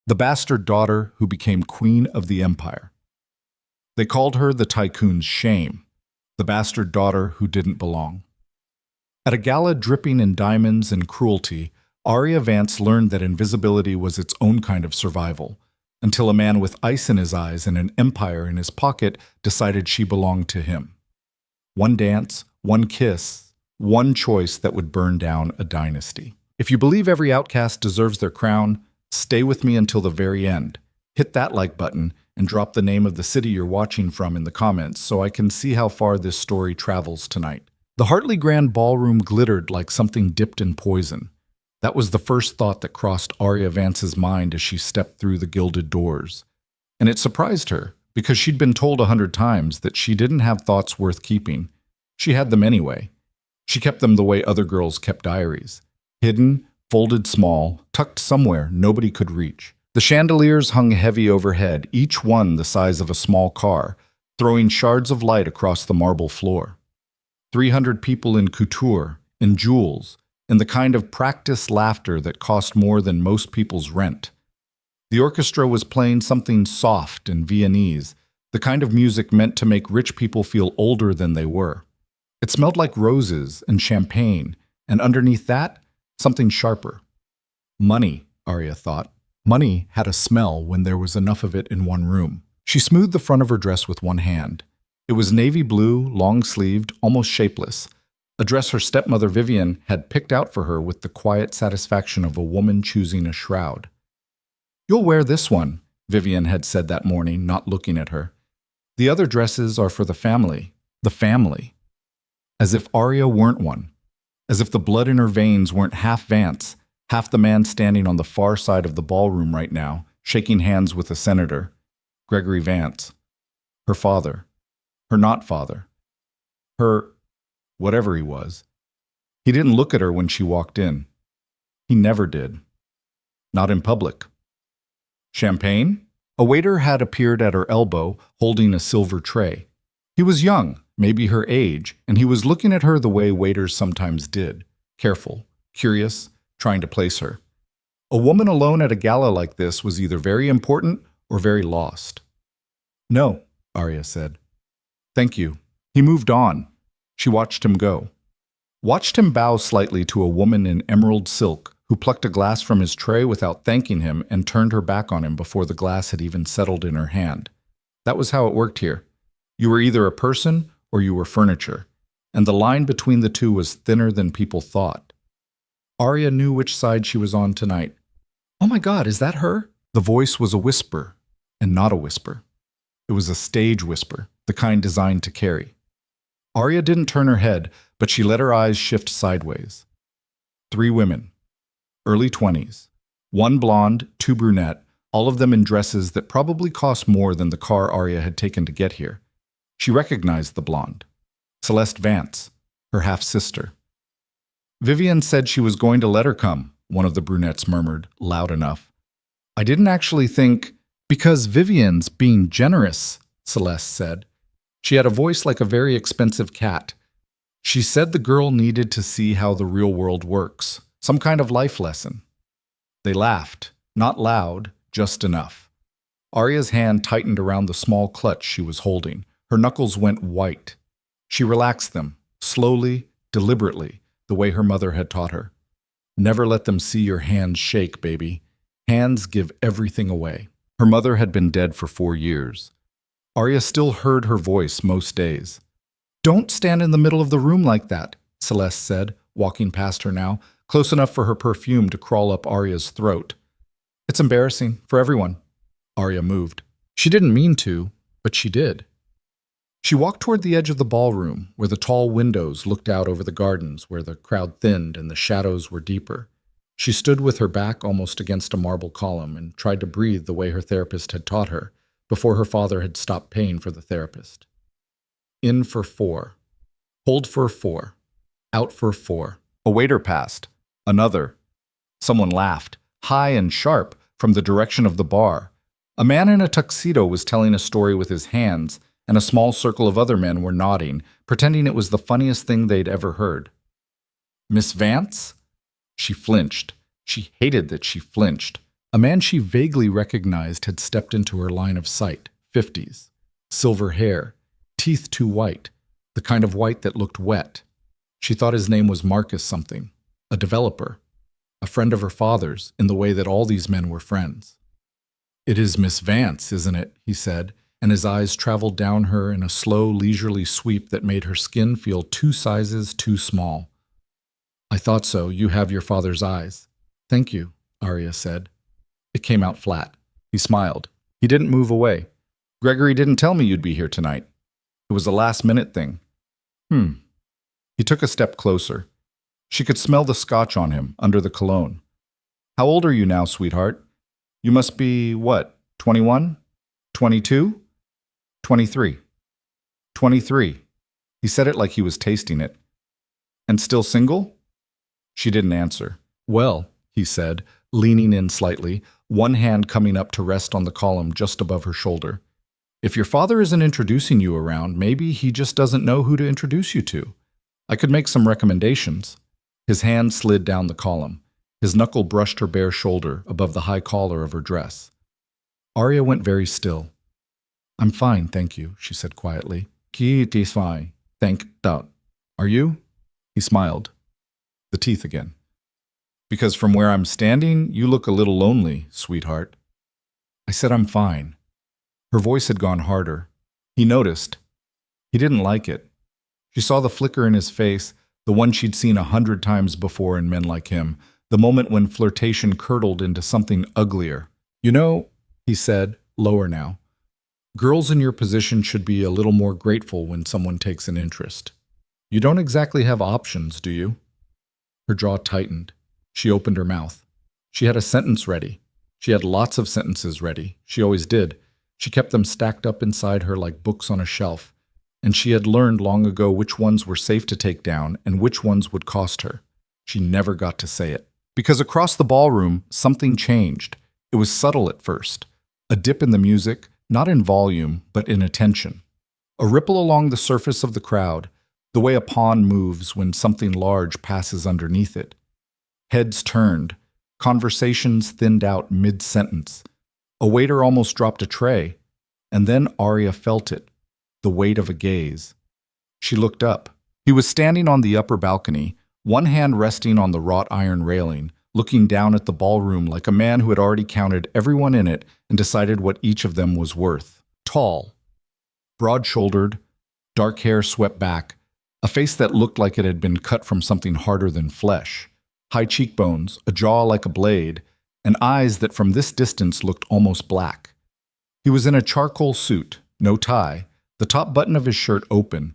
the bastard daughter who became queen of the empire. They called her the tycoon's shame, the bastard daughter who didn't belong. At a gala dripping in diamonds and cruelty, Aria Vance learned that invisibility was its own kind of survival, until a man with ice in his eyes and an empire in his pocket decided she belonged to him. One dance, one kiss, one choice that would burn down a dynasty. If you believe every outcast deserves their crown, stay with me until the very end. Hit that like button and drop the name of the city you're watching from in the comments so I can see how far this story travels tonight. The Hartley Grand Ballroom glittered like something dipped in poison. That was the first thought that crossed Aria Vance's mind as she stepped through the gilded doors. And it surprised her, because she'd been told 100 times that she didn't have thoughts worth keeping. She had them anyway. She kept them the way other girls kept diaries. Hidden, folded small, tucked somewhere nobody could reach. The chandeliers hung heavy overhead, each one the size of a small car, throwing shards of light across the marble floor. 300 people in couture, in jewels, in the kind of practiced laughter that cost more than most people's rent. The orchestra was playing something soft and Viennese, the kind of music meant to make rich people feel older than they were. It smelled like roses and champagne, and underneath that, something sharper. Money, Aria thought. Money had a smell when there was enough of it in one room. She smoothed the front of her dress with one hand. It was navy blue, long-sleeved, almost shapeless, a dress her stepmother Vivian had picked out for her with the quiet satisfaction of a woman choosing a shroud. "You'll wear this one," Vivian had said that morning, not looking at her. "The other dresses are for the family." The family. As if Aria weren't one. As if the blood in her veins weren't half Vance, half the man standing on the far side of the ballroom right now, shaking hands with a senator, Gregory Vance. Her father. Her not father. Her... whatever he was. He didn't look at her when she walked in. He never did. Not in public. Champagne? A waiter had appeared at her elbow, holding a silver tray. He was young, maybe her age, and he was looking at her the way waiters sometimes did, careful, curious, trying to place her. A woman alone at a gala like this was either very important or very lost. "No," Aria said. "Thank you." He moved on. She watched him go. Watched him bow slightly to a woman in emerald silk who plucked a glass from his tray without thanking him and turned her back on him before the glass had even settled in her hand. That was how it worked here. You were either a person or you were furniture, and the line between the two was thinner than people thought. Aria knew which side she was on tonight. "Oh my God, is that her?" The voice was a whisper, and not a whisper. It was a stage whisper, the kind designed to carry. Aria didn't turn her head, but she let her eyes shift sideways. 3 women. Early 20s. 1 blonde, 2 brunette, all of them in dresses that probably cost more than the car Aria had taken to get here. She recognized the blonde. Celeste Vance, her half-sister. "Vivian said she was going to let her come," one of the brunettes murmured, loud enough. "I didn't actually think..." "Because Vivian's being generous," Celeste said. She had a voice like a very expensive cat. She said the girl needed to see how the real world works, some kind of life lesson. They laughed, not loud, just enough. Aria's hand tightened around the small clutch she was holding. Her knuckles went white. She relaxed them, slowly, deliberately, the way her mother had taught her. "Never let them see your hands shake, baby. Hands give everything away." Her mother had been dead for 4 years. Aria still heard her voice most days. "Don't stand in the middle of the room like that," Celeste said, walking past her now, close enough for her perfume to crawl up Aria's throat. "It's embarrassing for everyone." Aria moved. She didn't mean to, but she did. She walked toward the edge of the ballroom, where the tall windows looked out over the gardens where the crowd thinned and the shadows were deeper. She stood with her back almost against a marble column and tried to breathe the way her therapist had taught her, before her father had stopped paying for the therapist. In for 4. Hold for 4. Out for 4. A waiter passed. Another. Someone laughed, high and sharp, from the direction of the bar. A man in a tuxedo was telling a story with his hands, and a small circle of other men were nodding, pretending it was the funniest thing they'd ever heard. "Miss Vance?" She flinched. She hated that she flinched. A man she vaguely recognized had stepped into her line of sight, 50s. Silver hair, teeth too white, the kind of white that looked wet. She thought his name was Marcus something, a developer, a friend of her father's in the way that all these men were friends. "It is Miss Vance, isn't it?" he said, and his eyes traveled down her in a slow, leisurely sweep that made her skin feel 2 sizes too small. "I thought so. You have your father's eyes." "Thank you," Aria said. It came out flat. He smiled. He didn't move away. "Gregory didn't tell me you'd be here tonight. It was a last-minute thing." He took a step closer. She could smell the scotch on him, under the cologne. "How old are you now, sweetheart? You must be, what, 21? 22? 23. 23. He said it like he was tasting it. "And still single?" She didn't answer. "Well," he said, leaning in slightly, one hand coming up to rest on the column just above her shoulder. "If your father isn't introducing you around, maybe he just doesn't know who to introduce you to. I could make some recommendations." His hand slid down the column. His knuckle brushed her bare shoulder above the high collar of her dress. Aria went very still. "I'm fine, thank you," she said quietly. "Qui is fine, thank that. Are you?" He smiled. The teeth again. "Because from where I'm standing, you look a little lonely, sweetheart." I said I'm fine. Her voice had gone harder. He noticed. He didn't like it. She saw the flicker in his face, the one she'd seen 100 times before in men like him, the moment when flirtation curdled into something uglier. "You know," he said, lower now, "girls in your position should be a little more grateful when someone takes an interest. You don't exactly have options, do you?" Her jaw tightened. She opened her mouth. She had a sentence ready. She had lots of sentences ready. She always did. She kept them stacked up inside her like books on a shelf. And she had learned long ago which ones were safe to take down and which ones would cost her. She never got to say it. Because across the ballroom, something changed. It was subtle at first. A dip in the music, not in volume, but in attention. A ripple along the surface of the crowd, the way a pond moves when something large passes underneath it. Heads turned. Conversations thinned out mid-sentence. A waiter almost dropped a tray. And then Aria felt it. The weight of a gaze. She looked up. He was standing on the upper balcony, one hand resting on the wrought iron railing, looking down at the ballroom like a man who had already counted everyone in it and decided what each of them was worth. Tall, broad-shouldered, dark hair swept back, a face that looked like it had been cut from something harder than flesh, high cheekbones, a jaw like a blade, and eyes that from this distance looked almost black. He was in a charcoal suit, no tie, the top button of his shirt open,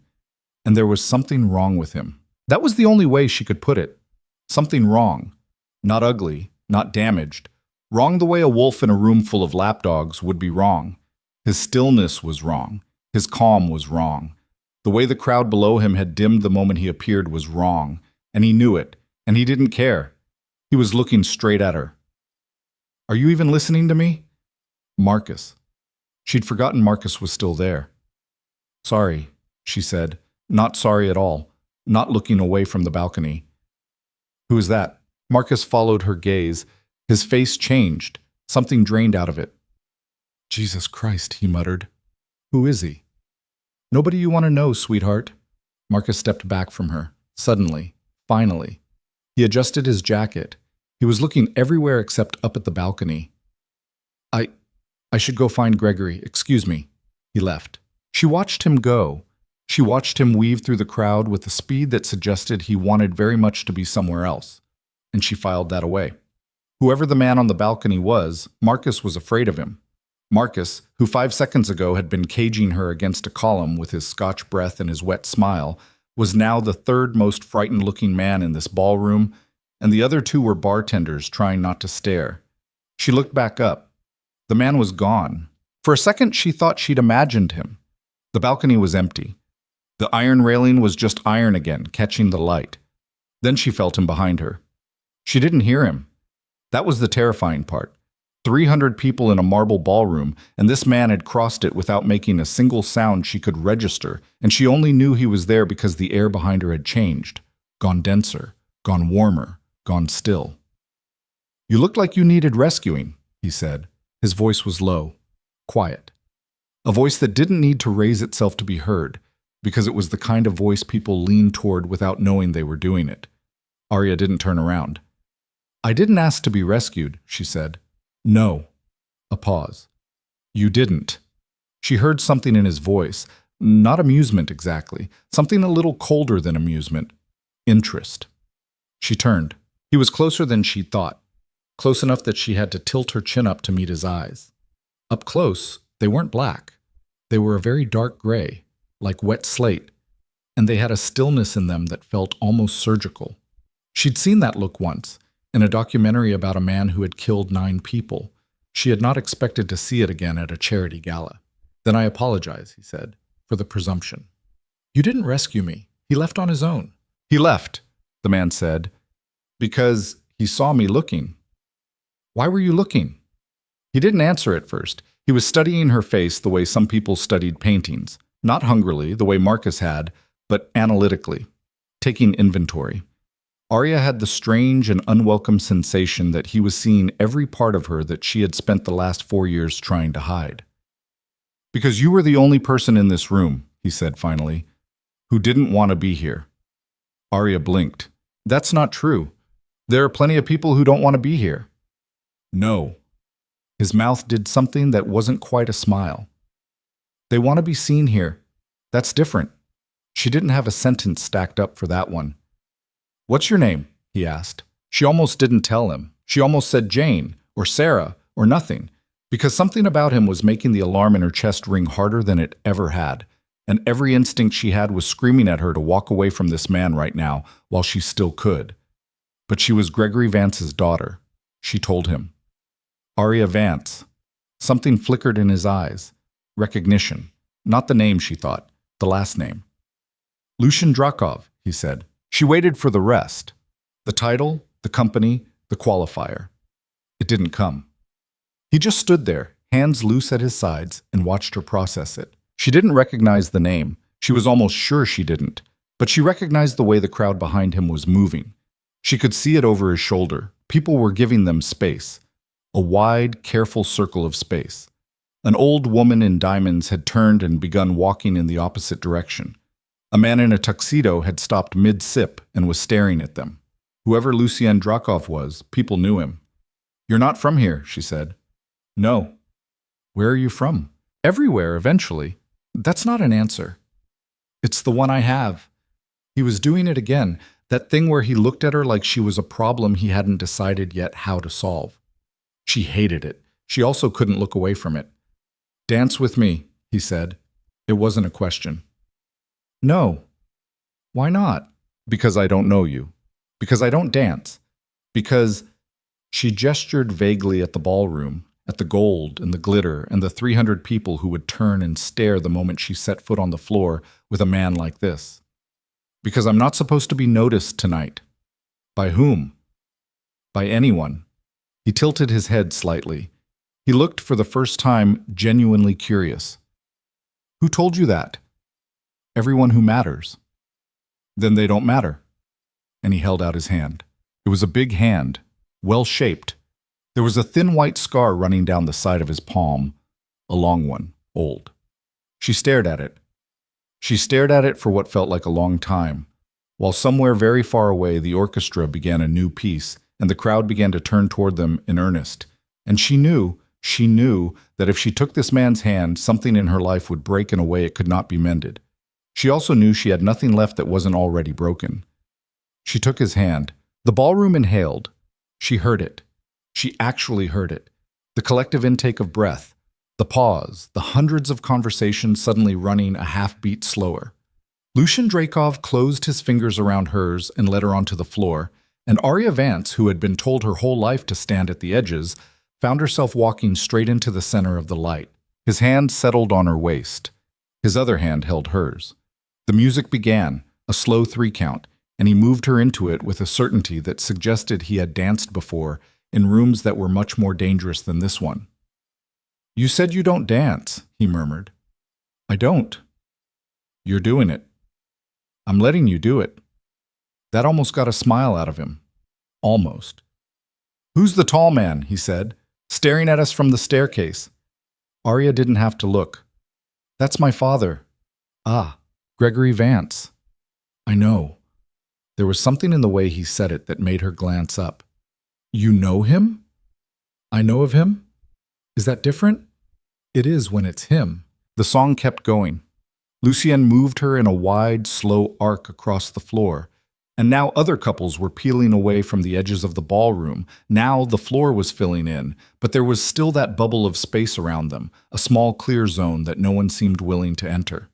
and there was something wrong with him. That was the only way she could put it. Something wrong. Not ugly, not damaged. Wrong the way a wolf in a room full of lapdogs would be wrong. His stillness was wrong. His calm was wrong. The way the crowd below him had dimmed the moment he appeared was wrong, and he knew it, and he didn't care. He was looking straight at her. "Are you even listening to me?" Marcus. She'd forgotten Marcus was still there. "Sorry," she said, not sorry at all, not looking away from the balcony. "Who is that?" Marcus followed her gaze. His face changed. Something drained out of it. "Jesus Christ," he muttered. "Who is he?" "Nobody you want to know, sweetheart." Marcus stepped back from her. Suddenly. Finally. He adjusted his jacket. He was looking everywhere except up at the balcony. I should go find Gregory. Excuse me." He left. She watched him go. She watched him weave through the crowd with a speed that suggested he wanted very much to be somewhere else. And she filed that away. Whoever the man on the balcony was, Marcus was afraid of him. Marcus, who 5 seconds ago had been caging her against a column with his Scotch breath and his wet smile, was now the third most frightened-looking man in this ballroom, and the other 2 were bartenders trying not to stare. She looked back up. The man was gone. For a second, she thought she'd imagined him. The balcony was empty. The iron railing was just iron again, catching the light. Then she felt him behind her. She didn't hear him. That was the terrifying part. 300 people in a marble ballroom, and this man had crossed it without making a single sound she could register, and she only knew he was there because the air behind her had changed, gone denser, gone warmer, gone still. "You looked like you needed rescuing," he said. His voice was low, quiet. A voice that didn't need to raise itself to be heard, because it was the kind of voice people leaned toward without knowing they were doing it. Aria didn't turn around. "I didn't ask to be rescued," she said. "No." A pause. "You didn't." She heard something in his voice, not amusement exactly, something a little colder than amusement. Interest. She turned. He was closer than she'd thought, close enough that she had to tilt her chin up to meet his eyes. Up close, they weren't black. They were a very dark gray, like wet slate, and they had a stillness in them that felt almost surgical. She'd seen that look once, in a documentary about a man who had killed 9 people. She had not expected to see it again at a charity gala. "Then I apologize," he said, "for the presumption." "You didn't rescue me. He left on his own." "He left," the man said, "because he saw me looking." "Why were you looking?" He didn't answer at first. He was studying her face the way some people studied paintings, not hungrily, the way Marcus had, but analytically, taking inventory. Aria had the strange and unwelcome sensation that he was seeing every part of her that she had spent the last 4 years trying to hide. "Because you were the only person in this room," he said finally, "who didn't want to be here." Aria blinked. "That's not true. There are plenty of people who don't want to be here." "No." His mouth did something that wasn't quite a smile. "They want to be seen here. That's different." She didn't have a sentence stacked up for that one. "What's your name?" he asked. She almost didn't tell him. She almost said Jane, or Sarah, or nothing, because something about him was making the alarm in her chest ring harder than it ever had, and every instinct she had was screaming at her to walk away from this man right now while she still could. But she was Gregory Vance's daughter. She told him. Aria Vance. Something flickered in his eyes. Recognition. Not the name, she thought. The last name. "Lucian Drakov," he said. She waited for the rest. The title, the company, the qualifier. It didn't come. He just stood there, hands loose at his sides, and watched her process it. She didn't recognize the name. She was almost sure she didn't. But she recognized the way the crowd behind him was moving. She could see it over his shoulder. People were giving them space. A wide, careful circle of space. An old woman in diamonds had turned and begun walking in the opposite direction. A man in a tuxedo had stopped mid-sip and was staring at them. Whoever Lucian Drakov was, people knew him. "You're not from here," she said. "No." "Where are you from?" "Everywhere, eventually." "That's not an answer." "It's the one I have." He was doing it again, that thing where he looked at her like she was a problem he hadn't decided yet how to solve. She hated it. She also couldn't look away from it. "Dance with me," he said. It wasn't a question. "No." "Why not?" "Because I don't know you. Because I don't dance. Because—" She gestured vaguely at the ballroom, at the gold and the glitter and the 300 people who would turn and stare the moment she set foot on the floor with a man like this. "Because I'm not supposed to be noticed tonight." "By whom?" "By anyone." He tilted his head slightly. He looked for the first time genuinely curious. "Who told you that?" "Everyone who matters." "Then they don't matter." And he held out his hand. It was a big hand, well-shaped. There was a thin white scar running down the side of his palm, a long one, old. She stared at it. She stared at it for what felt like a long time, while somewhere very far away the orchestra began a new piece, and the crowd began to turn toward them in earnest. And she knew that if she took this man's hand, something in her life would break in a way it could not be mended. She also knew she had nothing left that wasn't already broken. She took his hand. The ballroom inhaled. She heard it. She actually heard it. The collective intake of breath, the pause, the hundreds of conversations suddenly running a half-beat slower. Lucian Drakov closed his fingers around hers and led her onto the floor, and Aria Vance, who had been told her whole life to stand at the edges, found herself walking straight into the center of the light. His hand settled on her waist. His other hand held hers. The music began, a slow 3-count, and he moved her into it with a certainty that suggested he had danced before in rooms that were much more dangerous than this one. "You said you don't dance," he murmured. "I don't." "You're doing it." "I'm letting you do it." That almost got a smile out of him. Almost. "Who's the tall man?" he said. staring at us from the staircase. Aria didn't have to look. That's my father. Ah, Gregory Vance. I know. There was something in the way he said it that made her glance up. You know him? I know of him? Is that different? It is when it's him. The song kept going. Lucien moved her in a wide, slow arc across the floor. And now other couples were peeling away from the edges of the ballroom. Now the floor was filling in, but there was still that bubble of space around them, a small clear zone that no one seemed willing to enter.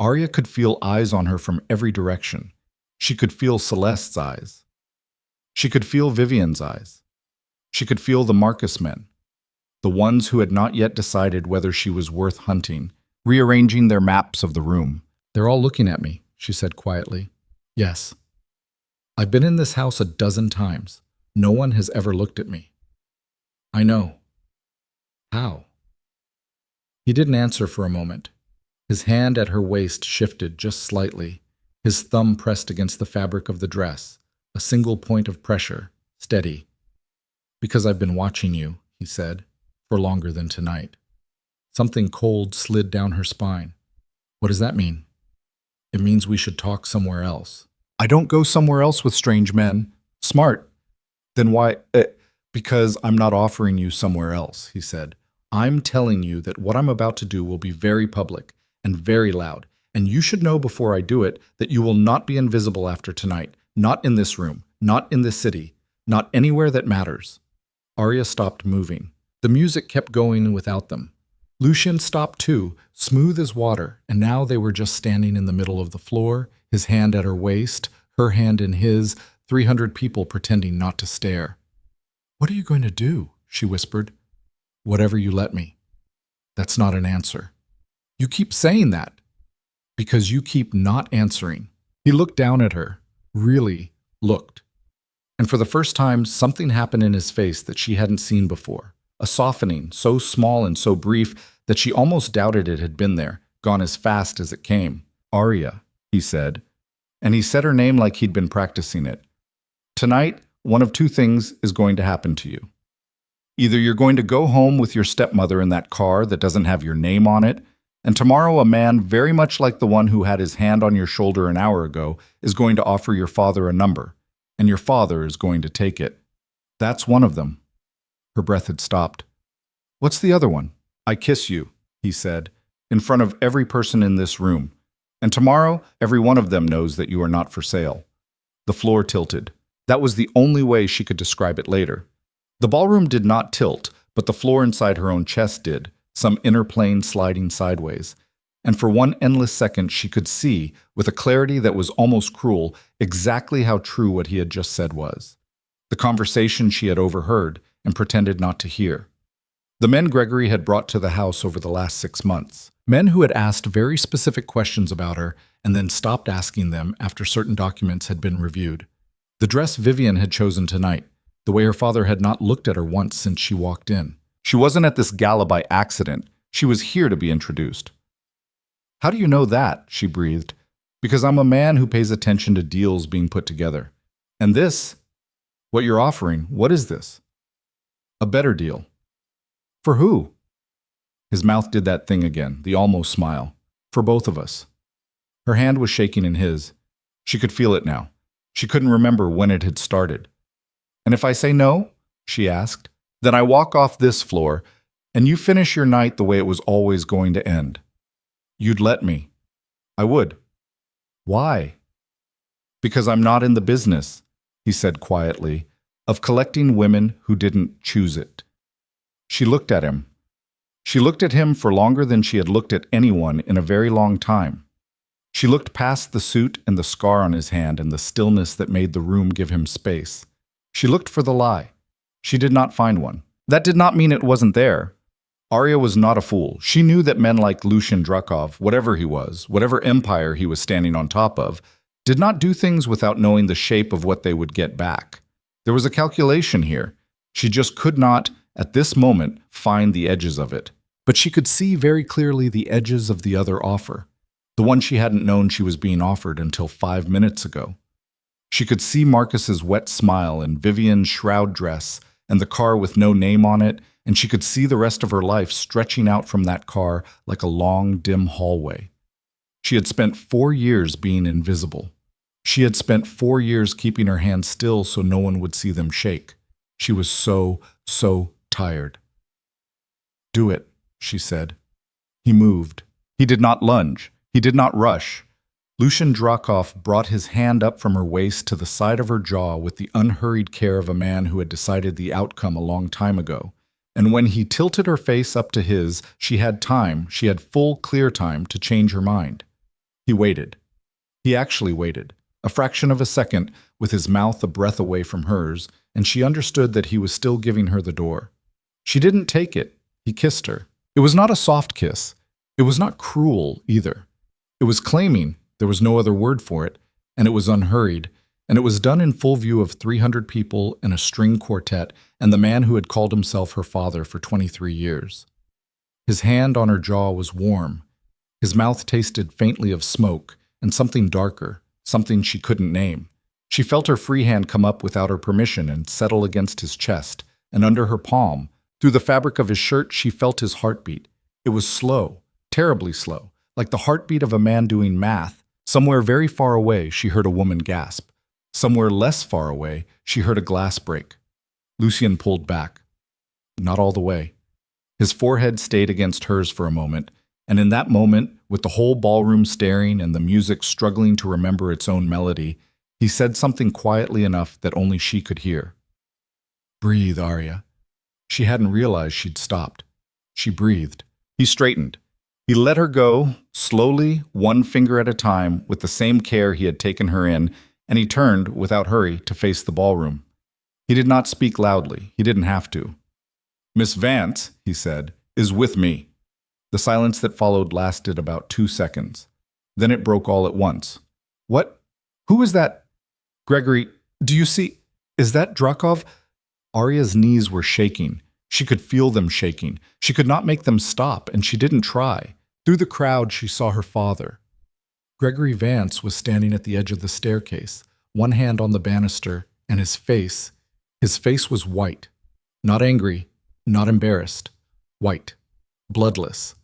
Aria could feel eyes on her from every direction. She could feel Celeste's eyes. She could feel Vivian's eyes. She could feel the Marcus men, the ones who had not yet decided whether she was worth hunting, rearranging their maps of the room. They're all looking at me, she said quietly. Yes. I've been in this house a dozen times. No one has ever looked at me. I know. How? He didn't answer for a moment. His hand at her waist shifted just slightly, his thumb pressed against the fabric of the dress, a single point of pressure, steady. Because I've been watching you, he said, for longer than tonight. Something cold slid down her spine. What does that mean? It means we should talk somewhere else. I don't go somewhere else with strange men. Smart. Then why? Because I'm not offering you somewhere else, he said. I'm telling you that what I'm about to do will be very public and very loud, and you should know before I do it that you will not be invisible after tonight, not in this room, not in this city, not anywhere that matters. Aria stopped moving. The music kept going without them. Lucien stopped too, smooth as water, and now they were just standing in the middle of the floor, his hand at her waist, her hand in his, 300 people pretending not to stare. What are you going to do? She whispered. Whatever you let me. That's not an answer. You keep saying that. Because you keep not answering. He looked down at her, really looked. And for the first time, something happened in his face that she hadn't seen before. A softening, so small and so brief that she almost doubted it had been there, gone as fast as it came. Aria, he said. And he said her name like he'd been practicing it. Tonight, one of two things is going to happen to you. Either you're going to go home with your stepmother in that car that doesn't have your name on it, and tomorrow a man very much like the one who had his hand on your shoulder an hour ago is going to offer your father a number, and your father is going to take it. That's one of them. Her breath had stopped. What's the other one? I kiss you, he said, in front of every person in this room. And tomorrow, every one of them knows that you are not for sale. The floor tilted. That was the only way she could describe it later. The ballroom did not tilt, but the floor inside her own chest did, some inner plane sliding sideways. And for one endless second she could see, with a clarity that was almost cruel, exactly how true what he had just said was. The conversation she had overheard and pretended not to hear. The men Gregory had brought to the house over the last 6 months. Men who had asked very specific questions about her and then stopped asking them after certain documents had been reviewed. The dress Vivian had chosen tonight, the way her father had not looked at her once since she walked in. She wasn't at this gala by accident. She was here to be introduced. How do you know that? She breathed. Because I'm a man who pays attention to deals being put together. And this, what you're offering, what is this? A better deal. For who? His mouth did that thing again, the almost smile. For both of us. Her hand was shaking in his. She could feel it now. She couldn't remember when it had started. And if I say no, she asked, then I walk off this floor, and you finish your night the way it was always going to end. You'd let me. I would. Why? Because I'm not in the business, he said quietly, of collecting women who didn't choose it. She looked at him. She looked at him for longer than she had looked at anyone in a very long time. She looked past the suit and the scar on his hand and the stillness that made the room give him space. She looked for the lie. She did not find one. That did not mean it wasn't there. Aria was not a fool. She knew that men like Lucien Drukov, whatever he was, whatever empire he was standing on top of, did not do things without knowing the shape of what they would get back. There was a calculation here. She just could not, at this moment, find the edges of it. But she could see very clearly the edges of the other offer, the one she hadn't known she was being offered until 5 minutes ago. She could see Marcus's wet smile and Vivian's shroud dress and the car with no name on it, and she could see the rest of her life stretching out from that car like a long, dim hallway. She had spent 4 years being invisible. She had spent 4 years keeping her hands still so no one would see them shake. She was so tired. "Do it," she said. He moved. He did not lunge. He did not rush. Lucian Drakov brought his hand up from her waist to the side of her jaw with the unhurried care of a man who had decided the outcome a long time ago. And when he tilted her face up to his, she had full, clear time to change her mind. He waited. He actually waited, a fraction of a second, with his mouth a breath away from hers, and she understood that he was still giving her the door. She didn't take it. He kissed her. It was not a soft kiss. It was not cruel, either. It was claiming, there was no other word for it, and it was unhurried, and it was done in full view of 300 people and a string quartet and the man who had called himself her father for 23 years. His hand on her jaw was warm. His mouth tasted faintly of smoke and something darker, something she couldn't name. She felt her free hand come up without her permission and settle against his chest, and under her palm, through the fabric of his shirt, she felt his heartbeat. It was slow, terribly slow, like the heartbeat of a man doing math. Somewhere very far away, she heard a woman gasp. Somewhere less far away, she heard a glass break. Lucian pulled back. Not all the way. His forehead stayed against hers for a moment, and in that moment, with the whole ballroom staring and the music struggling to remember its own melody, he said something quietly enough that only she could hear. "Breathe, Aria." She hadn't realized she'd stopped. She breathed. He straightened. He let her go, slowly, one finger at a time, with the same care he had taken her in, and he turned, without hurry, to face the ballroom. He did not speak loudly. He didn't have to. "Miss Vance," he said, "is with me." The silence that followed lasted about 2 seconds. Then it broke all at once. "What? Who is that? Gregory, do you see? Is that Drakov?" Aria's knees were shaking. She could feel them shaking. She could not make them stop, and she didn't try. Through the crowd, she saw her father. Gregory Vance was standing at the edge of the staircase, one hand on the banister, and his face was white. Not angry, not embarrassed. White. Bloodless.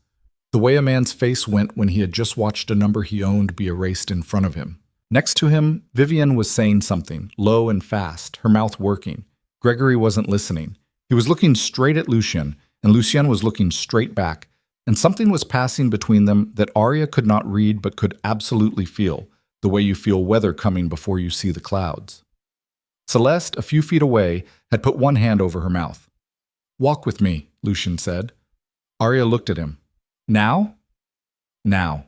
The way a man's face went when he had just watched a number he owned be erased in front of him. Next to him, Vivian was saying something, low and fast, her mouth working. Gregory wasn't listening. He was looking straight at Lucian, and Lucian was looking straight back, and something was passing between them that Aria could not read but could absolutely feel, the way you feel weather coming before you see the clouds. Celeste, a few feet away, had put one hand over her mouth. "Walk with me," Lucian said. Aria looked at him. "Now?" "Now."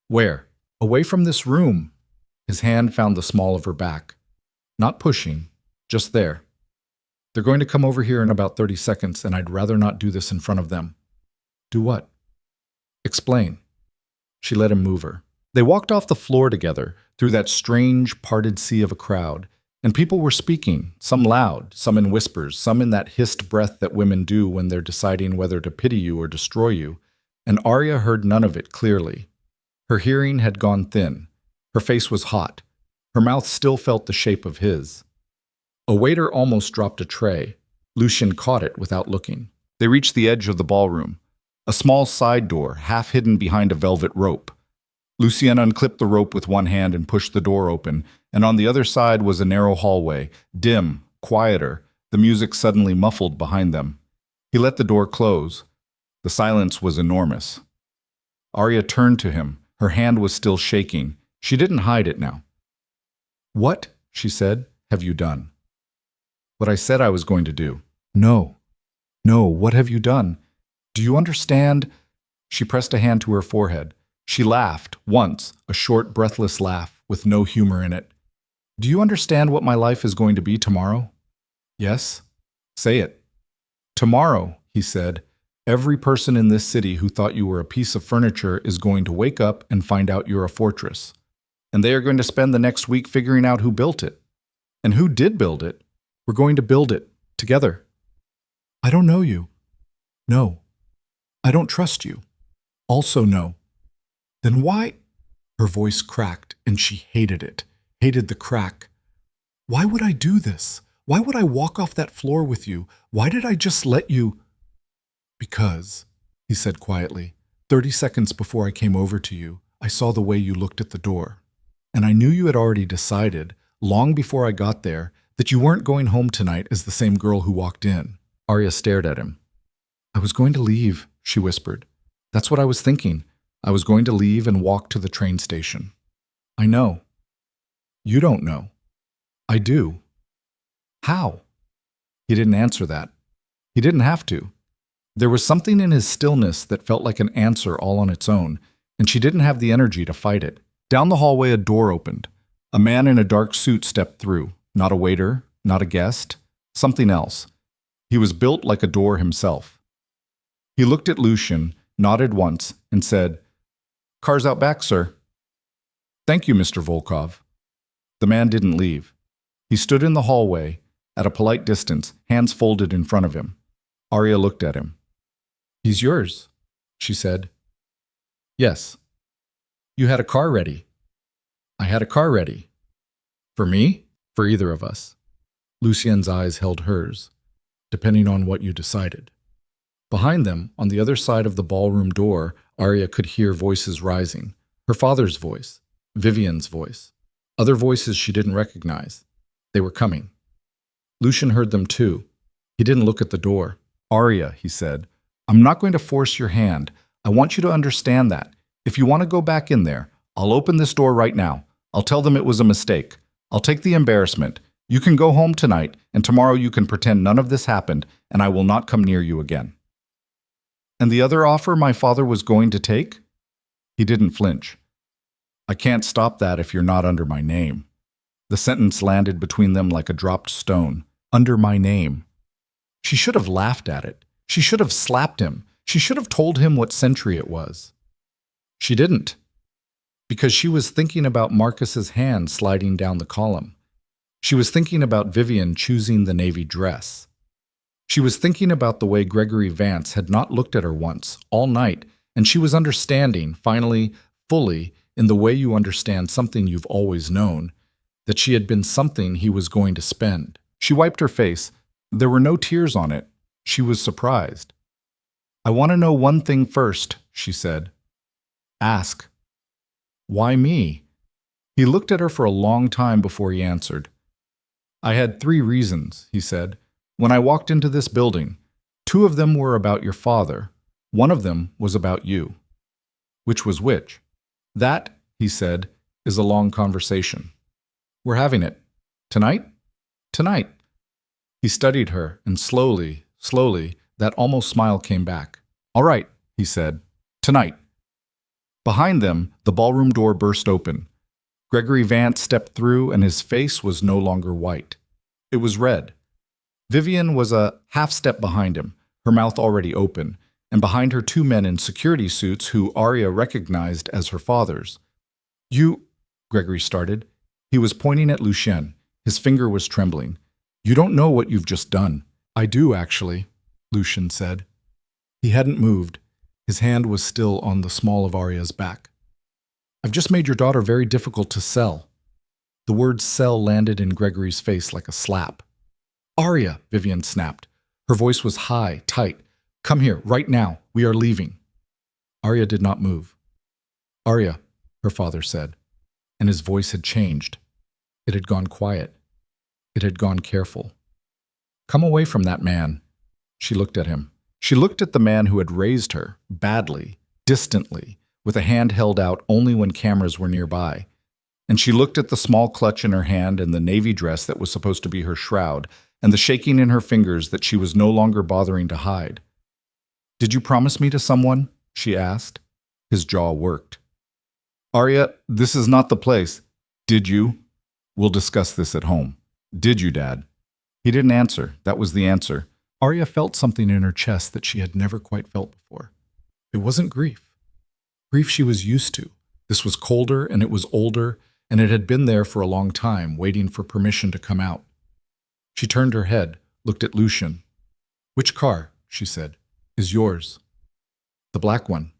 "Where?" "Away from this room." His hand found the small of her back. Not pushing, just there. "They're going to come over here in about 30 seconds, and I'd rather not do this in front of them." "Do what?" "Explain." She let him move her. They walked off the floor together, through that strange, parted sea of a crowd, and people were speaking, some loud, some in whispers, some in that hissed breath that women do when they're deciding whether to pity you or destroy you, and Aria heard none of it clearly. Her hearing had gone thin. Her face was hot. Her mouth still felt the shape of his. A waiter almost dropped a tray. Lucian caught it without looking. They reached the edge of the ballroom, a small side door, half hidden behind a velvet rope. Lucian unclipped the rope with one hand and pushed the door open, and on the other side was a narrow hallway, dim, quieter, the music suddenly muffled behind them. He let the door close. The silence was enormous. Aria turned to him. Her hand was still shaking. She didn't hide it now. "What," she said, "have you done?" "What I said I was going to do." "No. No, what have you done? Do you understand?" She pressed a hand to her forehead. She laughed, once, a short, breathless laugh, with no humor in it. "Do you understand what my life is going to be tomorrow?" "Yes." "Say it." "Tomorrow," he said, "every person in this city who thought you were a piece of furniture is going to wake up and find out you're a fortress. And they are going to spend the next week figuring out who built it. And who did build it. We're going to build it, together." "I don't know you." "No. I don't trust you." "Also no." "Then why?" Her voice cracked, and she hated it, hated the crack. "Why would I do this? Why would I walk off that floor with you? Why did I just let you? Because, he said quietly, 30 seconds before I came over to you, I saw the way you looked at the door. And I knew you had already decided, long before I got there, that you weren't going home tonight as the same girl who walked in. Aria stared at him. I was going to leave, she whispered. That's what I was thinking. I was going to leave and walk to the train station. I know. You don't know. I do. How? He didn't answer that. He didn't have to. There was something in his stillness that felt like an answer all on its own, and she didn't have the energy to fight it. Down the hallway, a door opened. A man in a dark suit stepped through. Not a waiter, not a guest, something else. He was built like a door himself. He looked at Lucian, nodded once, and said, Car's out back, sir. Thank you, Mr. Volkov. The man didn't leave. He stood in the hallway, at a polite distance, hands folded in front of him. Aria looked at him. He's yours, she said. Yes. You had a car ready. I had a car ready. For me? For either of us. Lucien's eyes held hers, depending on what you decided. Behind them, on the other side of the ballroom door, Aria could hear voices rising. Her father's voice, Vivian's voice, other voices she didn't recognize. They were coming. Lucian heard them too. He didn't look at the door. Aria, he said, I'm not going to force your hand. I want you to understand that. If you want to go back in there, I'll open this door right now. I'll tell them it was a mistake. I'll take the embarrassment. You can go home tonight, and tomorrow you can pretend none of this happened, and I will not come near you again. And the other offer my father was going to take? He didn't flinch. I can't stop that if you're not under my name. The sentence landed between them like a dropped stone. Under my name. She should have laughed at it. She should have slapped him. She should have told him what century it was. She didn't. Because she was thinking about Marcus's hand sliding down the column. She was thinking about Vivian choosing the navy dress. She was thinking about the way Gregory Vance had not looked at her once, all night, and she was understanding, finally, fully, in the way you understand something you've always known, that she had been something he was going to spend. She wiped her face. There were no tears on it. She was surprised. I want to know one thing first, she said. Ask. Why me? He looked at her for a long time before he answered. I had 3 reasons, he said. When I walked into this building, 2 of them were about your father. 1 of them was about you. Which was which? That, he said, is a long conversation. We're having it. Tonight? Tonight. He studied her, and slowly, that almost smile came back. All right, he said. Tonight. Behind them, the ballroom door burst open. Gregory Vance stepped through, and his face was no longer white. It was red. Vivian was a half step behind him, her mouth already open, and behind her 2 men in security suits who Aria recognized as her father's. You, Gregory started. He was pointing at Lucien. His finger was trembling. You don't know what you've just done. I do, actually, Lucien said. He hadn't moved. His hand was still on the small of Aria's back. I've just made your daughter very difficult to sell. The word sell landed in Gregory's face like a slap. Aria, Vivian snapped. Her voice was high, tight. Come here, right now. We are leaving. Aria did not move. Aria, her father said, and his voice had changed. It had gone quiet. It had gone careful. Come away from that man. She looked at him. She looked at the man who had raised her, badly, distantly, with a hand held out only when cameras were nearby. And she looked at the small clutch in her hand and the navy dress that was supposed to be her shroud, and the shaking in her fingers that she was no longer bothering to hide. Did you promise me to someone? She asked. His jaw worked. Aria, this is not the place. Did you? We'll discuss this at home. Did you, Dad? He didn't answer. That was the answer. Aria felt something in her chest that she had never quite felt before. It wasn't grief. Grief she was used to. This was colder and it was older, and it had been there for a long time, waiting for permission to come out. She turned her head, looked at Lucien. Which car, she said, is yours? The black one.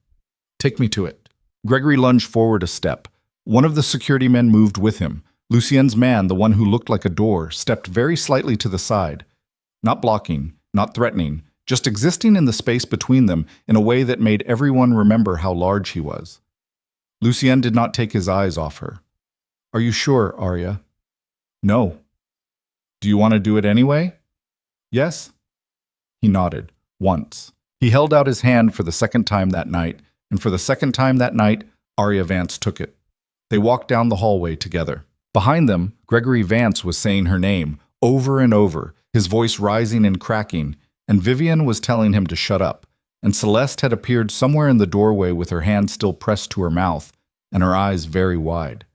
Take me to it. Gregory lunged forward a step. One of the security men moved with him. Lucien's man, the one who looked like a door, stepped very slightly to the side, not blocking, not threatening, just existing in the space between them in a way that made everyone remember how large he was. Lucien did not take his eyes off her. "Are you sure, Aria?" "No." "Do you want to do it anyway?" "Yes." He nodded, once. He held out his hand for the second time that night, and for the second time that night, Aria Vance took it. They walked down the hallway together. Behind them, Gregory Vance was saying her name over and over, his voice rising and cracking, and Vivian was telling him to shut up, and Celeste had appeared somewhere in the doorway with her hand still pressed to her mouth and her eyes very wide.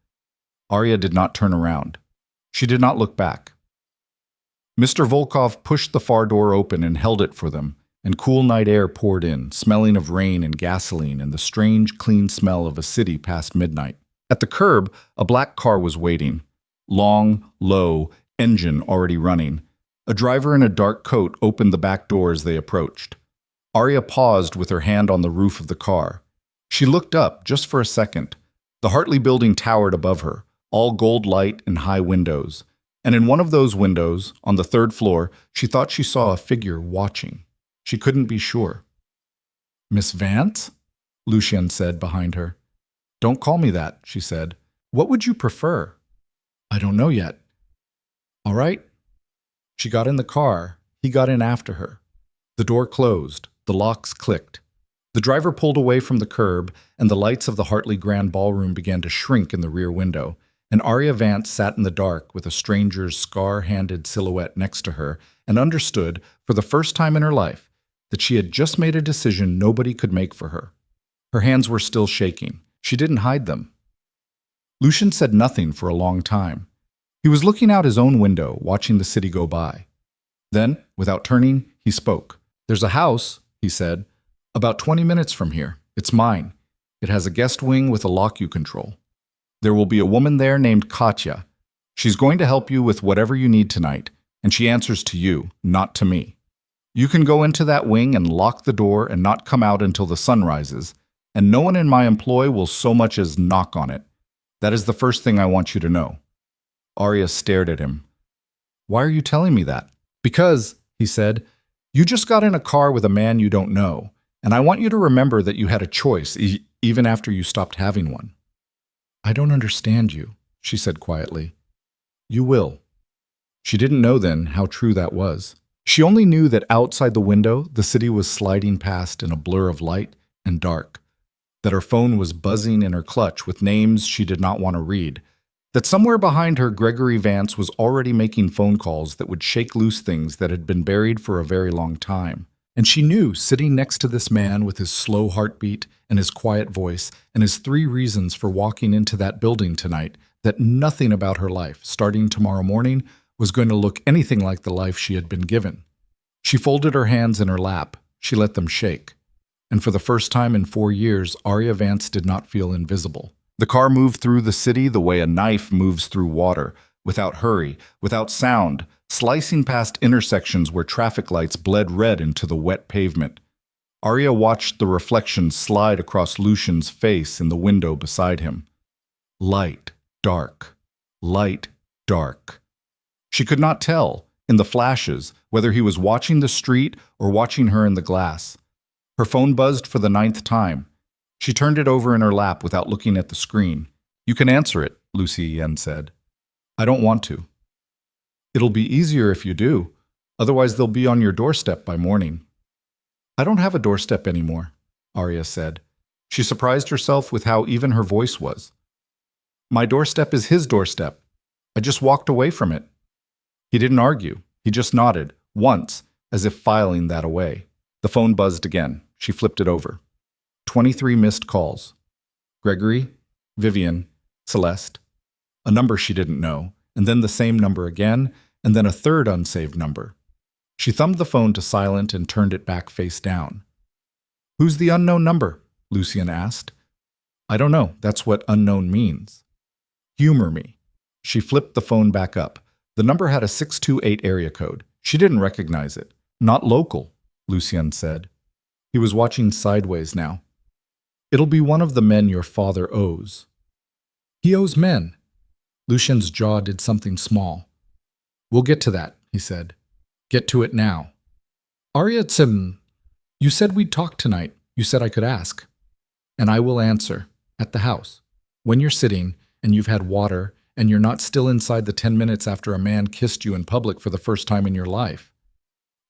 Aria did not turn around. She did not look back. Mr. Volkov pushed the far door open and held it for them, and cool night air poured in, smelling of rain and gasoline and the strange, clean smell of a city past midnight. At the curb, a black car was waiting. Long, low, engine already running. A driver in a dark coat opened the back door as they approached. Aria paused with her hand on the roof of the car. She looked up just for a second. The Hartley building towered above her, all gold light and high windows. And in one of those windows, on the third floor, she thought she saw a figure watching. She couldn't be sure. "Miss Vance?" Lucien said behind her. "Don't call me that," she said. "What would you prefer?" "I don't know yet." "All right." She got in the car. He got in after her. The door closed. The locks clicked. The driver pulled away from the curb, and the lights of the Hartley Grand Ballroom began to shrink in the rear window, and Aria Vance sat in the dark with a stranger's scar-handed silhouette next to her and understood, for the first time in her life, that she had just made a decision nobody could make for her. Her hands were still shaking. She didn't hide them. Lucien said nothing for a long time. He was looking out his own window, watching the city go by. Then, without turning, he spoke. "There's a house," he said, "about 20 minutes from here. It's mine. It has a guest wing with a lock you control. There will be a woman there named Katya. She's going to help you with whatever you need tonight, and she answers to you, not to me. You can go into that wing and lock the door and not come out until the sun rises, and no one in my employ will so much as knock on it. That is the first thing I want you to know." Aria stared at him. "Why are you telling me that?" "Because," he said, "you just got in a car with a man you don't know, and I want you to remember that you had a choice, even after you stopped having one." "I don't understand you," she said quietly. "You will." She didn't know then how true that was. She only knew that outside the window, the city was sliding past in a blur of light and dark, that her phone was buzzing in her clutch with names she did not want to read, that somewhere behind her Gregory Vance was already making phone calls that would shake loose things that had been buried for a very long time. And she knew, sitting next to this man with his slow heartbeat and his quiet voice and his 3 reasons for walking into that building tonight, that nothing about her life, starting tomorrow morning, was going to look anything like the life she had been given. She folded her hands in her lap. She let them shake. And for the first time in 4 years, Aria Vance did not feel invisible. The car moved through the city the way a knife moves through water, without hurry, without sound, slicing past intersections where traffic lights bled red into the wet pavement. Aria watched the reflection slide across Lucien's face in the window beside him. Light, dark. Light, dark. She could not tell, in the flashes, whether he was watching the street or watching her in the glass. Her phone buzzed for the 9th time. She turned it over in her lap without looking at the screen. "You can answer it," Lucien said. "I don't want to." "It'll be easier if you do. Otherwise they'll be on your doorstep by morning." "I don't have a doorstep anymore," Aria said. She surprised herself with how even her voice was. "My doorstep is his doorstep. I just walked away from it." He didn't argue. He just nodded, once, as if filing that away. The phone buzzed again. She flipped it over. 23 missed calls. Gregory, Vivian, Celeste. A number she didn't know, and then the same number again, and then a third unsaved number. She thumbed the phone to silent and turned it back face down. "Who's the unknown number?" Lucien asked. "I don't know. That's what unknown means." "Humor me." She flipped the phone back up. The number had a 628 area code. She didn't recognize it. "Not local," Lucien said. He was watching sideways now. "It'll be one of the men your father owes." "He owes men." Lucian's jaw did something small. "We'll get to that," he said. "Get to it now." "Aria, you said we'd talk tonight. You said I could ask. And I will answer. At the house. When you're sitting, and you've had water, and you're not still inside the 10 minutes after a man kissed you in public for the first time in your life."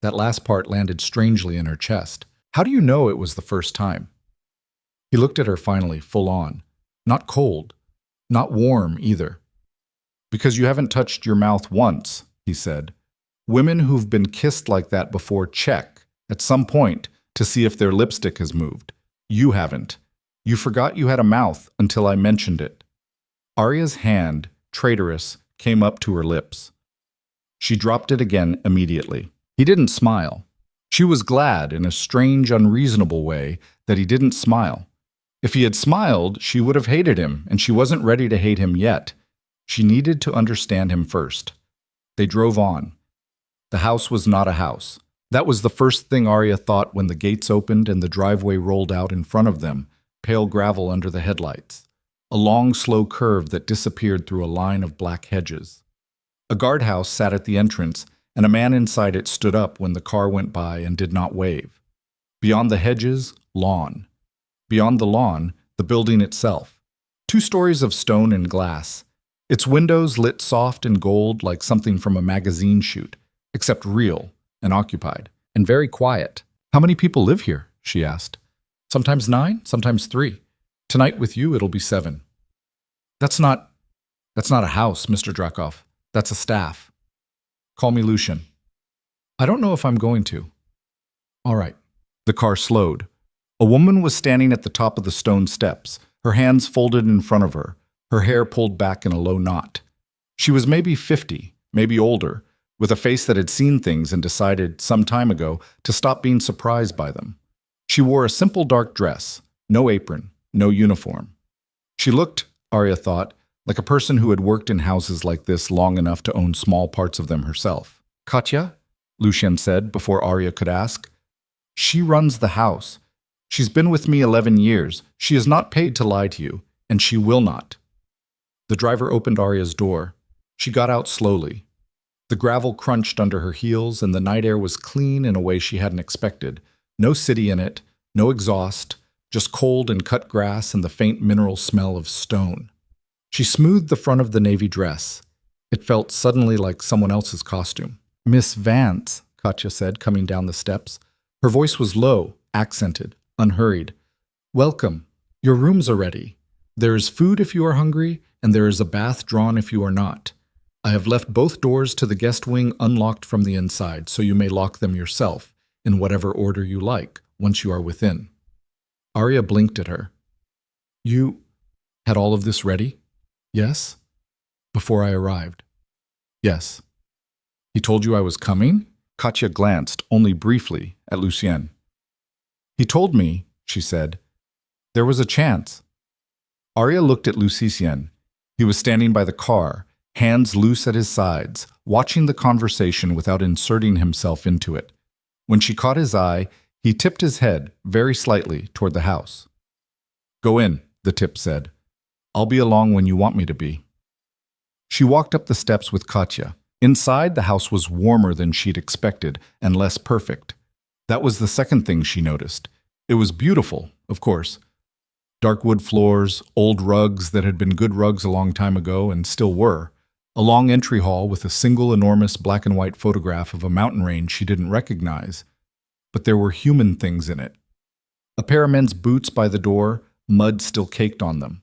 That last part landed strangely in her chest. "How do you know it was the first time?" He looked at her finally, full on. Not cold. Not warm, either. "Because you haven't touched your mouth once," he said. "Women who've been kissed like that before check, at some point, to see if their lipstick has moved. You haven't. You forgot you had a mouth until I mentioned it." Aria's hand, traitorous, came up to her lips. She dropped it again immediately. He didn't smile. She was glad, in a strange, unreasonable way, that he didn't smile. If he had smiled, she would have hated him, and she wasn't ready to hate him yet. She needed to understand him first. They drove on. The house was not a house. That was the first thing Aria thought when the gates opened and the driveway rolled out in front of them, pale gravel under the headlights. A long, slow curve that disappeared through a line of black hedges. A guardhouse sat at the entrance, and a man inside it stood up when the car went by and did not wave. Beyond the hedges, lawn. Beyond the lawn, the building itself. 2 stories of stone and glass. Its windows lit soft and gold like something from a magazine shoot, except real and occupied, and very quiet. "How many people live here?" she asked. "Sometimes 9, sometimes 3. Tonight with you, it'll be 7. That's not a house, Mr. Drakov. That's a staff. Call me Lucian." "I don't know if I'm going to." "All right." The car slowed. A woman was standing at the top of the stone steps, her hands folded in front of her, her hair pulled back in a low knot. She was maybe 50, maybe older, with a face that had seen things and decided, some time ago, to stop being surprised by them. She wore a simple dark dress, no apron, no uniform. She looked, Aria thought, like a person who had worked in houses like this long enough to own small parts of them herself. "Katya?" Lucian said before Aria could ask. "She runs the house. She's been with me 11 years. She is not paid to lie to you, and she will not." The driver opened Aria's door. She got out slowly. The gravel crunched under her heels, and the night air was clean in a way she hadn't expected. No city in it, no exhaust, just cold and cut grass and the faint mineral smell of stone. She smoothed the front of the navy dress. It felt suddenly like someone else's costume. "Miss Vance," Katya said, coming down the steps. Her voice was low, accented, unhurried. "Welcome. Your rooms are ready. There is food if you are hungry, and there is a bath drawn if you are not. I have left both doors to the guest wing unlocked from the inside, so you may lock them yourself, in whatever order you like, once you are within." Aria blinked at her. "You had all of this ready?" "Yes." "Before I arrived?" "Yes." "He told you I was coming?" Katya glanced, only briefly, at Lucien. "He told me," she said, "there was a chance." Aria looked at Lucien. He was standing by the car, hands loose at his sides, watching the conversation without inserting himself into it. When she caught his eye, he tipped his head, very slightly, toward the house. "Go in," the tip said. "I'll be along when you want me to be." She walked up the steps with Katya. Inside, the house was warmer than she'd expected, and less perfect. That was the second thing she noticed. It was beautiful, of course. Dark wood floors, old rugs that had been good rugs a long time ago and still were. A long entry hall with a single enormous black and white photograph of a mountain range she didn't recognize. But there were human things in it. A pair of men's boots by the door, mud still caked on them.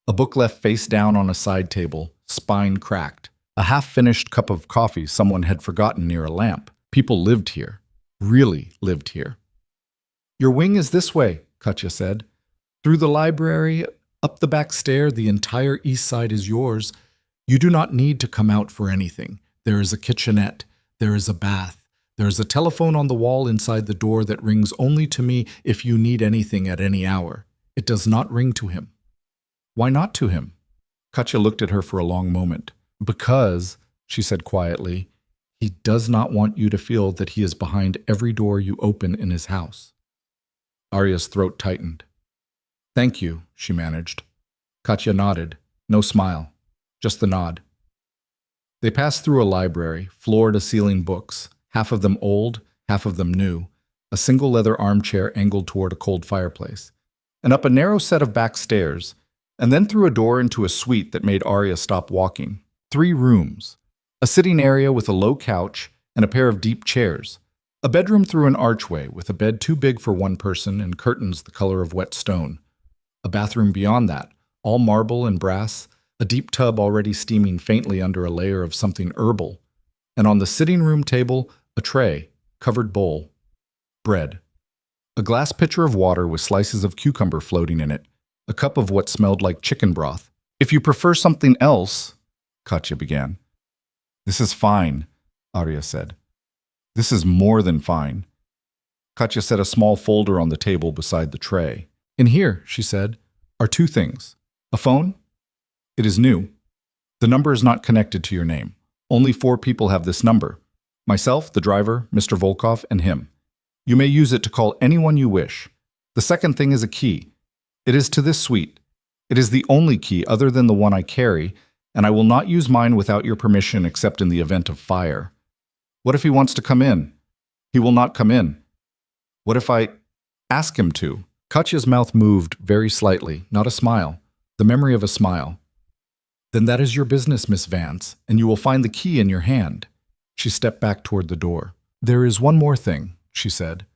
A book left face down on a side table, spine cracked. A half-finished cup of coffee someone had forgotten near a lamp. People lived here. Really lived here. "Your wing is this way," Katya said. "Through the library, up the back stair, the entire east side is yours. You do not need to come out for anything. There is a kitchenette. There is a bath. There is a telephone on the wall inside the door that rings only to me if you need anything at any hour. It does not ring to him." "Why not to him?" Katya looked at her for a long moment. "Because," she said quietly, "he does not want you to feel that he is behind every door you open in his house." Aria's throat tightened. "Thank you," she managed. Katya nodded. No smile. just the nod. They passed through a library, floor-to-ceiling books, half of them old, half of them new, a single leather armchair angled toward a cold fireplace, and up a narrow set of back stairs, and then through a door into a suite that made Aria stop walking. 3 rooms, a sitting area with a low couch and a pair of deep chairs, a bedroom through an archway with a bed too big for one person and curtains the color of wet stone, a bathroom beyond that, all marble and brass, a deep tub already steaming faintly under a layer of something herbal, and on the sitting room table, a tray, covered bowl, bread, a glass pitcher of water with slices of cucumber floating in it, a cup of what smelled like chicken broth. "If you prefer something else," Katya began. "This is fine," Aria said. "This is more than fine." Katya set a small folder on the table beside the tray. "In here," she said, "are 2 things. A phone. It is new. The number is not connected to your name. Only 4 people have this number. Myself, the driver, Mr. Volkov, and him. You may use it to call anyone you wish. The second thing is a key. It is to this suite. It is the only key other than the one I carry, and I will not use mine without your permission except in the event of fire. What if he wants to come in? He will not come in. What if I ask him to?" Katya's mouth moved very slightly, not a smile, the memory of a smile. "Then that is your business, Miss Vance, and you will find the key in your hand." She stepped back toward the door. "There is one more thing," she said.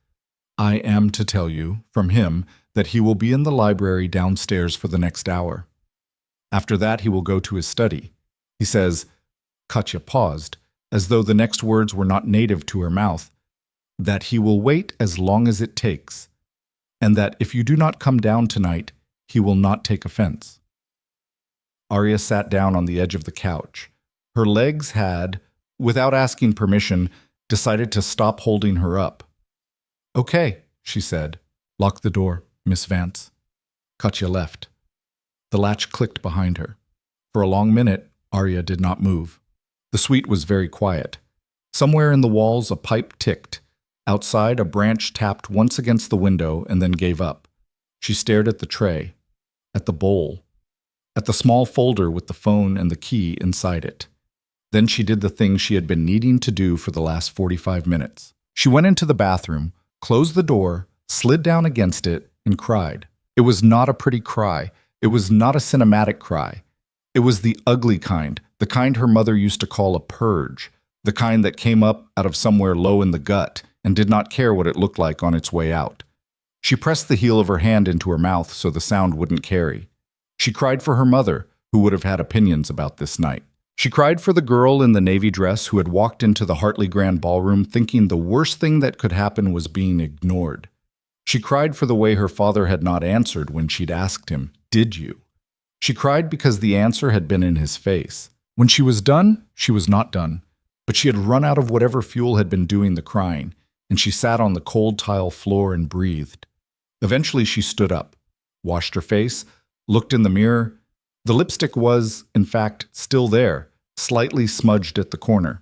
"I am to tell you, from him, that he will be in the library downstairs for the next hour. After that he will go to his study. He says," Katya paused, as though the next words were not native to her mouth, "that he will wait as long as it takes, and that if you do not come down tonight, he will not take offense." Aria sat down on the edge of the couch. Her legs had, without asking permission, decided to stop holding her up. "Okay," she said. "Lock the door, Miss Vance." Katya left. The latch clicked behind her. For a long minute, Aria did not move. The suite was very quiet. Somewhere in the walls a pipe ticked. Outside, a branch tapped once against the window and then gave up. She stared at the tray, at the bowl, at the small folder with the phone and the key inside it. Then she did the thing she had been needing to do for the last 45 minutes. She went into the bathroom, closed the door, slid down against it, and cried. It was not a pretty cry. It was not a cinematic cry. It was the ugly kind, the kind her mother used to call a purge, the kind that came up out of somewhere low in the gut and did not care what it looked like on its way out. She pressed the heel of her hand into her mouth so the sound wouldn't carry. She cried for her mother, who would have had opinions about this night. She cried for the girl in the navy dress who had walked into the Hartley Grand Ballroom thinking the worst thing that could happen was being ignored. She cried for the way her father had not answered when she'd asked him, "Did you?" She cried because the answer had been in his face. When she was done, she was not done, but she had run out of whatever fuel had been doing the crying, and she sat on the cold tile floor and breathed. Eventually she stood up, washed her face, looked in the mirror. The lipstick was, in fact, still there, slightly smudged at the corner.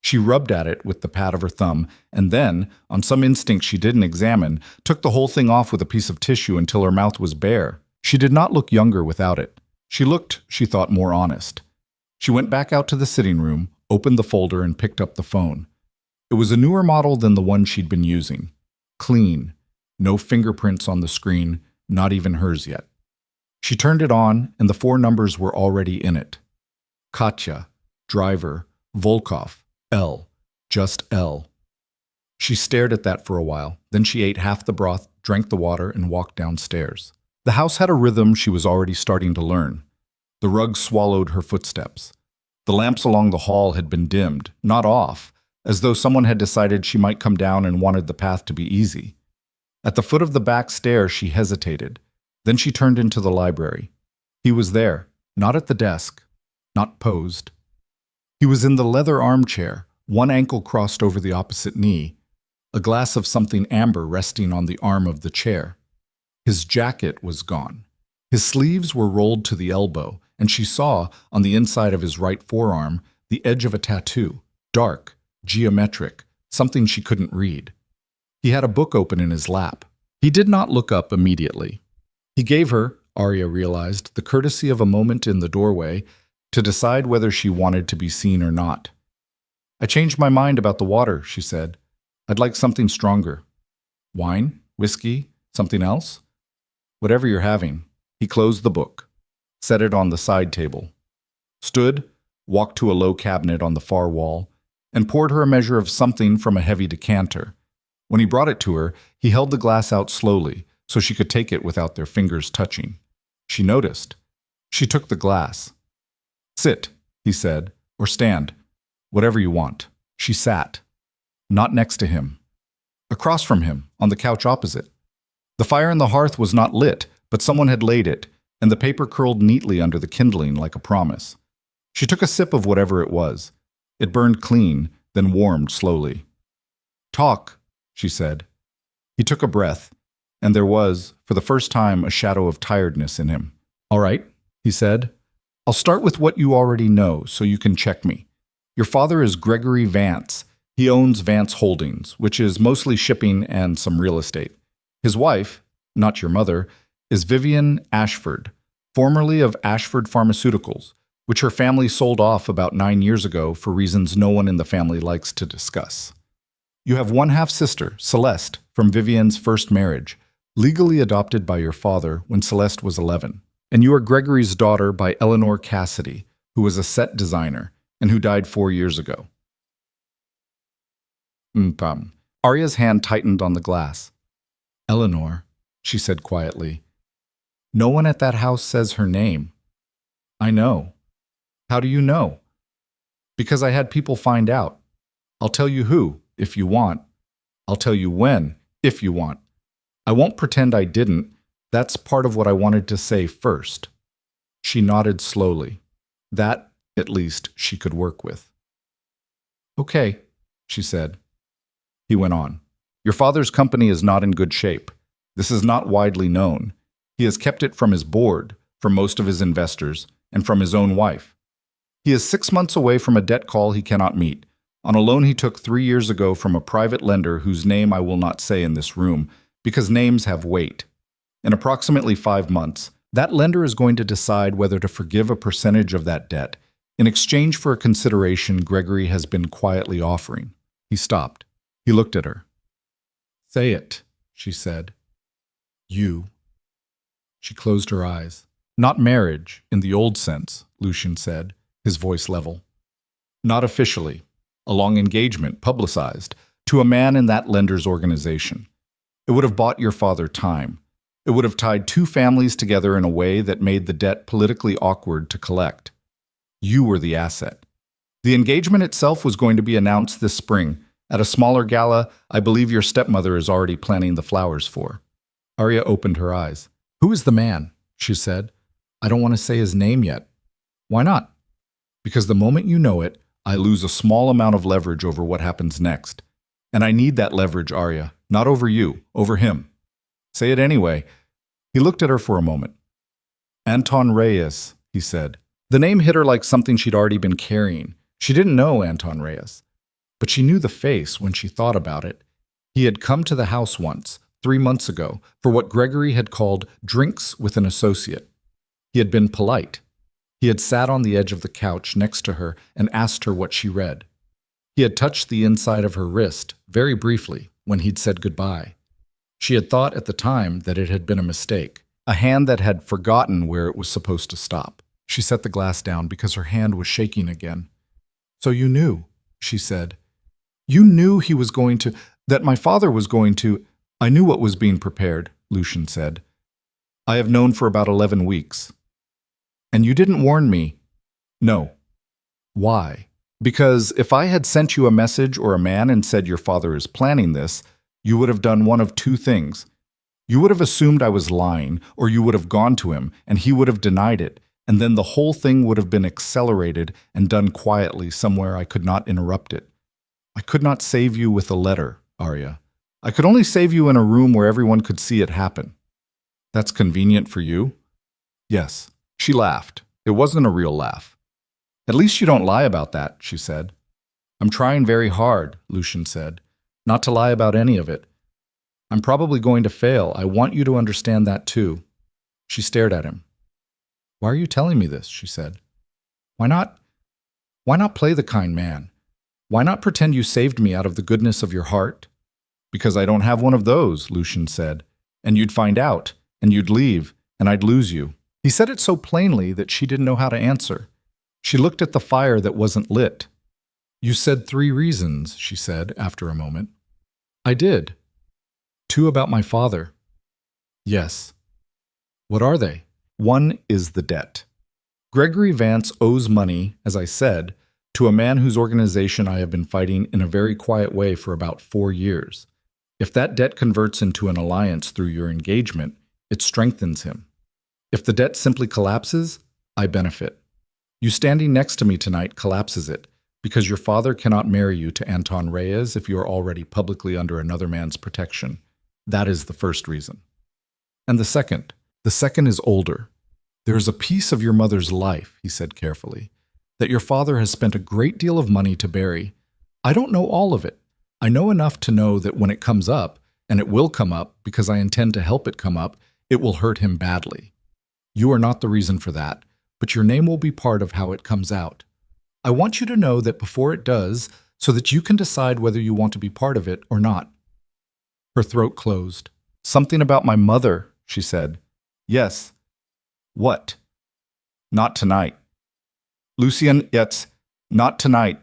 She rubbed at it with the pad of her thumb, and then, on some instinct she didn't examine, took the whole thing off with a piece of tissue until her mouth was bare. She did not look younger without it. She looked, she thought, more honest. She went back out to the sitting room, opened the folder, and picked up the phone. It was a newer model than the one she'd been using. Clean. No fingerprints on the screen, not even hers yet. She turned it on, and the 4 numbers were already in it. Katya, driver, Volkov, L, just L. She stared at that for a while, then she ate half the broth, drank the water, and walked downstairs. The house had a rhythm she was already starting to learn. The rug swallowed her footsteps. The lamps along the hall had been dimmed, not off, as though someone had decided she might come down and wanted the path to be easy. At the foot of the back stair she hesitated. Then she turned into the library. He was there, not at the desk, not posed. He was in the leather armchair, one ankle crossed over the opposite knee, a glass of something amber resting on the arm of the chair. His jacket was gone. His sleeves were rolled to the elbow, and she saw, on the inside of his right forearm, the edge of a tattoo, dark, geometric, something she couldn't read. He had a book open in his lap. He did not look up immediately. He gave her, Aria realized, the courtesy of a moment in the doorway, to decide whether she wanted to be seen or not. "I changed my mind about the water," she said. "I'd like something stronger." "Wine? Whiskey? Something else?" "Whatever you're having." He closed the book, set it on the side table, stood, walked to a low cabinet on the far wall, and poured her a measure of something from a heavy decanter. When he brought it to her, he held the glass out slowly so she could take it without their fingers touching. She noticed. She took the glass. "Sit," he said, "or stand. Whatever you want." She sat, not next to him, across from him, on the couch opposite. The fire in the hearth was not lit, but someone had laid it, and the paper curled neatly under the kindling like a promise. She took a sip of whatever it was. It burned clean, then warmed slowly. "Talk," she said. He took a breath, and there was, for the first time, a shadow of tiredness in him. "All right," he said. "I'll start with what you already know, so you can check me. Your father is Gregory Vance. He owns Vance Holdings, which is mostly shipping and some real estate. His wife, not your mother, is Vivian Ashford, formerly of Ashford Pharmaceuticals, which her family sold off about 9 years ago for reasons no one in the family likes to discuss. You have one half-sister, Celeste, from Vivian's first marriage, legally adopted by your father when Celeste was 11. And you are Gregory's daughter by Eleanor Cassidy, who was a set designer and who died 4 years ago." Aria's hand tightened on the glass. "Eleanor," she said quietly. "No one at that house says her name." "I know." "How do you know?" "Because I had people find out. I'll tell you who, if you want. I'll tell you when, if you want. I won't pretend I didn't. That's part of what I wanted to say first." She nodded slowly. That, at least, she could work with. "Okay," she said. He went on. "Your father's company is not in good shape. This is not widely known. He has kept it from his board, from most of his investors, and from his own wife. He is 6 months away from a debt call he cannot meet, on a loan he took 3 years ago from a private lender whose name I will not say in this room, because names have weight. In approximately 5 months, that lender is going to decide whether to forgive a percentage of that debt in exchange for a consideration Gregory has been quietly offering." He stopped. He looked at her. "Say it," she said. "You." She closed her eyes. "Not marriage, in the old sense," Lucian said, his voice level. "Not officially. A long engagement, publicized, to a man in that lender's organization. It would have bought your father time. It would have tied 2 families together in a way that made the debt politically awkward to collect. You were the asset. The engagement itself was going to be announced this spring, at a smaller gala I believe your stepmother is already planning the flowers for." Aria opened her eyes. "Who is the man?" she said. "I don't want to say his name yet." "Why not?" "Because the moment you know it, I lose a small amount of leverage over what happens next. And I need that leverage, Aria, not over you, over him." "Say it anyway." He looked at her for a moment. "Anton Reyes," he said. The name hit her like something she'd already been carrying. She didn't know Anton Reyes, but she knew the face when she thought about it. He had come to the house once, 3 months ago, for what Gregory had called drinks with an associate. He had been polite. He had sat on the edge of the couch next to her and asked her what she read. He had touched the inside of her wrist, very briefly, when he'd said goodbye. She had thought at the time that it had been a mistake, a hand that had forgotten where it was supposed to stop. She set the glass down because her hand was shaking again. "So you knew," she said. "You knew he was going to, that my father was going to—" "I knew what was being prepared," Lucian said. "I have known for about 11 weeks. And you didn't warn me." "No." "Why?" "Because if I had sent you a message or a man and said your father is planning this, you would have done one of 2 things. You would have assumed I was lying, or you would have gone to him, and he would have denied it, and then the whole thing would have been accelerated and done quietly somewhere I could not interrupt it. I could not save you with a letter, Aria. I could only save you in a room where everyone could see it happen." "That's convenient for you?" "Yes." She laughed. It wasn't a real laugh. "At least you don't lie about that," she said. "I'm trying very hard," Lucian said, "not to lie about any of it. I'm probably going to fail. I want you to understand that too." She stared at him. "Why are you telling me this?" she said. Why not? Why not play the kind man? Why not pretend you saved me out of the goodness of your heart? Because I don't have one of those, Lucian said. And you'd find out, and you'd leave, and I'd lose you. He said it so plainly that she didn't know how to answer. She looked at the fire that wasn't lit. You said 3 reasons, she said after a moment. I did. 2 about my father. Yes. What are they? 1 is the debt. Gregory Vance owes money, as I said, to a man whose organization I have been fighting in a very quiet way for about 4 years. If that debt converts into an alliance through your engagement, it strengthens him. If the debt simply collapses, I benefit. You standing next to me tonight collapses it, because your father cannot marry you to Anton Reyes if you are already publicly under another man's protection. That is the first reason. And the second is older. There is a piece of your mother's life, he said carefully, that your father has spent a great deal of money to bury. I don't know all of it. I know enough to know that when it comes up, and it will come up because I intend to help it come up, it will hurt him badly. You are not the reason for that, but your name will be part of how it comes out. I want you to know that before it does, so that you can decide whether you want to be part of it or not. Her throat closed. Something about my mother, she said. Yes. What? Not tonight. Lucien, it's not tonight.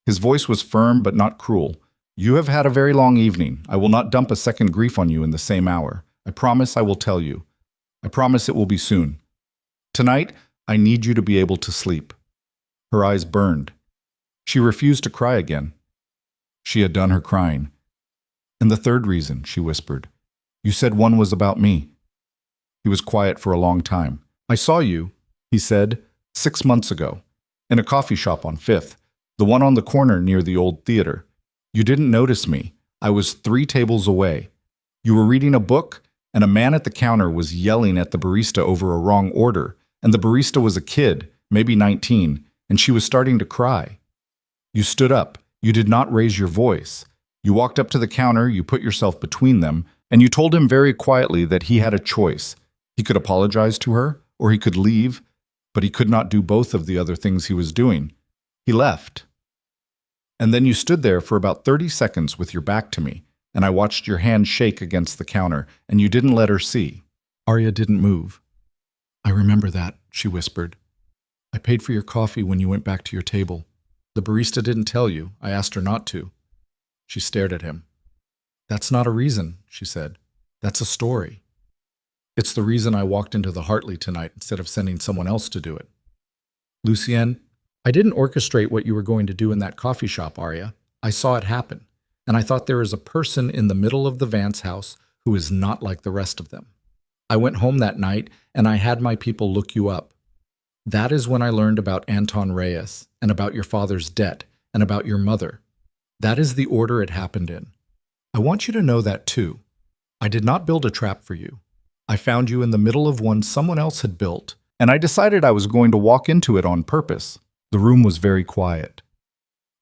His voice was firm but not cruel. You have had a very long evening. I will not dump a second grief on you in the same hour. I promise I will tell you. I promise it will be soon. Tonight, I need you to be able to sleep. Her eyes burned. She refused to cry again. She had done her crying. And the third reason, she whispered. You said 1 was about me. He was quiet for a long time. I saw you, he said, 6 months ago, in a coffee shop on 5th, the one on the corner near the old theater. You didn't notice me. I was 3 tables away. You were reading a book, and a man at the counter was yelling at the barista over a wrong order, and the barista was a kid, maybe 19, and she was starting to cry. You stood up. You did not raise your voice. You walked up to the counter, you put yourself between them, and you told him very quietly that he had a choice. He could apologize to her, or he could leave, but he could not do both of the other things he was doing. He left. And then you stood there for about 30 seconds with your back to me, and I watched your hand shake against the counter, and you didn't let her see. Aria didn't move. I remember that, she whispered. I paid for your coffee when you went back to your table. The barista didn't tell you. I asked her not to. She stared at him. That's not a reason, she said. That's a story. It's the reason I walked into the Hartley tonight instead of sending someone else to do it. Lucien, I didn't orchestrate what you were going to do in that coffee shop, Aria. I saw it happen, and I thought there is a person in the middle of the Vance house who is not like the rest of them. I went home that night, and I had my people look you up. That is when I learned about Anton Reyes, and about your father's debt, and about your mother. That is the order it happened in. I want you to know that too. I did not build a trap for you. I found you in the middle of one someone else had built, and I decided I was going to walk into it on purpose. The room was very quiet.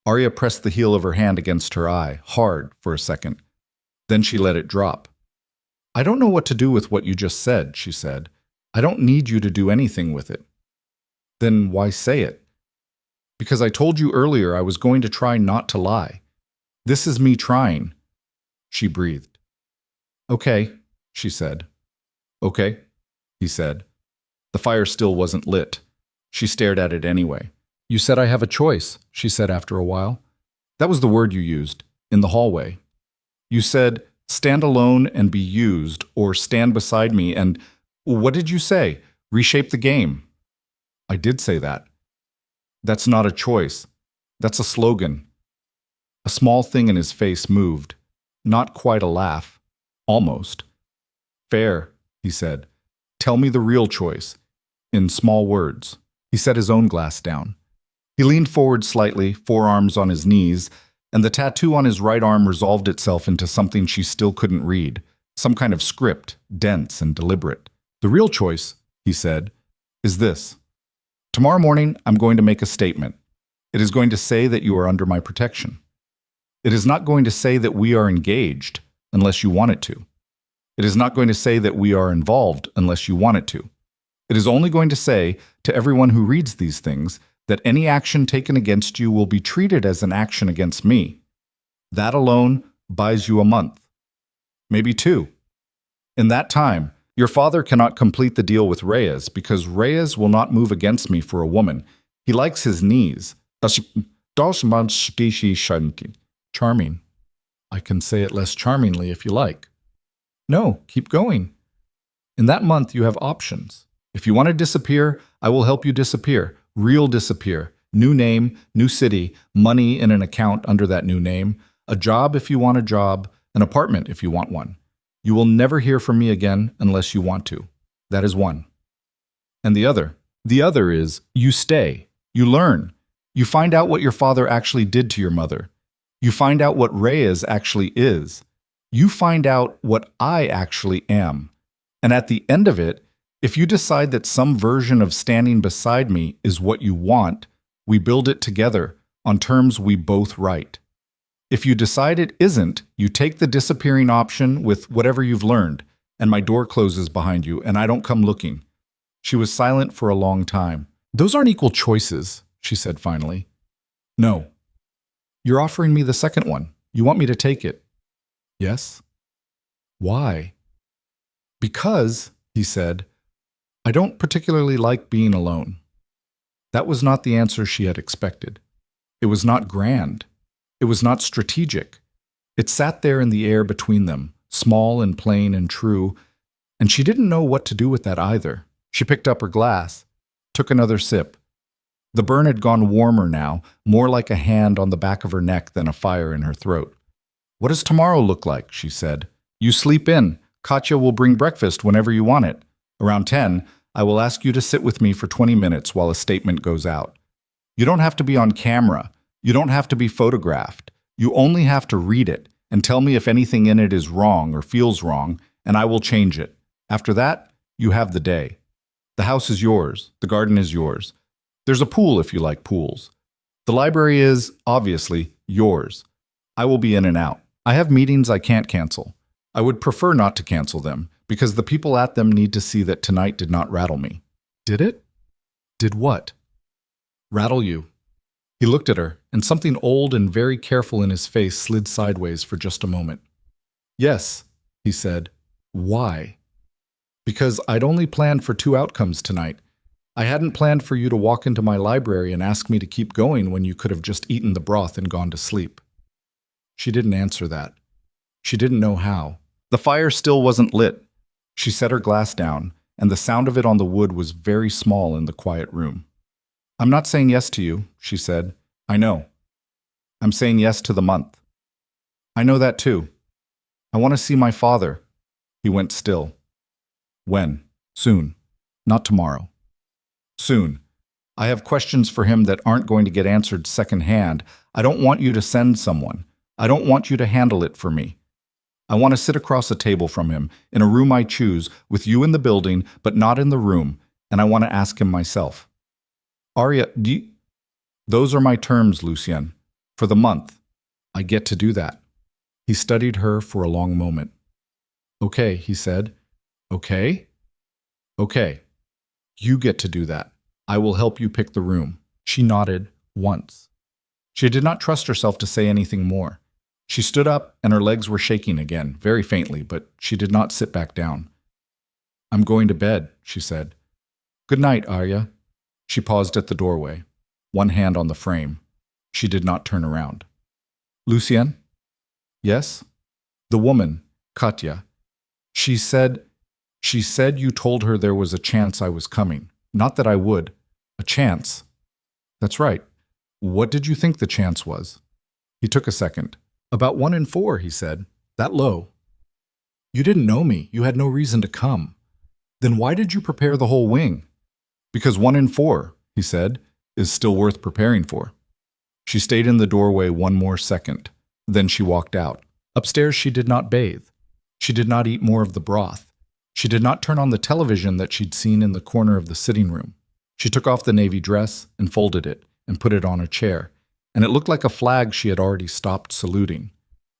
Aria pressed the heel of her hand against her eye, hard, for a second. Then she let it drop. I don't know what to do with what you just said, she said. I don't need you to do anything with it. Then why say it? Because I told you earlier I was going to try not to lie. This is me trying. She breathed. Okay, she said. Okay, he said. The fire still wasn't lit. She stared at it anyway. You said I have a choice, she said after a while. That was the word you used, in the hallway. You said, stand alone and be used, or stand beside me and, what did you say? Reshape the game. I did say that. That's not a choice. That's a slogan. A small thing in his face moved. Not quite a laugh. Almost. Fair, he said. Tell me the real choice. In small words. He set his own glass down. He leaned forward slightly, forearms on his knees, and the tattoo on his right arm resolved itself into something she still couldn't read, some kind of script, dense and deliberate. The real choice, he said, is this. Tomorrow morning, I'm going to make a statement. It is going to say that you are under my protection. It is not going to say that we are engaged, unless you want it to. It is not going to say that we are involved, unless you want it to. It is only going to say, to everyone who reads these things, that any action taken against you will be treated as an action against me. That alone buys you a month, maybe 2. In that time, your father cannot complete the deal with Reyes because Reyes will not move against me for a woman. He likes his knees. Charming. I can say it less charmingly if you like. No, keep going. In that month, you have options. If you want to disappear, I will help you disappear. Real disappear. New name, new city, money in an account under that new name, a job if you want a job, an apartment if you want one. You will never hear from me again unless you want to. That is one. And the other is you stay, you learn. You find out what your father actually did to your mother. You find out what Reyes actually is. You find out what I actually am. And at the end of it, if you decide that some version of standing beside me is what you want, we build it together on terms we both write. If you decide it isn't, you take the disappearing option with whatever you've learned, and my door closes behind you, and I don't come looking. She was silent for a long time. Those aren't equal choices, she said finally. No. You're offering me the second one. You want me to take it. Yes. Why? Because, he said, I don't particularly like being alone. That was not the answer she had expected. It was not grand. It was not strategic. It sat there in the air between them, small and plain and true, and she didn't know what to do with that either. She picked up her glass, took another sip. The burn had gone warmer now, more like a hand on the back of her neck than a fire in her throat. What does tomorrow look like? She said. You sleep in. Katya will bring breakfast whenever you want it. Around 10, I will ask you to sit with me for 20 minutes while a statement goes out. You don't have to be on camera. You don't have to be photographed. You only have to read it and tell me if anything in it is wrong or feels wrong, and I will change it. After that, you have the day. The house is yours. The garden is yours. There's a pool if you like pools. The library is, obviously, yours. I will be in and out. I have meetings I can't cancel. I would prefer not to cancel them, because the people at them need to see that tonight did not rattle me. Did it? Did what? Rattle you. He looked at her, and something old and very careful in his face slid sideways for just a moment. Yes, he said. Why? Because I'd only planned for 2 outcomes tonight. I hadn't planned for you to walk into my library and ask me to keep going when you could have just eaten the broth and gone to sleep. She didn't answer that. She didn't know how. The fire still wasn't lit. She set her glass down, and the sound of it on the wood was very small in the quiet room. I'm not saying yes to you, she said. I know. I'm saying yes to the month. I know that too. I want to see my father. He went still. When? Soon. Not tomorrow. Soon. I have questions for him that aren't going to get answered secondhand. I don't want you to send someone. I don't want you to handle it for me. I want to sit across a table from him, in a room I choose, with you in the building, but not in the room, and I want to ask him myself. Aria, Those are my terms, Lucien. For the month. I get to do that. He studied her for a long moment. Okay, he said. Okay? Okay. You get to do that. I will help you pick the room. She nodded once. She did not trust herself to say anything more. She stood up, and her legs were shaking again, very faintly, but she did not sit back down. I'm going to bed, she said. Good night, Aria. She paused at the doorway, one hand on the frame. She did not turn around. Lucien? Yes? The woman, Katya. She said you told her there was a chance I was coming. Not that I would. A chance. That's right. What did you think the chance was? He took a second. About 1 in 4, he said. That low. You didn't know me. You had no reason to come. Then why did you prepare the whole wing? Because 1 in 4, he said, is still worth preparing for. She stayed in the doorway 1 more second. Then she walked out. Upstairs she did not bathe. She did not eat more of the broth. She did not turn on the television that she'd seen in the corner of the sitting room. She took off the navy dress and folded it and put it on a chair, and it looked like a flag she had already stopped saluting.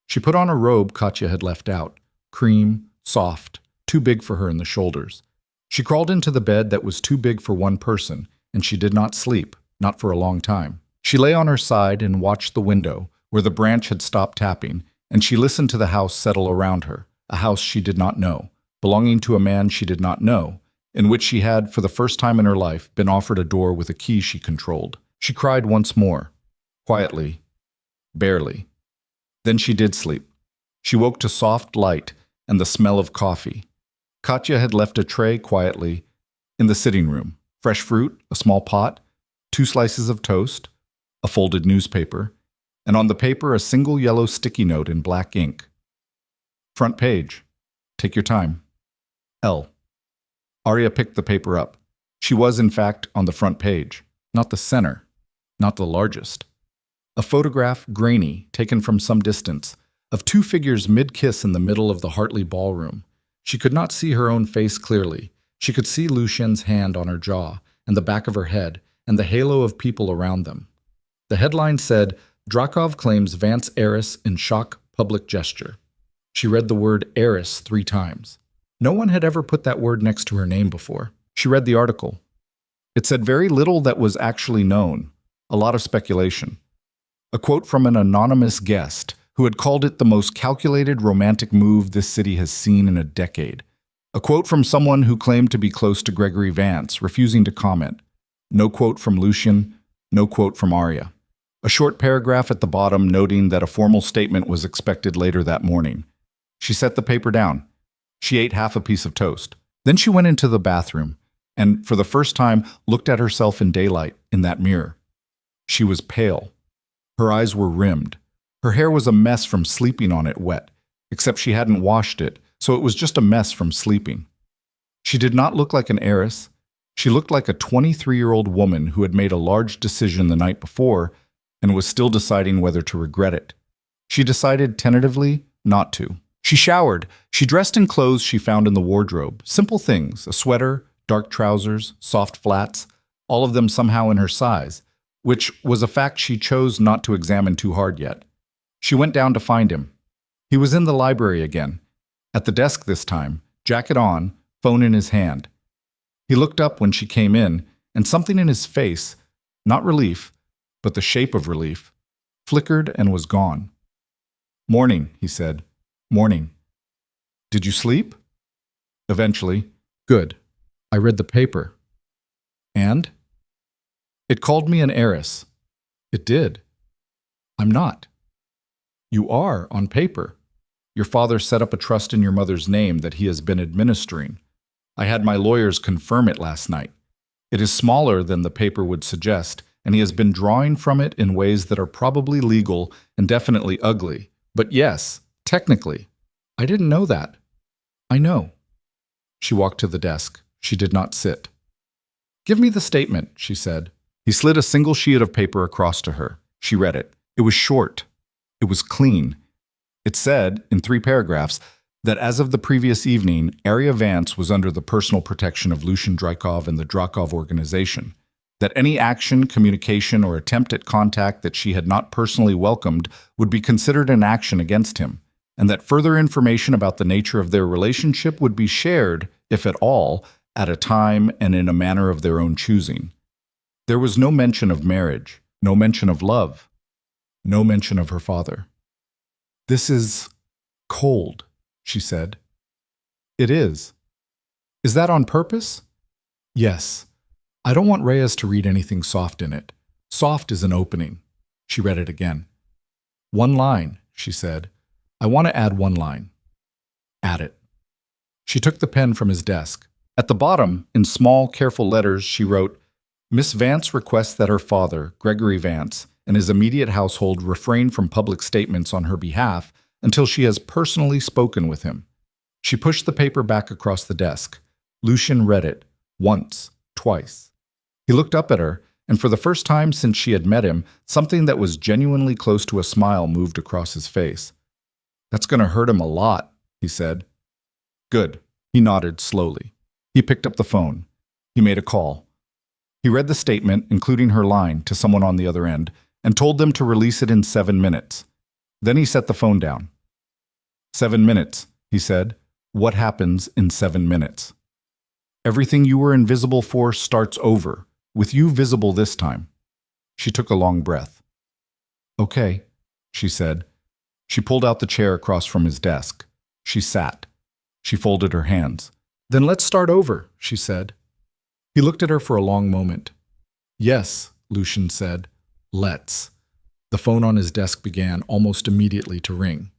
She put on a robe Katya had left out, cream, soft, too big for her in the shoulders. She crawled into the bed that was too big for one person, and she did not sleep. not for a long time. She lay on her side and watched the window, where the branch had stopped tapping, and she listened to the house settle around her, a house she did not know, belonging to a man she did not know, in which she had, for the first time in her life, been offered a door with a key she controlled. She cried once more, quietly, barely. Then she did sleep. She woke to soft light and the smell of coffee. Katya had left a tray quietly in the sitting room, fresh fruit, a small pot, 2 slices of toast, a folded newspaper, and on the paper a single yellow sticky note in black ink. Front page. Take your time. L. Aria picked the paper up. She was, in fact, on the front page, not the center, not the largest. A photograph, grainy, taken from some distance, of 2 figures mid-kiss in the middle of the Hartley ballroom. She could not see her own face clearly. She could see Lucien's hand on her jaw, and the back of her head, and the halo of people around them. The headline said, Drakov claims Vance heiress in shock public gesture. She read the word heiress 3 times. No one had ever put that word next to her name before. She read the article. It said very little that was actually known, a lot of speculation. A quote from an anonymous guest who had called it the most calculated romantic move this city has seen in a decade. A quote from someone who claimed to be close to Gregory Vance, refusing to comment. No quote from Lucien, no quote from Aria. A short paragraph at the bottom noting that a formal statement was expected later that morning. She set the paper down. She ate half a piece of toast. Then she went into the bathroom and, for the first time, looked at herself in daylight in that mirror. She was pale. Her eyes were rimmed. Her hair was a mess from sleeping on it wet, except she hadn't washed it, so it was just a mess from sleeping. She did not look like an heiress. She looked like a 23-year-old woman who had made a large decision the night before and was still deciding whether to regret it. She decided tentatively not to. She showered. She dressed in clothes she found in the wardrobe. Simple things, a sweater, dark trousers, soft flats, all of them somehow in her size, which was a fact she chose not to examine too hard yet. She went down to find him. He was in the library again. At the desk this time, jacket on, phone in his hand. He looked up when she came in, and something in his face, not relief, but the shape of relief, flickered and was gone. Morning, he said. Morning. Did you sleep? Eventually. Good. I read the paper. And? It called me an heiress. It did. I'm not. You are, on paper. Your father set up a trust in your mother's name that he has been administering. I had my lawyers confirm it last night. It is smaller than the paper would suggest, and he has been drawing from it in ways that are probably legal and definitely ugly. But yes, technically. I didn't know that. I know. She walked to the desk. She did not sit. Give me the statement, she said. He slid a single sheet of paper across to her. She read it. It was short. It was clean. It said, in 3 paragraphs, that as of the previous evening, Aria Vance was under the personal protection of Lucien Drakov and the Drakov organization, that any action, communication, or attempt at contact that she had not personally welcomed would be considered an action against him, and that further information about the nature of their relationship would be shared, if at all, at a time and in a manner of their own choosing. There was no mention of marriage, no mention of love, no mention of her father. This is cold, she said. It is. Is that on purpose? Yes. I don't want Reyes to read anything soft in it. Soft is an opening. She read it again. 1 line, she said. I want to add 1 line. Add it. She took the pen from his desk. At the bottom, in small, careful letters, she wrote, Miss Vance requests that her father, Gregory Vance, and his immediate household refrain from public statements on her behalf until she has personally spoken with him. She pushed the paper back across the desk. Lucien read it, once, twice. He looked up at her, and for the first time since she had met him, something that was genuinely close to a smile moved across his face. That's going to hurt him a lot, he said. Good. He nodded slowly. He picked up the phone. He made a call. He read the statement, including her line, to someone on the other end, and told them to release it in 7 minutes. Then he set the phone down. 7 minutes, he said. What happens in 7 minutes? Everything you were invisible for starts over, with you visible this time. She took a long breath. "Okay," she said. She pulled out the chair across from his desk. She sat. She folded her hands. "Then let's start over," she said. He looked at her for a long moment. "Yes," Lucian said. "Let's." The phone on his desk began almost immediately to ring.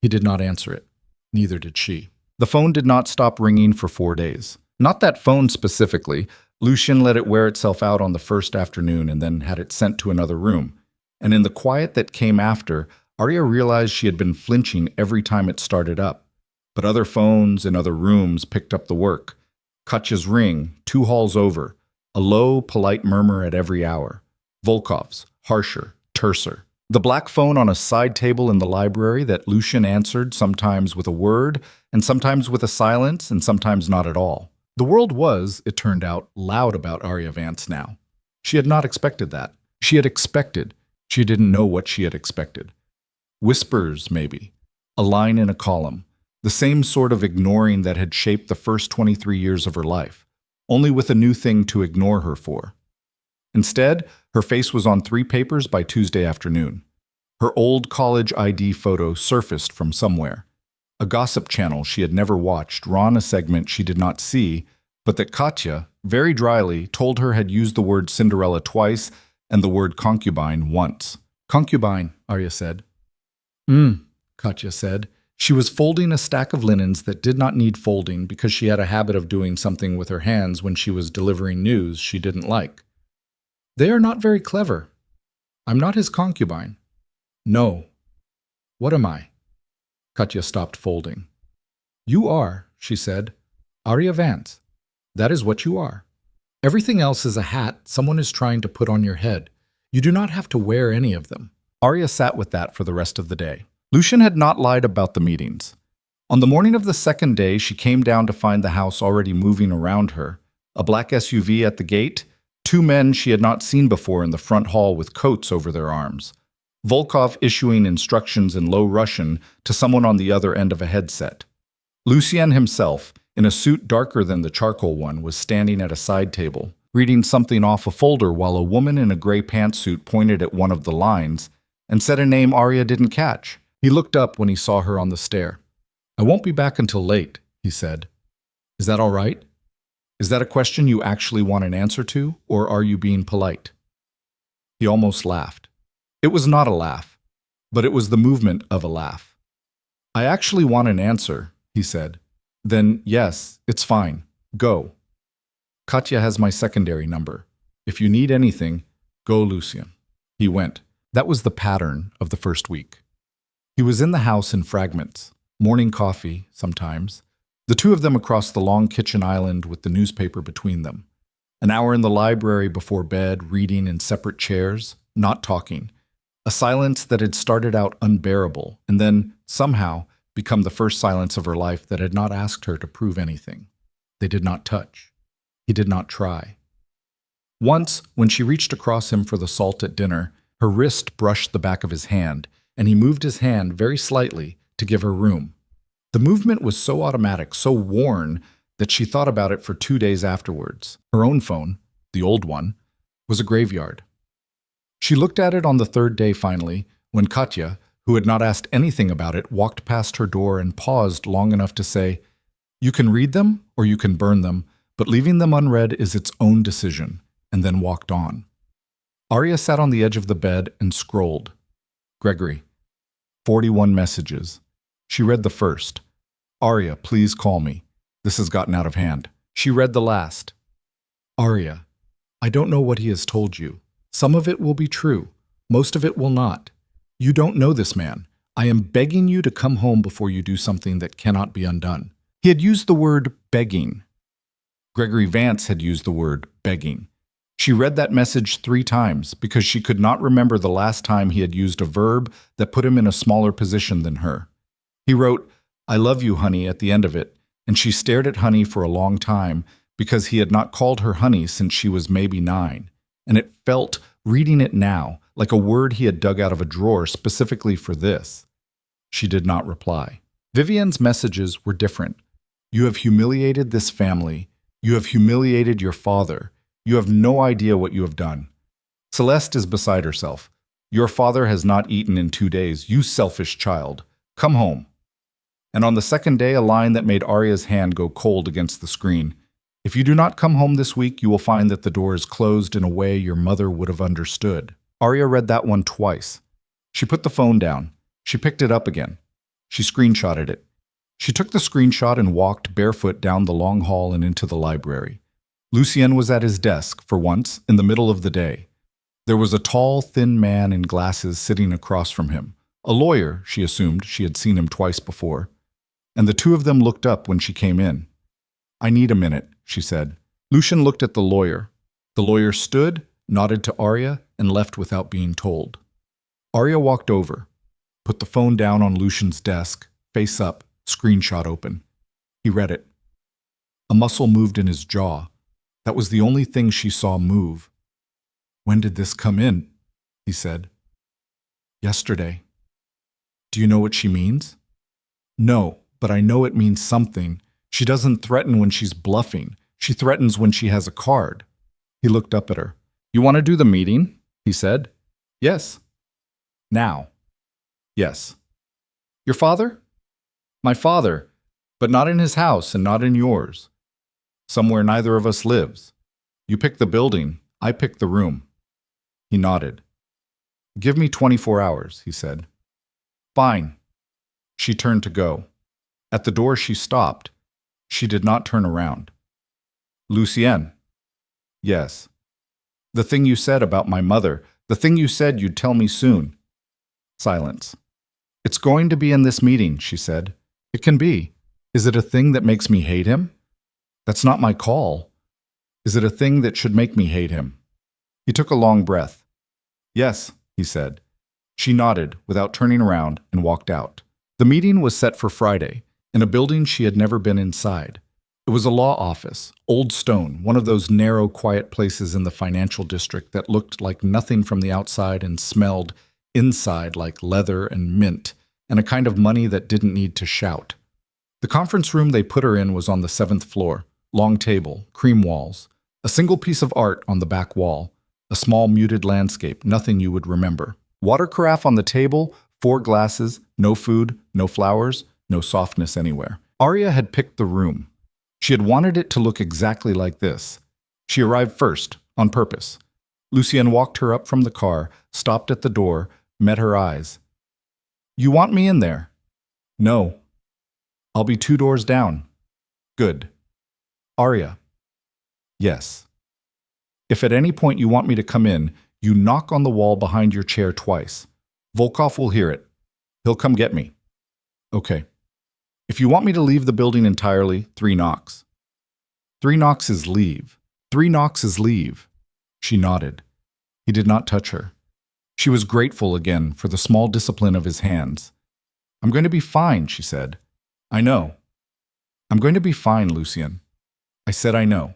He did not answer it. Neither did she. The phone did not stop ringing for 4 days. Not that phone specifically. Lucian let it wear itself out on the first afternoon and then had it sent to another room. And in the quiet that came after, Aria realized she had been flinching every time it started up. But other phones in other rooms picked up the work. Katya's ring, 2 halls over. A low, polite murmur at every hour. Volkov's, harsher, terser. The black phone on a side table in the library that Lucian answered sometimes with a word, and sometimes with a silence, and sometimes not at all. The world was, it turned out, loud about Aria Vance now. She had not expected that. She had expected. She didn't know what she had expected. Whispers, maybe. A line in a column. The same sort of ignoring that had shaped the first 23 years of her life, only with a new thing to ignore her for. Instead, her face was on 3 papers by Tuesday afternoon. Her old college ID photo surfaced from somewhere. A gossip channel she had never watched ran a segment she did not see, but that Katya, very dryly, told her had used the word Cinderella twice and the word concubine once. "Concubine," Aria said. Katya said. She was folding a stack of linens that did not need folding because she had a habit of doing something with her hands when she was delivering news she didn't like. "They are not very clever. I'm not his concubine." "No." "What am I?" Katya stopped folding. "You are," she said. "Aria Vance. That is what you are. Everything else is a hat someone is trying to put on your head. You do not have to wear any of them." Aria sat with that for the rest of the day. Lucian had not lied about the meetings. On the morning of the second day, she came down to find the house already moving around her. A black SUV at the gate, 2 men she had not seen before in the front hall with coats over their arms. Volkov issuing instructions in low Russian to someone on the other end of a headset. Lucien himself, in a suit darker than the charcoal one, was standing at a side table, reading something off a folder while a woman in a gray pantsuit pointed at one of the lines and said a name Aria didn't catch. He looked up when he saw her on the stair. "I won't be back until late," he said. "Is that all right? Is that a question you actually want an answer to, or are you being polite?" He almost laughed. It was not a laugh, but it was the movement of a laugh. "I actually want an answer," he said. "Then, yes, it's fine. Go. Katya has my secondary number. If you need anything, go, Lucien." He went. That was the pattern of the first week. He was in the house in fragments, morning coffee, sometimes, the 2 of them across the long kitchen island with the newspaper between them. An hour in the library before bed, reading in separate chairs, not talking. A silence that had started out unbearable and then, somehow, become the first silence of her life that had not asked her to prove anything. They did not touch. He did not try. Once, when she reached across him for the salt at dinner, her wrist brushed the back of his hand, and he moved his hand very slightly to give her room. The movement was so automatic, so worn, that she thought about it for 2 days afterwards. Her own phone, the old one, was a graveyard. She looked at it on the 3rd day finally, when Katya, who had not asked anything about it, walked past her door and paused long enough to say, "You can read them or you can burn them, but leaving them unread is its own decision," and then walked on. Aria sat on the edge of the bed and scrolled. Gregory. 41 messages. She read the first. "Aria, please call me. This has gotten out of hand." She read the last. "Aria, I don't know what he has told you. Some of it will be true. Most of it will not. You don't know this man. I am begging you to come home before you do something that cannot be undone." He had used the word begging. Gregory Vance had used the word begging. She read that message 3 times because she could not remember the last time he had used a verb that put him in a smaller position than her. He wrote, "I love you, honey," at the end of it, and she stared at honey for a long time because he had not called her honey since she was maybe 9, and it felt, reading it now, like a word he had dug out of a drawer specifically for this. She did not reply. Vivian's messages were different. "You have humiliated this family. You have humiliated your father. You have no idea what you have done." Celeste is beside herself. Your father has not eaten in 2 days, you selfish child. Come home. And on the second day, a line that made Aria's hand go cold against the screen. If you do not come home this week, you will find that the door is closed in a way your mother would have understood. Aria read that one twice. She put the phone down. She picked it up again. She screenshotted it. She took the screenshot and walked barefoot down the long hall and into the library. Lucien was at his desk, for once, in the middle of the day. There was a tall, thin man in glasses sitting across from him. A lawyer, she assumed. She had seen him twice before. And the two of them looked up when she came in. I need a minute, she said. Lucien looked at the lawyer. The lawyer stood, nodded to Aria, and left without being told. Aria walked over, put the phone down on Lucien's desk, face up, screenshot open. He read it. A muscle moved in his jaw. That was the only thing she saw move. When did this come in? He said. Yesterday. Do you know what she means? No, but I know it means something. She doesn't threaten when she's bluffing. She threatens when she has a card. He looked up at her. You want to do the meeting? He said. Yes. Now. Yes. Your father? My father, but not in his house and not in yours. Somewhere neither of us lives. You pick the building, I pick the room. He nodded. Give me 24 hours, he said. Fine. She turned to go. At the door she stopped. She did not turn around. Lucien. Yes. The thing you said about my mother, the thing you said you'd tell me soon. Silence. It's going to be in this meeting, she said. It can be. Is it a thing that makes me hate him? That's not my call. Is it a thing that should make me hate him? He took a long breath. Yes, he said. She nodded without turning around and walked out. The meeting was set for Friday, in a building she had never been inside. It was a law office, old stone, one of those narrow, quiet places in the financial district that looked like nothing from the outside and smelled inside like leather and mint, and a kind of money that didn't need to shout. The conference room they put her in was on the 7th floor, long table, cream walls, a single piece of art on the back wall, a small muted landscape, nothing you would remember. Water carafe on the table, 4 glasses, no food, no flowers, no softness anywhere. Aria had picked the room. She had wanted it to look exactly like this. She arrived first, on purpose. Lucien walked her up from the car, stopped at the door, met her eyes. You want me in there? No. I'll be 2 doors down. Good. Aria. Yes. If at any point you want me to come in, you knock on the wall behind your chair twice. Volkov will hear it. He'll come get me. Okay. If you want me to leave the building entirely, 3 knocks. 3 knocks is leave. 3 knocks is leave. She nodded. He did not touch her. She was grateful again for the small discipline of his hands. I'm going to be fine, she said. I know. I'm going to be fine, Lucien. I said I know.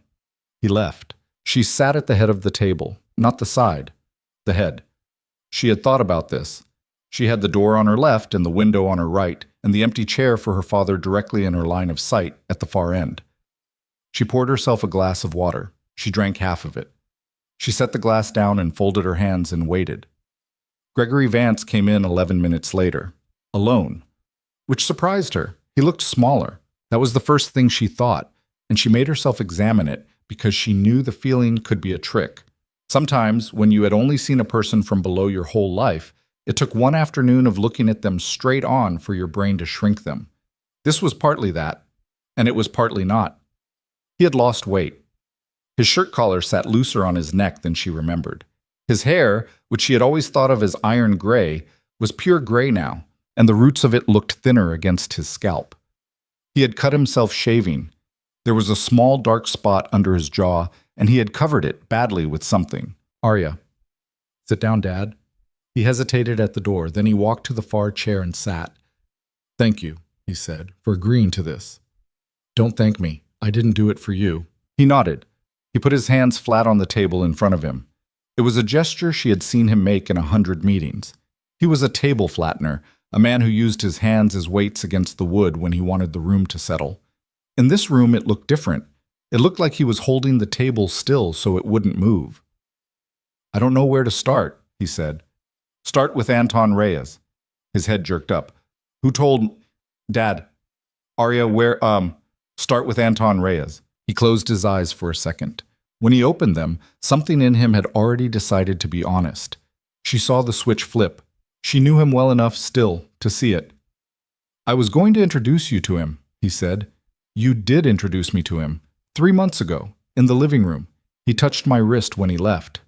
He left. She sat at the head of the table, not the side, the head. She had thought about this. She had the door on her left and the window on her right, and the empty chair for her father directly in her line of sight at the far end. She poured herself a glass of water. She drank half of it. She set the glass down and folded her hands and waited. Gregory Vance came in 11 minutes later, alone, which surprised her. He looked smaller. That was the first thing she thought, and she made herself examine it because she knew the feeling could be a trick. Sometimes, when you had only seen a person from below your whole life, it took one afternoon of looking at them straight on for your brain to shrink them. This was partly that, and it was partly not. He had lost weight. His shirt collar sat looser on his neck than she remembered. His hair, which she had always thought of as iron gray, was pure gray now, and the roots of it looked thinner against his scalp. He had cut himself shaving. There was a small dark spot under his jaw, and he had covered it badly with something. Aria. Sit down, Dad. He hesitated at the door, then he walked to the far chair and sat. Thank you, he said, for agreeing to this. Don't thank me. I didn't do it for you. He nodded. He put his hands flat on the table in front of him. It was a gesture she had seen him make in 100 meetings. He was a table flattener, a man who used his hands as weights against the wood when he wanted the room to settle. In this room it looked different. It looked like he was holding the table still so it wouldn't move. I don't know where to start, he said. Start with Anton Reyes. His head jerked up. Who told Dad? Aria, start with Anton Reyes. He closed his eyes for a second. When he opened them, something in him had already decided to be honest. She saw the switch flip. She knew him well enough still to see it. I was going to introduce you to him, he said. You did introduce me to him 3 months ago, in the living room. He touched my wrist when he left.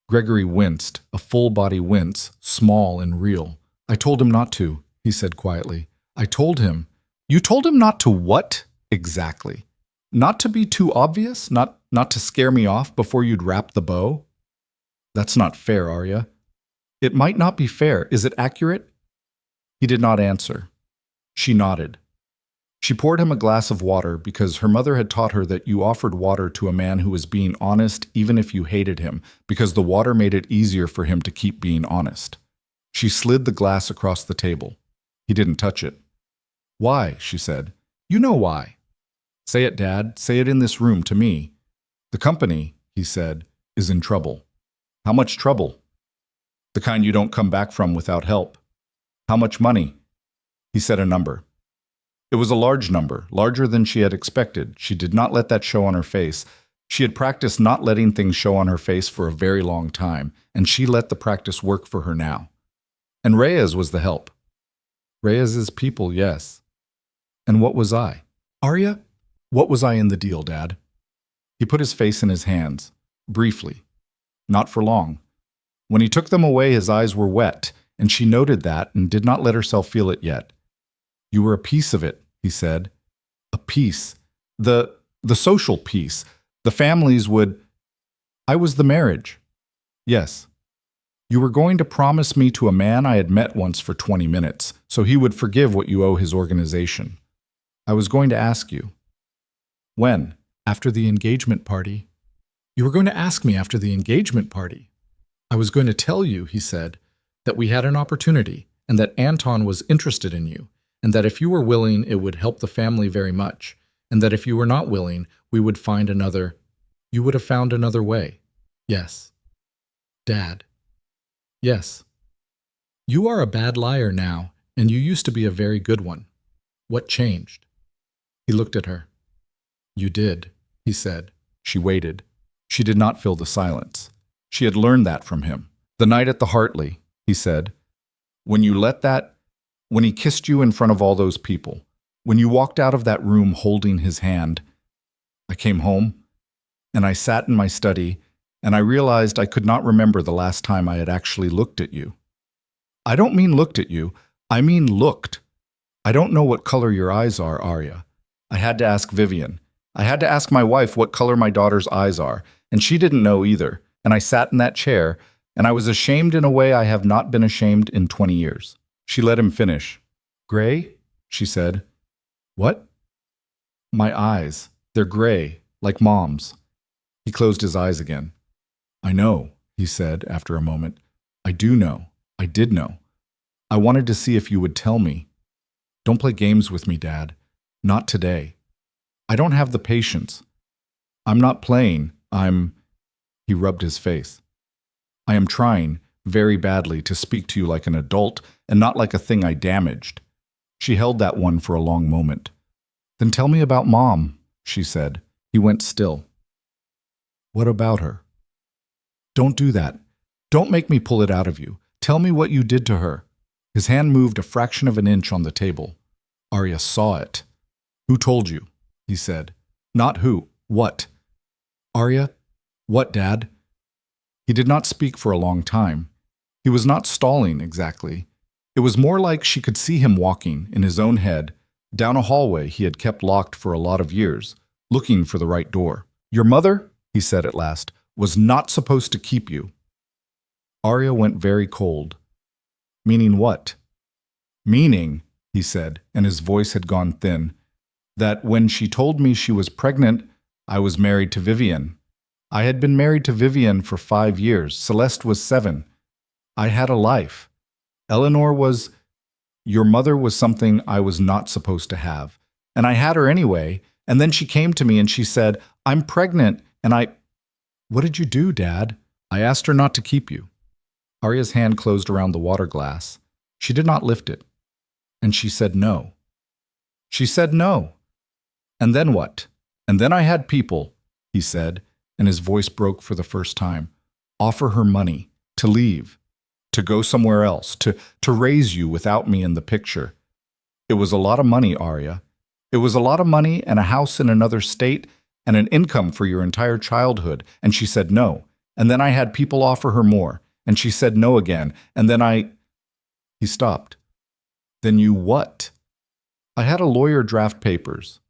Gregory winced, a full-body wince, small and real. I told him not to, he said quietly. I told him. You told him not to what? Exactly. Not to be too obvious? Not to scare me off before you'd wrap the bow? That's not fair, Aria. It might not be fair. Is it accurate? He did not answer. She nodded. She poured him a glass of water because her mother had taught her that you offered water to a man who was being honest even if you hated him, because the water made it easier for him to keep being honest. She slid the glass across the table. He didn't touch it. Why? She said. You know why. Say it, Dad. Say it in this room to me. The company, he said, is in trouble. How much trouble? The kind you don't come back from without help. How much money? He said a number. It was a large number, larger than she had expected. She did not let that show on her face. She had practiced not letting things show on her face for a very long time, and she let the practice work for her now. And Reyes was the help. Reyes's people, yes. And what was I? Aria? What was I in the deal, Dad? He put his face in his hands, briefly. Not for long. When he took them away, his eyes were wet, and she noted that and did not let herself feel it yet. You were a piece of it, he said. A piece. The social piece. The families would... I was the marriage. Yes. You were going to promise me to a man I had met once for 20 minutes, so he would forgive what you owe his organization. I was going to ask you. When? After the engagement party. You were going to ask me after the engagement party. I was going to tell you, he said, that we had an opportunity and that Anton was interested in you, and that if you were willing, it would help the family very much, and that if you were not willing, we would find another... You would have found another way. Yes. Dad. Yes. You are a bad liar now, and you used to be a very good one. What changed? He looked at her. You did, he said. She waited. She did not fill the silence. She had learned that from him. The night at the Hartley, he said. When he kissed you in front of all those people, when you walked out of that room holding his hand, I came home, and I sat in my study, and I realized I could not remember the last time I had actually looked at you. I don't mean looked at you, I mean looked. I don't know what color your eyes are, Aria. I had to ask Vivian. I had to ask my wife what color my daughter's eyes are, and she didn't know either, and I sat in that chair, and I was ashamed in a way I have not been ashamed in 20 years. She let him finish. Gray? She said. What? My eyes. They're gray, like Mom's. He closed his eyes again. I know, he said after a moment. I do know. I did know. I wanted to see if you would tell me. Don't play games with me, Dad. Not today. I don't have the patience. I'm not playing. He rubbed his face. I am trying, very badly, to speak to you like an adult and not like a thing I damaged. She held that one for a long moment. Then tell me about Mom, she said. He went still. What about her? Don't do that. Don't make me pull it out of you. Tell me what you did to her. His hand moved a fraction of an inch on the table. Aria saw it. Who told you? He said. Not who. What? Aria? What, Dad? He did not speak for a long time. He was not stalling exactly. It was more like she could see him walking, in his own head, down a hallway he had kept locked for a lot of years, looking for the right door. Your mother, he said at last, was not supposed to keep you. Aria went very cold. Meaning what? Meaning, he said, and his voice had gone thin, that when she told me she was pregnant, I was married to Vivian. I had been married to Vivian for 5 years. Celeste was 7. I had a life. Eleanor was... Your mother was something I was not supposed to have. And I had her anyway, and then she came to me and she said, I'm pregnant, and I... What did you do, Dad? I asked her not to keep you. Aria's hand closed around the water glass. She did not lift it. And she said no. She said no. And then what? And then I had people, he said, and his voice broke for the first time, offer her money, to leave, to go somewhere else, to raise you without me in the picture. It was a lot of money, Aria. It was a lot of money and a house in another state and an income for your entire childhood. And she said no. And then I had people offer her more. And she said no again. And then He stopped. Then you what? I had a lawyer draft papers.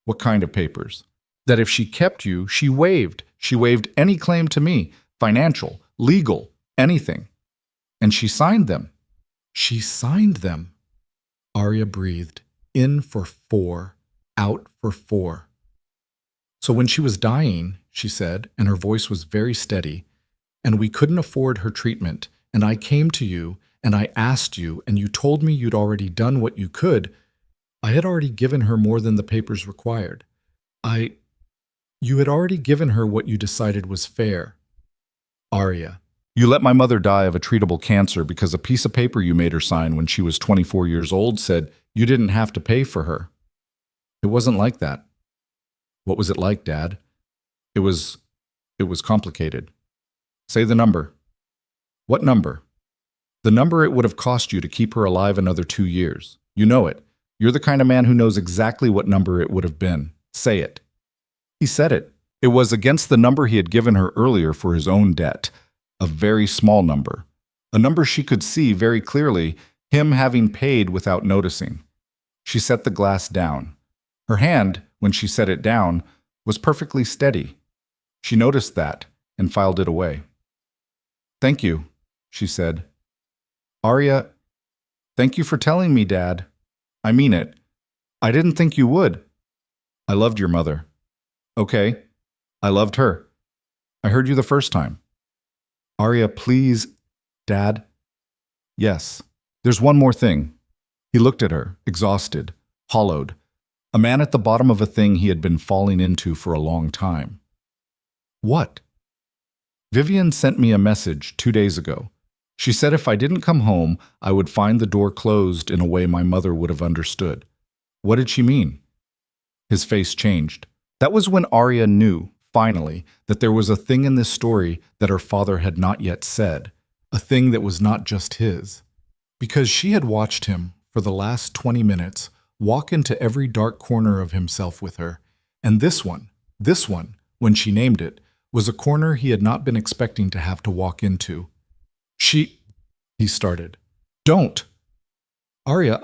What kind of papers? That if she kept you, she waived. She waived any claim to me, financial, legal, anything. And she signed them. She signed them. Aria breathed. In for 4, out for 4. So when she was dying, she said, and her voice was very steady, and we couldn't afford her treatment, and I came to you, and I asked you, and you told me you'd already done what you could. I had already given her more than the papers required. You had already given her what you decided was fair. Aria, you let my mother die of a treatable cancer because a piece of paper you made her sign when she was 24 years old said you didn't have to pay for her. It wasn't like that. What was it like, Dad? It was complicated. Say the number. What number? The number it would have cost you to keep her alive another 2 years. You know it. You're the kind of man who knows exactly what number it would have been. Say it. He said it. It was against the number he had given her earlier for his own debt. A very small number. A number she could see very clearly, him having paid without noticing. She set the glass down. Her hand, when she set it down, was perfectly steady. She noticed that and filed it away. Thank you, she said. Aria, thank you for telling me, Dad. I mean it. I didn't think you would. I loved your mother. Okay, I loved her. I heard you the first time. Aria, please, Dad. Yes, there's one more thing. He looked at her, exhausted, hollowed, a man at the bottom of a thing he had been falling into for a long time. What? Vivian sent me a message 2 days ago. She said if I didn't come home, I would find the door closed in a way my mother would have understood. What did she mean? His face changed. That was when Aria knew, finally, that there was a thing in this story that her father had not yet said, a thing that was not just his. Because she had watched him, for the last 20 minutes, walk into every dark corner of himself with her, and this one, when she named it, was a corner he had not been expecting to have to walk into. He started. Don't! Aria,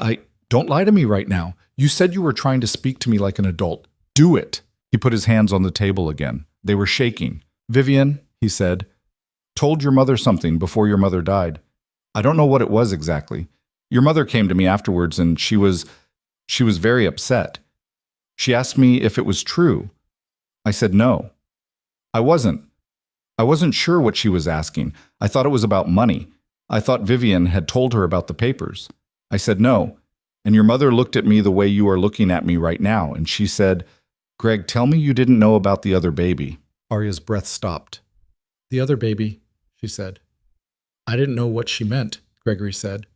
don't lie to me right now. You said you were trying to speak to me like an adult. Do it! He put his hands on the table again. They were shaking. Vivian, he said, told your mother something before your mother died. I don't know what it was exactly. Your mother came to me afterwards and she was very upset. She asked me if it was true. I said no. I wasn't sure what she was asking. I thought it was about money. I thought Vivian had told her about the papers. I said no. And your mother looked at me the way you are looking at me right now, and she said, Greg, tell me you didn't know about the other baby. Aria's breath stopped. The other baby, she said. I didn't know what she meant, Gregory said.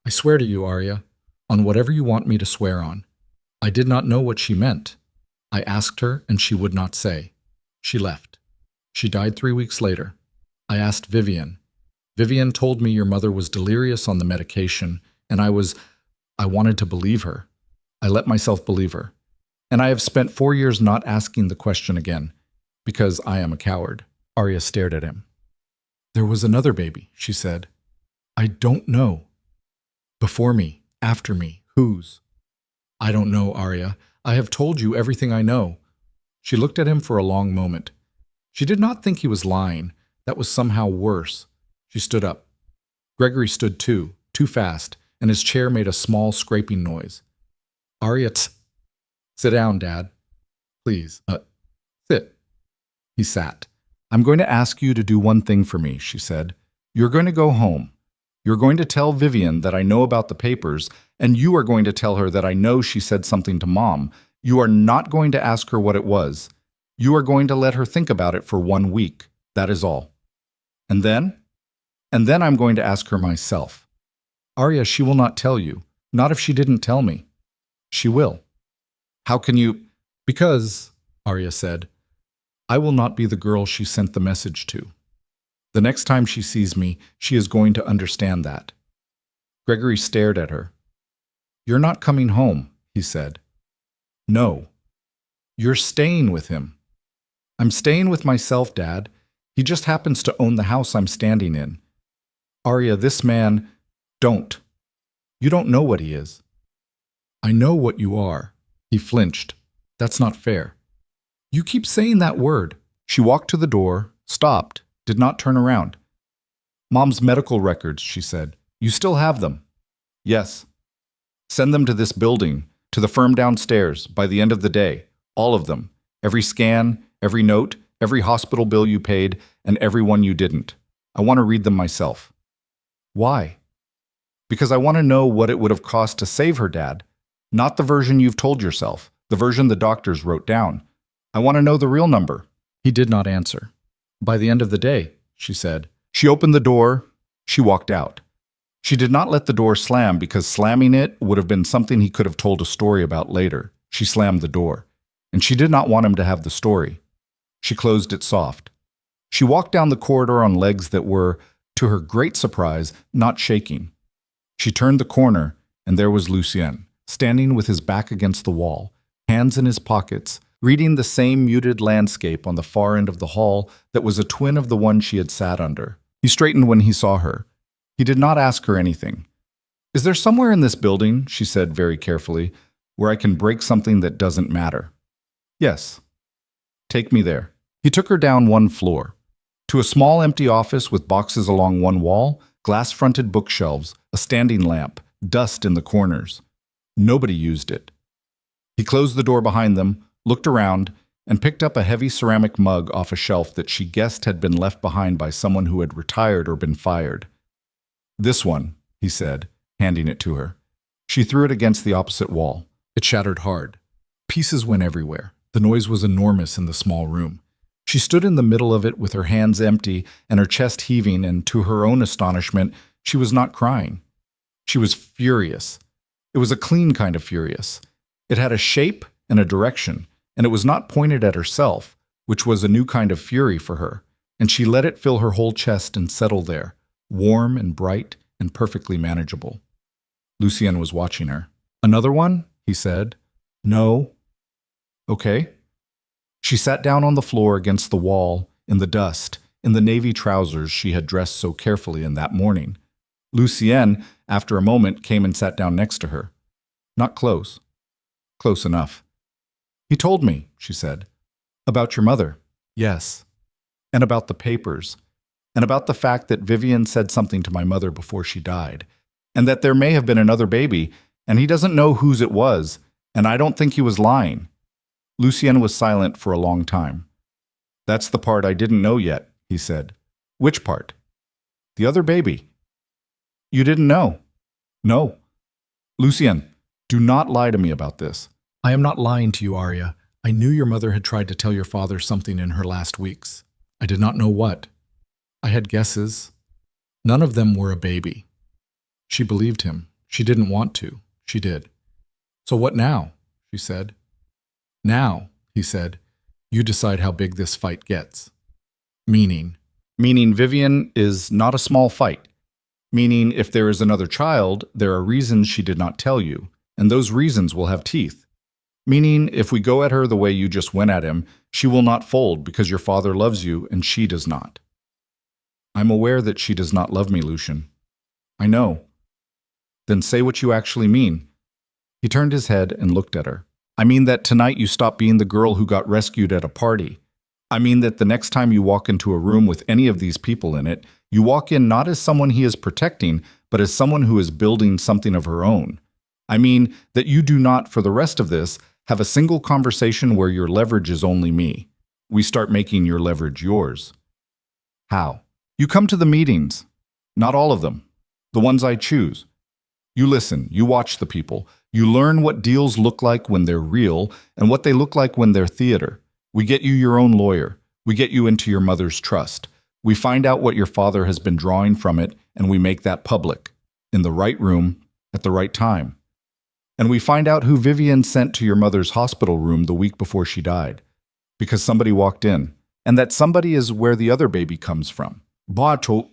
I swear to you, Aria, on whatever you want me to swear on. I did not know what she meant. I asked her, and she would not say. She left. She died 3 weeks later. I asked Vivian. Vivian told me your mother was delirious on the medication, and I wanted to believe her. I let myself believe her. And I have spent 4 years not asking the question again, because I am a coward. Aria stared at him. There was another baby, she said. I don't know. Before me, after me, whose? I don't know, Aria. I have told you everything I know. She looked at him for a long moment. She did not think he was lying. That was somehow worse. She stood up. Gregory stood too fast, and his chair made a small scraping noise. Aria, sit down, Dad. Please, sit. He sat. I'm going to ask you to do one thing for me, she said. You're going to go home. You're going to tell Vivian that I know about the papers, and you are going to tell her that I know she said something to Mom. You are not going to ask her what it was. You are going to let her think about it for 1 week. That is all. And then? And then I'm going to ask her myself. Aria, she will not tell you. Not if she didn't tell me. She will. How can you? Because, Aria said, I will not be the girl she sent the message to. The next time she sees me, she is going to understand that. Gregory stared at her. You're not coming home, he said. No. You're staying with him. I'm staying with myself, Dad. He just happens to own the house I'm standing in. Aria, this man, don't. You don't know what he is. I know what you are. He flinched. That's not fair. You keep saying that word. She walked to the door, stopped, did not turn around. Mom's medical records, she said. You still have them? Yes. Send them to this building, to the firm downstairs, by the end of the day. All of them. Every scan, every note, every hospital bill you paid, and every one you didn't. I want to read them myself. Why? Because I want to know what it would have cost to save her, Dad. Not the version you've told yourself, the version the doctors wrote down. I want to know the real number. He did not answer. By the end of the day, she said. She opened the door. She walked out. She did not let the door slam because slamming it would have been something he could have told a story about later. She slammed the door. And she did not want him to have the story. She closed it soft. She walked down the corridor on legs that were, to her great surprise, not shaking. She turned the corner, and there was Lucien, standing with his back against the wall, hands in his pockets, reading the same muted landscape on the far end of the hall that was a twin of the one she had sat under. He straightened when he saw her. He did not ask her anything. Is there somewhere in this building, she said very carefully, where I can break something that doesn't matter? Yes. Take me there. He took her down one floor, to a small empty office with boxes along one wall, glass-fronted bookshelves, a standing lamp, dust in the corners. Nobody used it. He closed the door behind them, looked around, and picked up a heavy ceramic mug off a shelf that she guessed had been left behind by someone who had retired or been fired. This one, he said, handing it to her. She threw it against the opposite wall. It shattered hard. Pieces went everywhere. The noise was enormous in the small room. She stood in the middle of it with her hands empty and her chest heaving, and to her own astonishment, she was not crying. She was furious. It was a clean kind of furious. It had a shape and a direction, and it was not pointed at herself, which was a new kind of fury for her, and she let it fill her whole chest and settle there, warm and bright and perfectly manageable. Lucien was watching her. Another one? He said. No. Okay. She sat down on the floor against the wall, in the dust, in the navy trousers she had dressed so carefully in that morning. Lucien, after a moment, came and sat down next to her. Not close. Close enough. He told me, she said. About your mother. Yes. And about the papers. And about the fact that Vivian said something to my mother before she died. And that there may have been another baby, and he doesn't know whose it was, and I don't think he was lying. Lucien was silent for a long time. That's the part I didn't know yet, he said. Which part? The other baby. You didn't know? No. Lucien, do not lie to me about this. I am not lying to you, Aria. I knew your mother had tried to tell your father something in her last weeks. I did not know what. I had guesses. None of them were a baby. She believed him. She didn't want to. She did. So what now? She said. Now, he said, you decide how big this fight gets. Meaning Vivian is not a small fight. Meaning if there is another child, there are reasons she did not tell you, and those reasons will have teeth. Meaning if we go at her the way you just went at him, she will not fold because your father loves you and she does not. I'm aware that she does not love me, Lucien. I know. Then say what you actually mean. He turned his head and looked at her. I mean that tonight you stop being the girl who got rescued at a party. I mean that the next time you walk into a room with any of these people in it, you walk in not as someone he is protecting, but as someone who is building something of her own. I mean that you do not, for the rest of this, have a single conversation where your leverage is only me. We start making your leverage yours. How? You come to the meetings. Not all of them. The ones I choose. You listen, you watch the people. You learn what deals look like when they're real and what they look like when they're theater. We get you your own lawyer. We get you into your mother's trust. We find out what your father has been drawing from it, and we make that public, in the right room, at the right time. And we find out who Vivian sent to your mother's hospital room the week before she died, because somebody walked in, and that somebody is where the other baby comes from. Bato.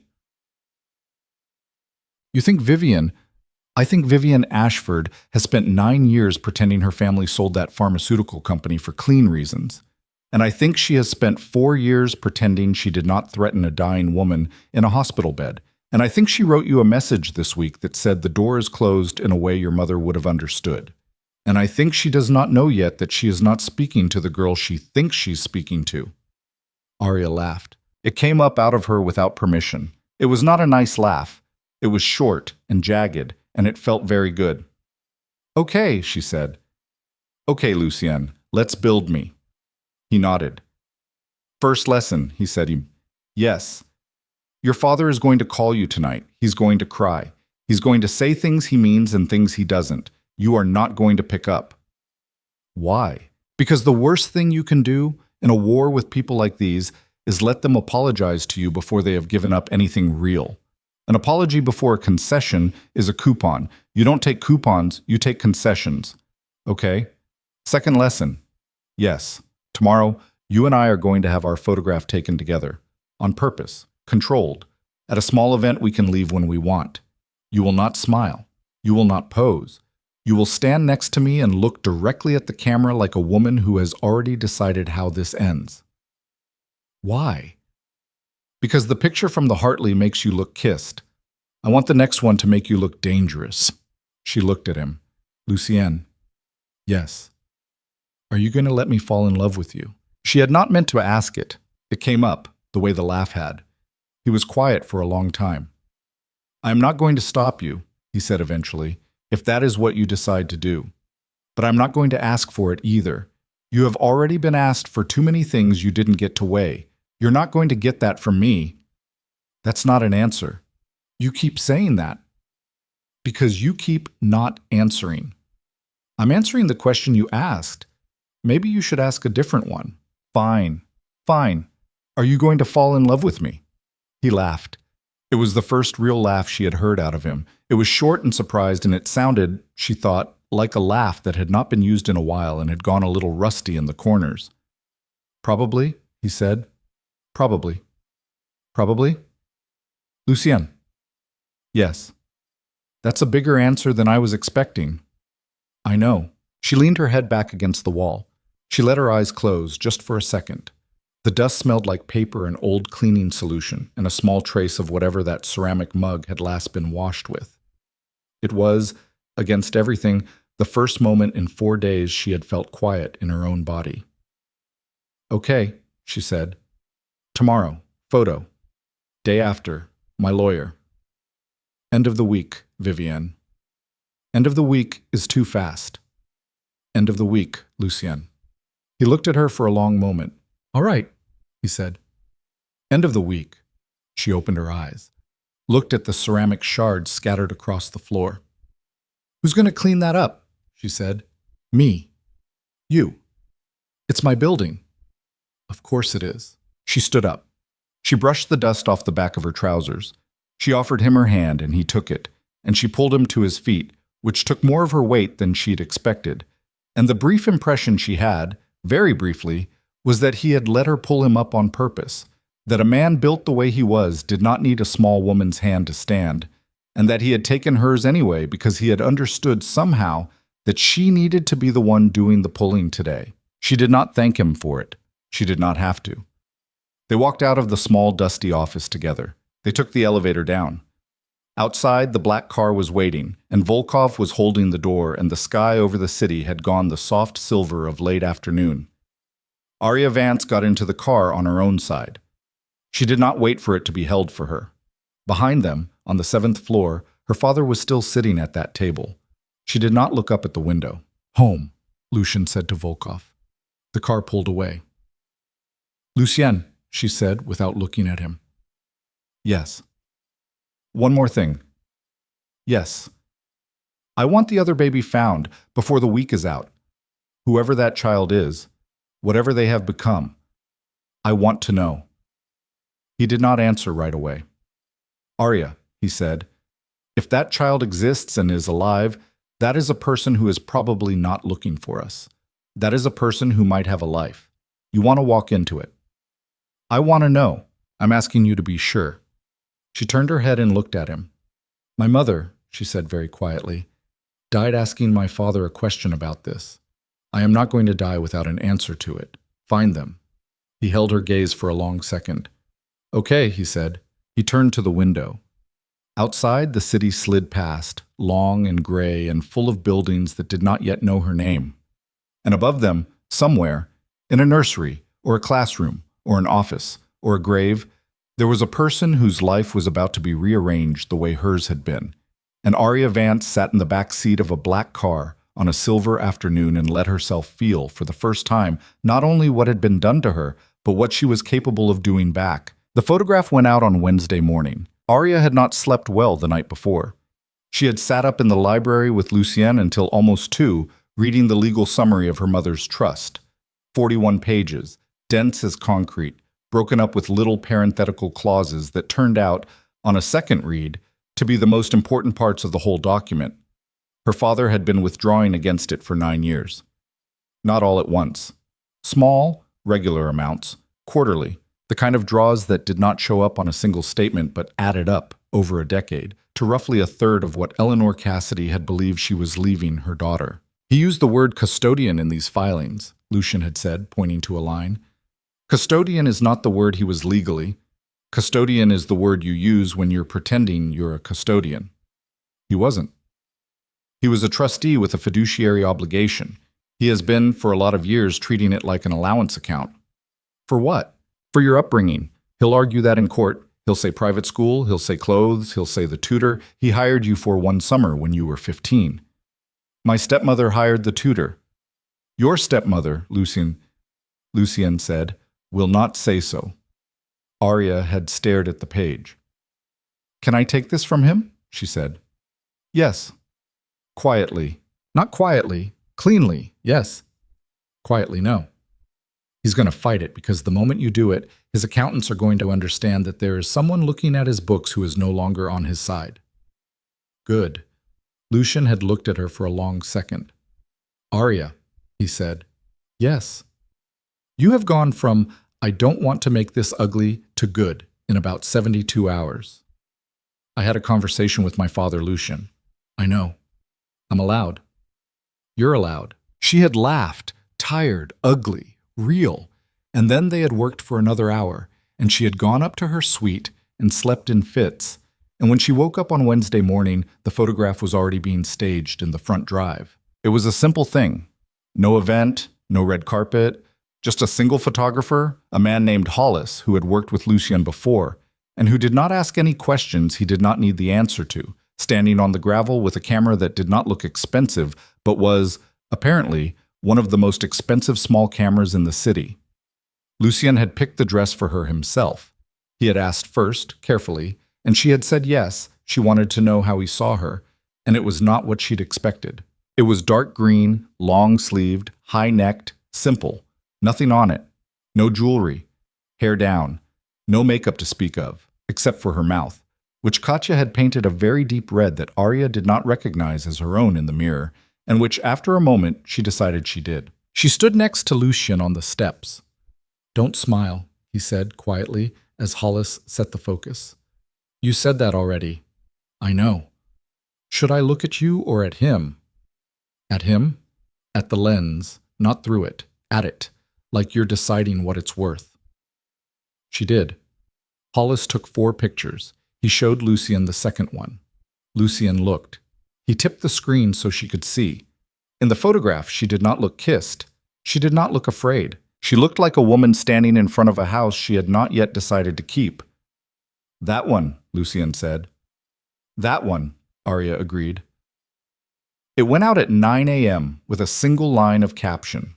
You think Vivian? I think Vivian Ashford has spent 9 years pretending her family sold that pharmaceutical company for clean reasons. And I think she has spent 4 years pretending she did not threaten a dying woman in a hospital bed. And I think she wrote you a message this week that said the door is closed in a way your mother would have understood. And I think she does not know yet that she is not speaking to the girl she thinks she's speaking to. Aria laughed. It came up out of her without permission. It was not a nice laugh. It was short and jagged, and it felt very good. Okay, she said. Okay, Lucien, let's build me. He nodded. First lesson, he said. Yes. Your father is going to call you tonight. He's going to cry. He's going to say things he means and things he doesn't. You are not going to pick up. Why? Because the worst thing you can do in a war with people like these is let them apologize to you before they have given up anything real. An apology before a concession is a coupon. You don't take coupons, you take concessions. Okay? Second lesson. Yes. Tomorrow, you and I are going to have our photograph taken together. On purpose. Controlled. At a small event we can leave when we want. You will not smile. You will not pose. You will stand next to me and look directly at the camera like a woman who has already decided how this ends. Why? Because the picture from the Hartley makes you look kissed. I want the next one to make you look dangerous. She looked at him. Lucien. Yes. Are you going to let me fall in love with you? She had not meant to ask it. It came up, the way the laugh had. He was quiet for a long time. I am not going to stop you, he said eventually, if that is what you decide to do. But I'm not going to ask for it either. You have already been asked for too many things you didn't get to weigh. You're not going to get that from me. That's not an answer. You keep saying that. Because you keep not answering. I'm answering the question you asked. Maybe you should ask a different one. Fine. Fine. Are you going to fall in love with me? He laughed. It was the first real laugh she had heard out of him. It was short and surprised, and it sounded, she thought, like a laugh that had not been used in a while and had gone a little rusty in the corners. Probably, he said. Probably. Probably? Lucien. Yes. That's a bigger answer than I was expecting. I know. She leaned her head back against the wall. She let her eyes close just for a second. The dust smelled like paper and old cleaning solution and a small trace of whatever that ceramic mug had last been washed with. It was, against everything, the first moment in 4 days she had felt quiet in her own body. Okay, she said. Tomorrow, photo. Day after, my lawyer. End of the week, Vivienne. End of the week is too fast. End of the week, Lucien. He looked at her for a long moment. All right, he said. End of the week. She opened her eyes, looked at the ceramic shards scattered across the floor. Who's going to clean that up? She said. Me. You. It's my building. Of course it is. She stood up. She brushed the dust off the back of her trousers. She offered him her hand, and he took it, and she pulled him to his feet, which took more of her weight than she'd expected. And the brief impression she had, very briefly, was that he had let her pull him up on purpose, that a man built the way he was did not need a small woman's hand to stand, and that he had taken hers anyway because he had understood somehow that she needed to be the one doing the pulling today. She did not thank him for it. She did not have to. They walked out of the small, dusty office together. They took the elevator down. Outside, the black car was waiting, and Volkov was holding the door, and the sky over the city had gone the soft silver of late afternoon. Aria Vance got into the car on her own side. She did not wait for it to be held for her. Behind them, on the 7th floor, her father was still sitting at that table. She did not look up at the window. Home, Lucien said to Volkov. The car pulled away. Lucien, she said without looking at him. Yes. One more thing. Yes. I want the other baby found before the week is out. Whoever that child is, whatever they have become, I want to know. He did not answer right away. "Aria," he said, "if that child exists and is alive, that is a person who is probably not looking for us. That is a person who might have a life. You want to walk into it." "I want to know. I'm asking you to be sure." She turned her head and looked at him. "My mother," she said very quietly, "died asking my father a question about this. I am not going to die without an answer to it. Find them." He held her gaze for a long second. "Okay," he said. He turned to the window. Outside, the city slid past, long and gray and full of buildings that did not yet know her name. And above them, somewhere, in a nursery, or a classroom, or an office, or a grave, there was a person whose life was about to be rearranged the way hers had been. And Aria Vance sat in the back seat of a black car on a silver afternoon and let herself feel, for the first time, not only what had been done to her, but what she was capable of doing back. The photograph went out on Wednesday morning. Aria had not slept well the night before. She had sat up in the library with Lucien until almost 2, reading the legal summary of her mother's trust. 41 pages, dense as concrete, broken up with little parenthetical clauses that turned out, on a second read, to be the most important parts of the whole document. Her father had been withdrawing against it for 9 years. Not all at once. Small, regular amounts, quarterly, the kind of draws that did not show up on a single statement but added up over a decade to roughly a third of what Eleanor Cassidy had believed she was leaving her daughter. "He used the word custodian in these filings," Lucien had said, pointing to a line. "Custodian is not the word he was legally. Custodian is the word you use when you're pretending you're a custodian." He wasn't. He was a trustee with a fiduciary obligation. He has been, for a lot of years, treating it like an allowance account. For what? For your upbringing. He'll argue that in court. He'll say private school, he'll say clothes, he'll say the tutor he hired you for one summer when you were 15. "My stepmother hired the tutor." "Your stepmother," Lucien said, "will not say so." Aria had stared at the page. "Can I take this from him?" she said. "Yes." Quietly. Not quietly. Cleanly, yes. Quietly, no. He's going to fight it because the moment you do it, his accountants are going to understand that there is someone looking at his books who is no longer on his side. Good. Lucien had looked at her for a long second. "Aria," he said. "Yes." "You have gone from, 'I don't want to make this ugly,' to good in about 72 hours. I had a conversation with my father, Lucien. I know. I'm allowed." "You're allowed." She had laughed, tired, ugly, real, and then they had worked for another hour, and she had gone up to her suite and slept in fits, and when she woke up on Wednesday morning, the photograph was already being staged in the front drive. It was a simple thing. No event, no red carpet, just a single photographer, a man named Hollis, who had worked with Lucien before, and who did not ask any questions he did not need the answer to, standing on the gravel with a camera that did not look expensive, but was, apparently, one of the most expensive small cameras in the city. Lucien had picked the dress for her himself. He had asked first, carefully, and she had said yes, she wanted to know how he saw her, and it was not what she'd expected. It was dark green, long-sleeved, high-necked, simple, nothing on it, no jewelry, hair down, no makeup to speak of, except for her mouth, which Katja had painted a very deep red that Aria did not recognize as her own in the mirror, and which, after a moment, she decided she did. She stood next to Lucien on the steps. "Don't smile," he said quietly as Hollis set the focus. "You said that already." "I know." "Should I look at you or at him?" "At him?" "At the lens, not through it, at it, like you're deciding what it's worth." She did. Hollis took 4 pictures. He showed Lucien the second one. Lucien looked. He tipped the screen so she could see. In the photograph, she did not look kissed. She did not look afraid. She looked like a woman standing in front of a house she had not yet decided to keep. "That one," Lucien said. "That one," Aria agreed. It went out at 9 a.m. with a single line of caption.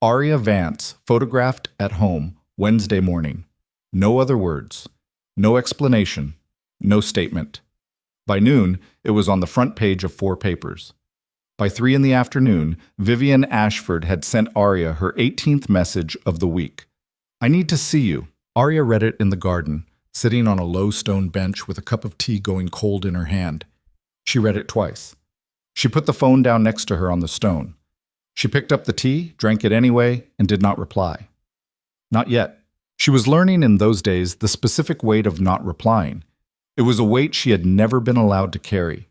"Aria Vance, photographed at home, Wednesday morning." No other words. No explanation. No statement. By noon, it was on the front page of 4 papers. By 3 in the afternoon, Vivian Ashford had sent Aria her 18th message of the week. "I need to see you. Aria read it in the garden, sitting on a low stone bench with a cup of tea going cold in her hand. She read it twice. She put the phone down next to her on the stone. She picked up the tea, drank it anyway, and did not reply. Not yet. She was learning in those days the specific weight of not replying. It was a weight she had never been allowed to carry.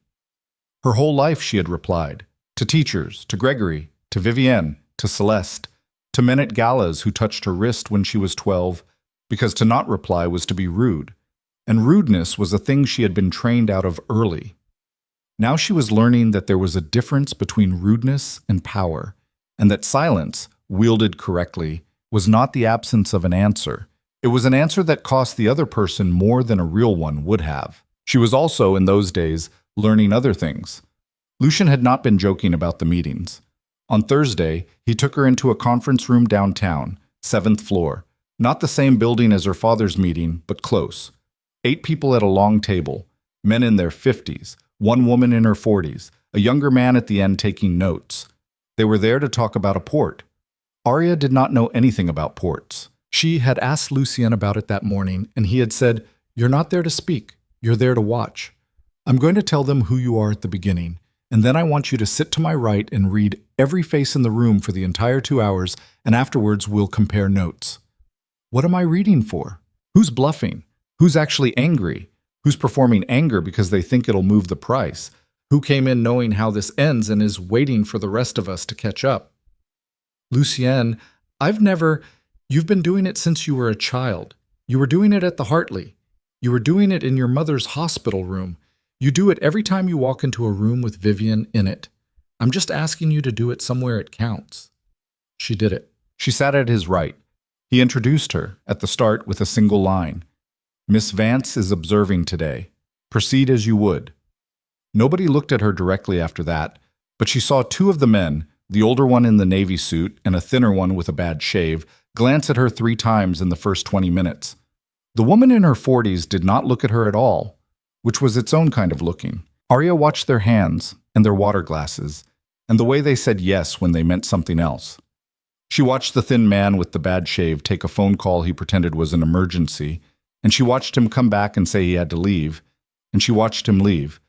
Her whole life she had replied, to teachers, to Gregory, to Vivienne, to Celeste, to men at galas who touched her wrist when she was 12, because to not reply was to be rude, and rudeness was a thing she had been trained out of early. Now she was learning that there was a difference between rudeness and power, and that silence, wielded correctly, was not the absence of an answer. It was an answer that cost the other person more than a real one would have. She was also, in those days, learning other things. Lucien had not been joking about the meetings. On Thursday, he took her into a conference room downtown, 7th floor. Not the same building as her father's meeting, but close. 8 people at a long table, men in their 50s, one woman in her 40s, a younger man at the end taking notes. They were there to talk about a port. Aria did not know anything about ports. She had asked Lucien about it that morning, and he had said, "You're not there to speak, you're there to watch. I'm going to tell them who you are at the beginning, and then I want you to sit to my right and read every face in the room for the entire 2 hours, and afterwards we'll compare notes." What am I reading for? Who's bluffing? Who's actually angry? Who's performing anger because they think it'll move the price? Who came in knowing how this ends and is waiting for the rest of us to catch up? Lucien, you've been doing it since you were a child. You were doing it at the Hartley. You were doing it in your mother's hospital room. You do it every time you walk into a room with Vivienne in it. I'm just asking you to do it somewhere it counts. She did it. She sat at his right. He introduced her, at the start, with a single line. "Miss Vance is observing today. Proceed as you would." Nobody looked at her directly after that, but she saw 2 of the men, the older one in the navy suit and a thinner one with a bad shave, glance at her 3 times in the first 20 minutes. The woman in her 40s did not look at her at all, which was its own kind of looking. Aria watched their hands and their water glasses, and the way they said yes when they meant something else. She watched the thin man with the bad shave take a phone call he pretended was an emergency, and she watched him come back and say he had to leave, and she watched him leave,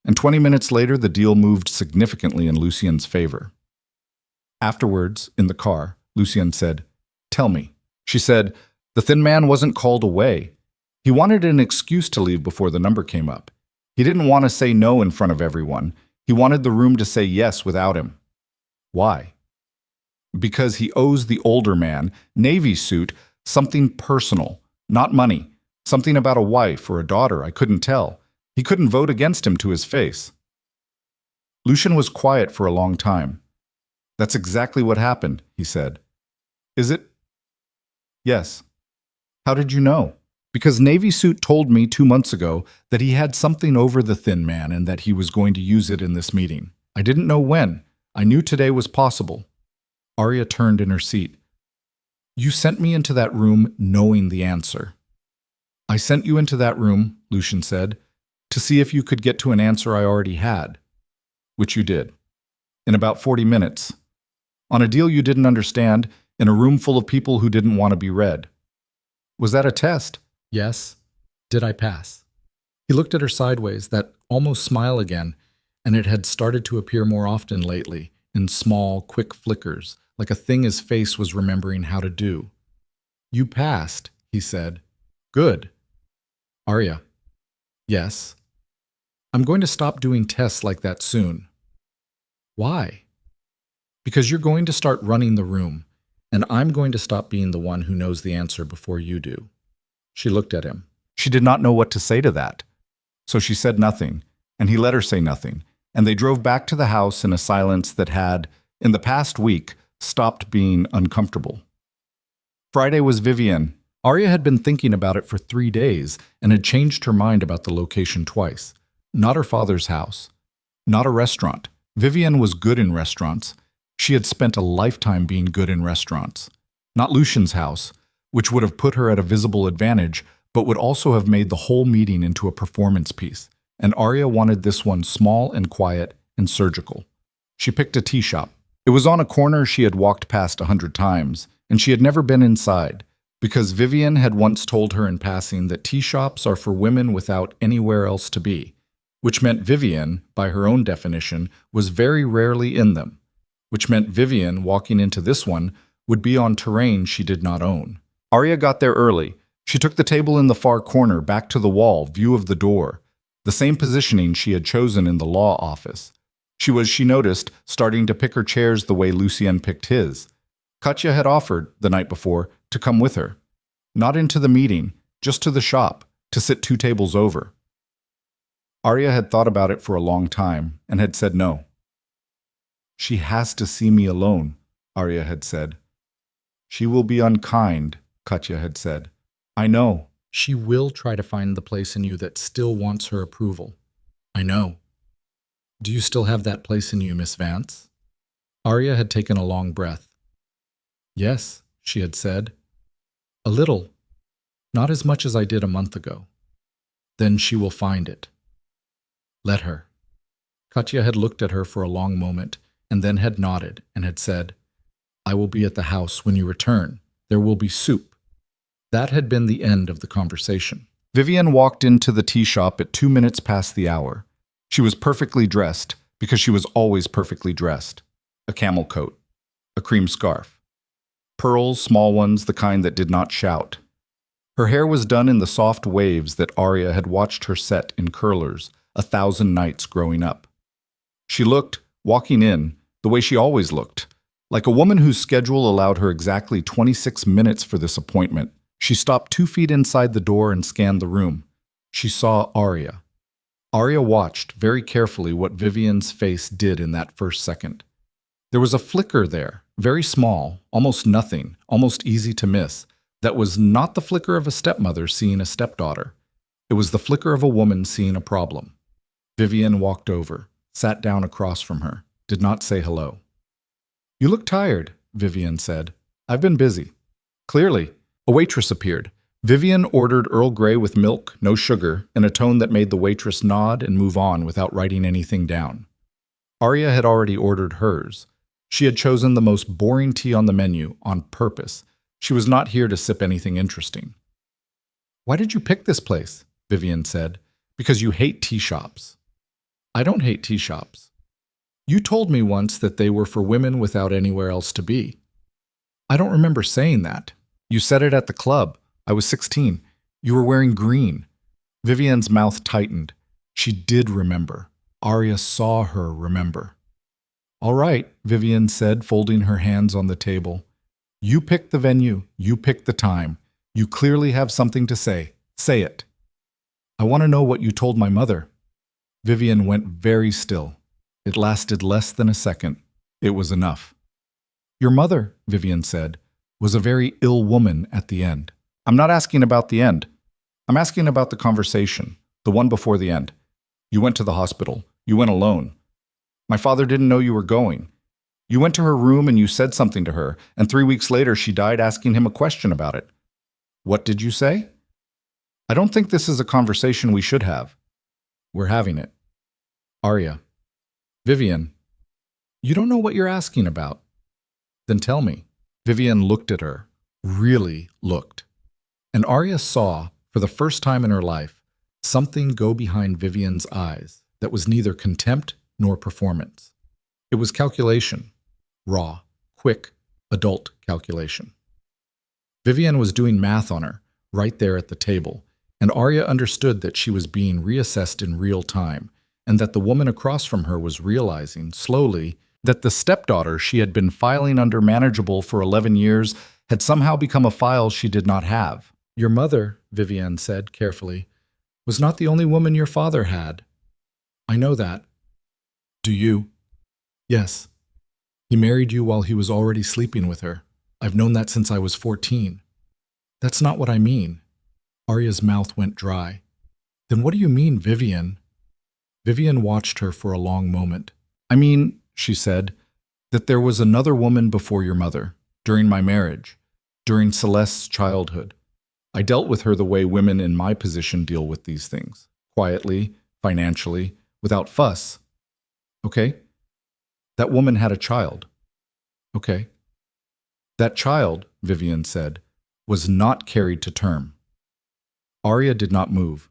and 20 minutes later the deal moved significantly in Lucien's favor. Afterwards, in the car, Lucien said, "Tell me." She said, "The thin man wasn't called away. He wanted an excuse to leave before the number came up. He didn't want to say no in front of everyone. He wanted the room to say yes without him." Why? Because he owes the older man, navy suit, something personal, not money, something about a wife or a daughter, I couldn't tell. He couldn't vote against him to his face. Lucien was quiet for a long time. "That's exactly what happened," he said. "Is it?" "Yes." "How did you know?" "Because Navy Suit told me 2 months ago that he had something over the thin man and that he was going to use it in this meeting. I didn't know when. I knew today was possible." Aria turned in her seat. "You sent me into that room knowing the answer." "I sent you into that room," Lucien said, "to see if you could get to an answer I already had." "Which you did. In about 40 minutes. On a deal you didn't understand, in a room full of people who didn't want to be read." "Was that a test?" "Yes." "Did I pass?" He looked at her sideways, that almost smile again, and it had started to appear more often lately, in small, quick flickers, like a thing his face was remembering how to do. "You passed," he said. "Good." "Aria." "Yes." "I'm going to stop doing tests like that soon." "Why?" "Because you're going to start running the room, and I'm going to stop being the one who knows the answer before you do." She looked at him. She did not know what to say to that. So she said nothing, and he let her say nothing, and they drove back to the house in a silence that had, in the past week, stopped being uncomfortable. Friday was Vivienne. Aria had been thinking about it for 3 days and had changed her mind about the location twice. Not her father's house. Not a restaurant. Vivienne was good in restaurants. She had spent a lifetime being good in restaurants. Not Lucien's house, which would have put her at a visible advantage, but would also have made the whole meeting into a performance piece. And Aria wanted this one small and quiet and surgical. She picked a tea shop. It was on a corner she had walked past 100 times, and she had never been inside. Because Vivian had once told her in passing that tea shops are for women without anywhere else to be, which meant Vivian, by her own definition, was very rarely in them, which meant Vivian, walking into this one, would be on terrain she did not own. Aria got there early. She took the table in the far corner, back to the wall, view of the door, the same positioning she had chosen in the law office. She noticed, starting to pick her chairs the way Lucien picked his. Katya had offered, the night before, to come with her. Not into the meeting, just to the shop, to sit 2 tables over. Aria had thought about it for a long time and had said no. She has to see me alone, Aria had said. She will be unkind, Katya had said. I know. She will try to find the place in you that still wants her approval. I know. Do you still have that place in you, Miss Vance? Aria had taken a long breath. Yes, she had said. A little. Not as much as I did a month ago. Then she will find it. Let her. Katya had looked at her for a long moment and then had nodded and had said, I will be at the house when you return. There will be soup. That had been the end of the conversation. Vivian walked into the tea shop at 2 minutes past the hour. She was perfectly dressed, because she was always perfectly dressed. A camel coat, a cream scarf, pearls, small ones, the kind that did not shout. Her hair was done in the soft waves that Aria had watched her set in curlers 1,000 nights growing up. She looked, walking in, the way she always looked, like a woman whose schedule allowed her exactly 26 minutes for this appointment. She stopped 2 feet inside the door and scanned the room. She saw Aria. Aria watched very carefully what Vivian's face did in that first second. There was a flicker there, very small, almost nothing, almost easy to miss, that was not the flicker of a stepmother seeing a stepdaughter. It was the flicker of a woman seeing a problem. Vivian walked over, sat down across from her, did not say hello. You look tired, Vivian said. I've been busy. Clearly. A waitress appeared. Vivian ordered Earl Grey with milk, no sugar, in a tone that made the waitress nod and move on without writing anything down. Aria had already ordered hers. She had chosen the most boring tea on the menu on purpose. She was not here to sip anything interesting. Why did you pick this place? Vivian said. Because you hate tea shops. I don't hate tea shops. You told me once that they were for women without anywhere else to be. I don't remember saying that. You said it at the club. I was 16. You were wearing green. Vivian's mouth tightened. She did remember. Aria saw her remember. All right, Vivian said, folding her hands on the table. You picked the venue. You picked the time. You clearly have something to say. Say it. I want to know what you told my mother. Vivian went very still. It lasted less than a second. It was enough. Your mother, Vivian said, was a very ill woman at the end. I'm not asking about the end. I'm asking about the conversation, the one before the end. You went to the hospital. You went alone. My father didn't know you were going. You went to her room and you said something to her, and 3 weeks later she died asking him a question about it. What did you say? I don't think this is a conversation we should have. We're having it. Aria. Vivian. You don't know what you're asking about. Then tell me. Vivian looked at her, really looked. And Aria saw, for the first time in her life, something go behind Vivian's eyes that was neither contempt nor performance. It was calculation, raw, quick, adult calculation. Vivian was doing math on her, right there at the table, and Aria understood that she was being reassessed in real time, and that the woman across from her was realizing, slowly, that the stepdaughter she had been filing under manageable for 11 years had somehow become a file she did not have. Your mother, Vivian said carefully, was not the only woman your father had. I know that. Do you? Yes. He married you while he was already sleeping with her. I've known that since I was 14. That's not what I mean. Aria's mouth went dry. Then what do you mean, Vivian? Vivian watched her for a long moment. I mean, she said, that there was another woman before your mother, during my marriage, during Celeste's childhood. I dealt with her the way women in my position deal with these things, quietly, financially, without fuss. Okay? That woman had a child. Okay. That child, Vivian said, was not carried to term. Aria did not move.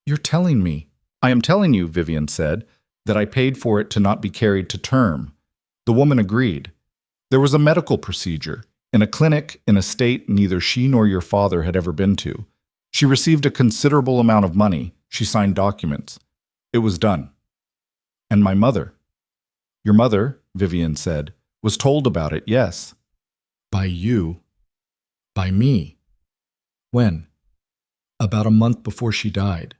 "You're telling me—" "I am telling you," Vivian said, "that I paid for it to not be carried to term." The woman agreed. "There was a medical procedure, in a clinic in a state neither she nor your father had ever been to. She received a considerable amount of money. She signed documents. It was done." "And my mother?" "Your mother," Vivian said, "was told about it, yes." "By you? By me? When?" "About a month before she died."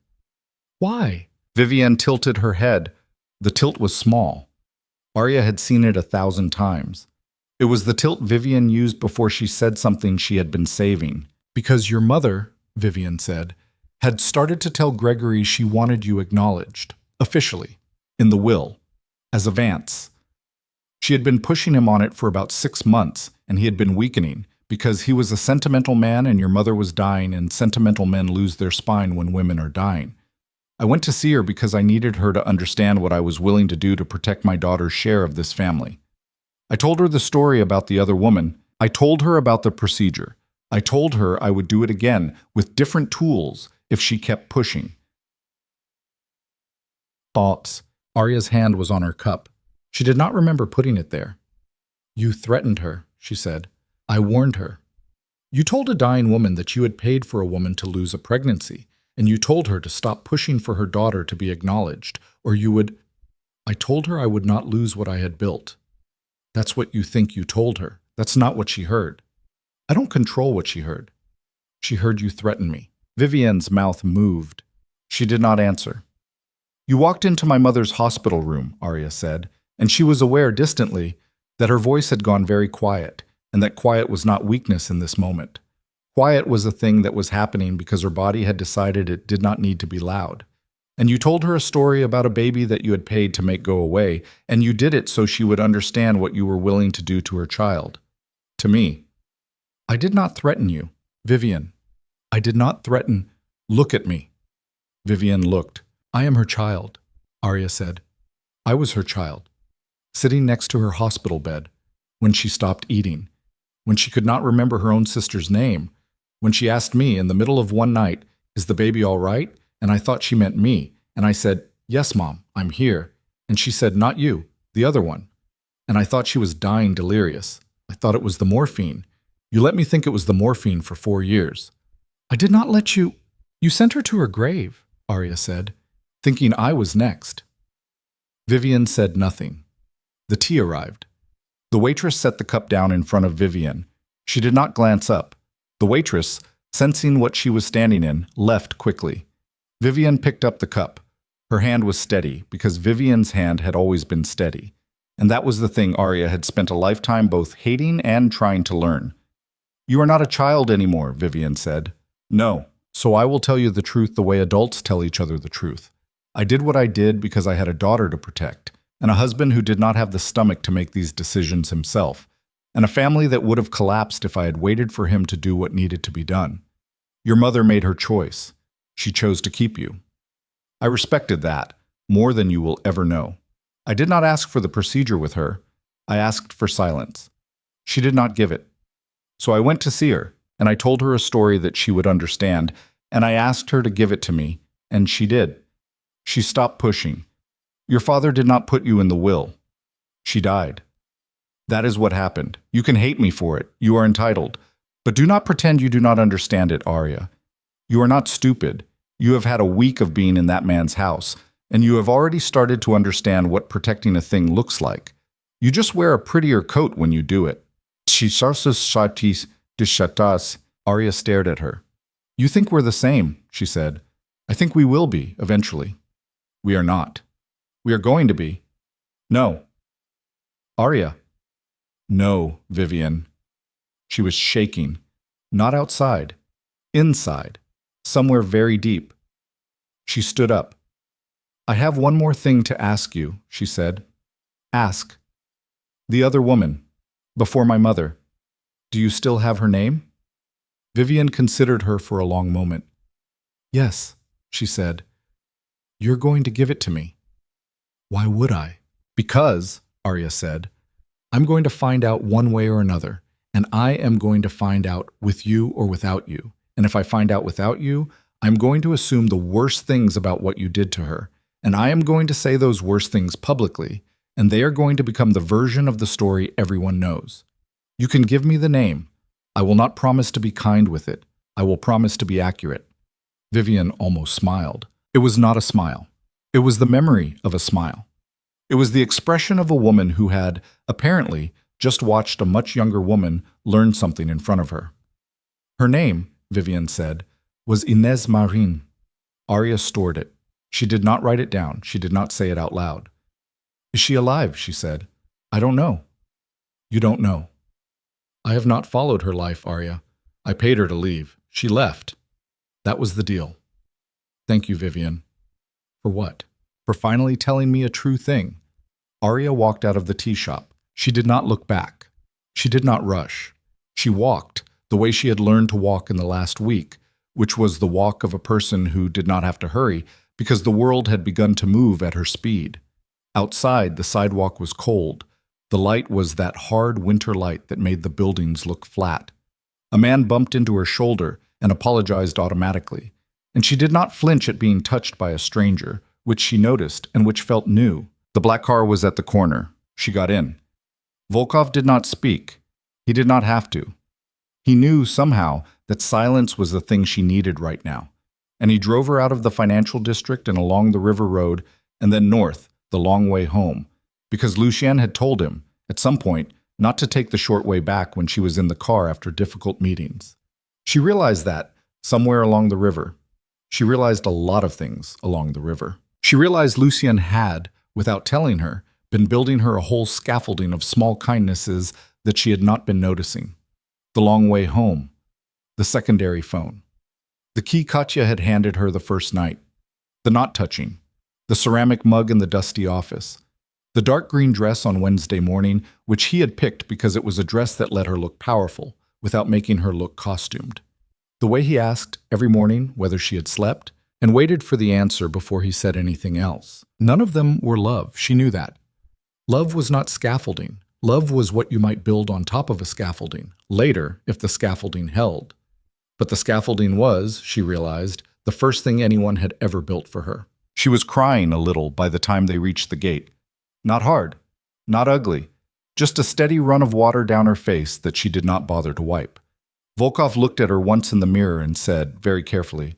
"Why?" Vivian tilted her head. The tilt was small. Aria had seen it 1,000 times. It was the tilt Vivian used before she said something she had been saving. "Because your mother," Vivian said, "had started to tell Gregory she wanted you acknowledged, officially, in the will, as a Vance. She had been pushing him on it for about 6 months, and he had been weakening, because he was a sentimental man and your mother was dying, and sentimental men lose their spine when women are dying. I went to see her because I needed her to understand what I was willing to do to protect my daughter's share of this family. I told her the story about the other woman. I told her about the procedure. I told her I would do it again, with different tools, if she kept pushing." Thoughts. Aria's hand was on her cup. She did not remember putting it there. "You threatened her," she said. "I warned her. You told a dying woman that you had paid for a woman to lose a pregnancy, and you told her to stop pushing for her daughter to be acknowledged, or you would—" "I told her I would not lose what I had built." "That's what you think you told her. That's not what she heard." "I don't control what she heard." "She heard you threaten me." Vivian's mouth moved. She did not answer. "You walked into my mother's hospital room," Aria said, and she was aware distantly that her voice had gone very quiet, and that quiet was not weakness in this moment. Quiet was a thing that was happening because her body had decided it did not need to be loud. And you told her a story about a baby that you had paid to make go away, and you did it so she would understand what you were willing to do to her child. To me. "I did not threaten you, Vivian. I did not threaten. Look at me." Vivian looked. "I am her child," Aria said. "I was her child, sitting next to her hospital bed, when she stopped eating, when she could not remember her own sister's name, when she asked me in the middle of one night, 'Is the baby all right?' And I thought she meant me, and I said, 'Yes, Mom, I'm here.' And she said, 'Not you, the other one.' And I thought she was dying delirious. I thought it was the morphine. You let me think it was the morphine for 4 years. I did not let you—" "You sent her to her grave," Aria said, thinking I was next. Vivian said nothing. The tea arrived. The waitress set the cup down in front of Vivian. She did not glance up. The waitress, sensing what she was standing in, left quickly. Vivian picked up the cup. Her hand was steady, because Vivian's hand had always been steady. And that was the thing Aria had spent a lifetime both hating and trying to learn. "You are not a child anymore," Vivian said. "No, so I will tell you the truth the way adults tell each other the truth. I did what I did because I had a daughter to protect, and a husband who did not have the stomach to make these decisions himself, and a family that would have collapsed if I had waited for him to do what needed to be done. Your mother made her choice. She chose to keep you. I respected that, more than you will ever know. I did not ask for the procedure with her. I asked for silence. She did not give it. So I went to see her, and I told her a story that she would understand, and I asked her to give it to me, and she did. She stopped pushing. Your father did not put you in the will. She died. That is what happened. You can hate me for it. You are entitled. But do not pretend you do not understand it, Aria. You are not stupid. You have had a week of being in that man's house, and you have already started to understand what protecting a thing looks like. You just wear a prettier coat when you do it. Aria stared at her. You think we're the same, she said. I think we will be, eventually. We are not. We are going to be. No. Aria. No, Vivian. She was shaking. Not outside. Inside. Somewhere very deep. She stood up. I have one more thing to ask you, she said. Ask. The other woman. Before my mother. Do you still have her name? Vivian considered her for a long moment. Yes, she said. You're going to give it to me. Why would I? Because, Aria said, I'm going to find out one way or another, And I am going to find out with you or without you. And if I find out without you, I'm going to assume the worst things about what you did to her. And I am going to say those worst things publicly, and they are going to become the version of the story everyone knows. You can give me the name. I will not promise to be kind with it. I will promise to be accurate. Vivian almost smiled. It was not a smile. It was the memory of a smile. It was the expression of a woman who had, apparently, just watched a much younger woman learn something in front of her. Her name, Vivian said, was Inez Marin. Aria stored it. She did not write it down. She did not say it out loud. Is she alive? She said. I don't know. You don't know. I have not followed her life, Aria. I paid her to leave. She left. That was the deal. Thank you, Vivian. For what? For finally telling me a true thing. Aria walked out of the tea shop. She did not look back. She did not rush. She walked the way she had learned to walk in the last week, which was the walk of a person who did not have to hurry because the world had begun to move at her speed. Outside, the sidewalk was cold. The light was that hard winter light that made the buildings look flat. A man bumped into her shoulder and apologized automatically, and she did not flinch at being touched by a stranger, which she noticed and which felt new. The black car was at the corner. She got in. Volkov did not speak. He did not have to. He knew somehow that silence was the thing she needed right now, and he drove her out of the financial district and along the river road and then north, the long way home, because Lucien had told him, at some point, not to take the short way back when she was in the car after difficult meetings. She realized that, somewhere along the river. She realized a lot of things along the river. She realized Lucien had, without telling her, been building her a whole scaffolding of small kindnesses that she had not been noticing. The long way home. The secondary phone. The key Katya had handed her the first night. The knot touching. The ceramic mug in the dusty office. The dark green dress on Wednesday morning, which he had picked because it was a dress that let her look powerful, without making her look costumed. The way he asked every morning whether she had slept, and waited for the answer before he said anything else. None of them were love, she knew that. Love was not scaffolding. Love was what you might build on top of a scaffolding, later if the scaffolding held. But the scaffolding was, she realized, the first thing anyone had ever built for her. She was crying a little by the time they reached the gate. Not hard, not ugly, just a steady run of water down her face that she did not bother to wipe. Volkov looked at her once in the mirror and said, very carefully,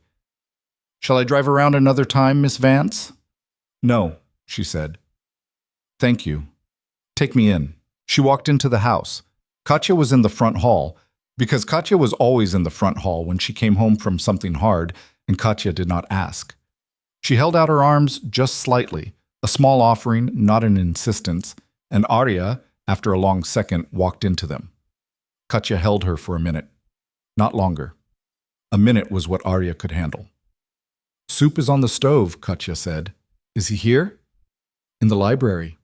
"Shall I drive around another time, Miss Vance?" "No," she said. "Thank you. Take me in." She walked into the house. Katya was in the front hall, because Katya was always in the front hall when she came home from something hard, and Katya did not ask. She held out her arms just slightly, a small offering, not an insistence, and Aria, after a long second, walked into them. Katya held her for a minute. Not longer. A minute was what Aria could handle. "Soup is on the stove," Katya said. "Is he here?" "In the library."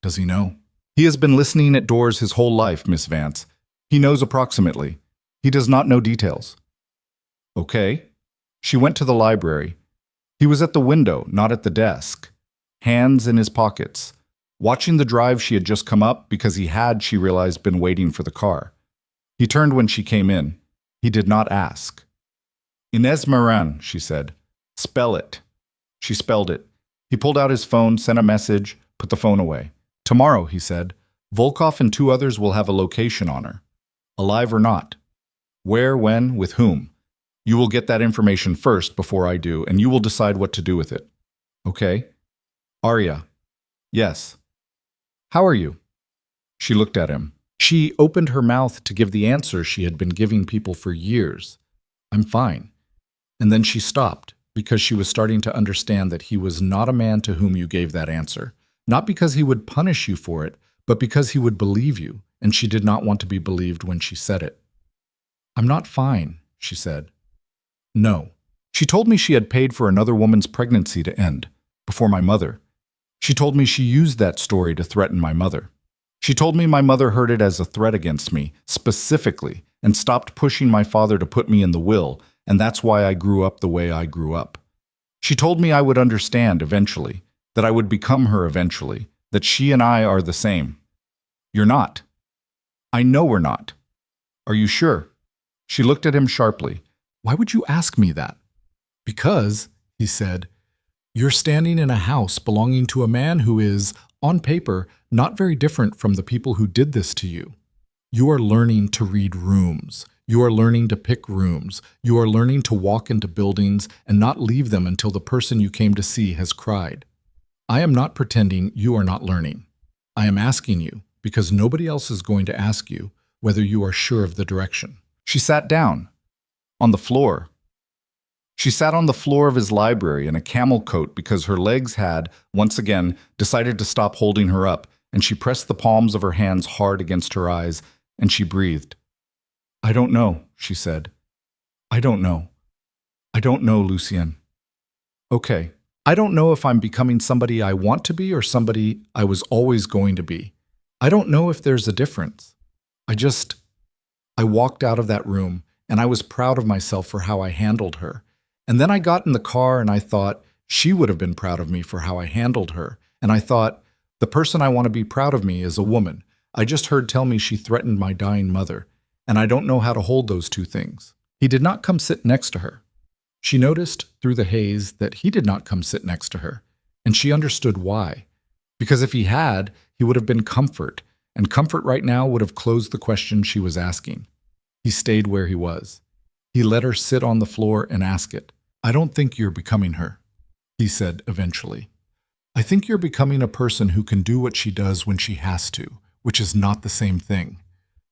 "Does he know?" "He has been listening at doors his whole life, Miss Vance. He knows approximately. He does not know details." "Okay." She went to the library. He was at the window, not at the desk. Hands in his pockets, watching the drive she had just come up because he had, she realized, been waiting for the car. He turned when she came in. He did not ask. "Inez Marin," she said. "Spell it." She spelled it. He pulled out his phone, sent a message, put the phone away. "Tomorrow," he said, "Volkov and 2 others will have a location on her. Alive or not. Where, when, with whom. You will get that information first before I do, and you will decide what to do with it. Okay? Aria." "Yes." "How are you?" She looked at him. She opened her mouth to give the answer she had been giving people for years. "I'm fine." And then she stopped, because she was starting to understand that he was not a man to whom you gave that answer. Not because he would punish you for it, but because he would believe you, and she did not want to be believed when she said it. "I'm not fine," she said. "No." She told me she had paid for another woman's pregnancy to end, before my mother. She told me she used that story to threaten my mother. She told me my mother heard it as a threat against me, specifically, and stopped pushing my father to put me in the will, and that's why I grew up the way I grew up. She told me I would understand eventually, that I would become her eventually, that she and I are the same. You're not. I know we're not. Are you sure? She looked at him sharply. Why would you ask me that? Because, he said, you're standing in a house belonging to a man who is, on paper, not very different from the people who did this to you. You are learning to read rooms. You are learning to pick rooms. You are learning to walk into buildings and not leave them until the person you came to see has cried. I am not pretending you are not learning. I am asking you, because nobody else is going to ask you, whether you are sure of the direction. She sat down. On the floor. She sat on the floor of his library in a camel coat because her legs had, once again, decided to stop holding her up, and she pressed the palms of her hands hard against her eyes, and she breathed. I don't know, she said. I don't know. I don't know, Lucien. Okay. I don't know if I'm becoming somebody I want to be or somebody I was always going to be. I don't know if there's a difference. I walked out of that room, and I was proud of myself for how I handled her. And then I got in the car and I thought she would have been proud of me for how I handled her. And I thought, the person I want to be proud of me is a woman. I just heard tell me she threatened my dying mother, and I don't know how to hold those two things. He did not come sit next to her. She noticed through the haze that he did not come sit next to her, and she understood why. Because if he had, he would have been comfort, and comfort right now would have closed the question she was asking. He stayed where he was. He let her sit on the floor and ask it. I don't think you're becoming her, he said eventually. I think you're becoming a person who can do what she does when she has to, which is not the same thing.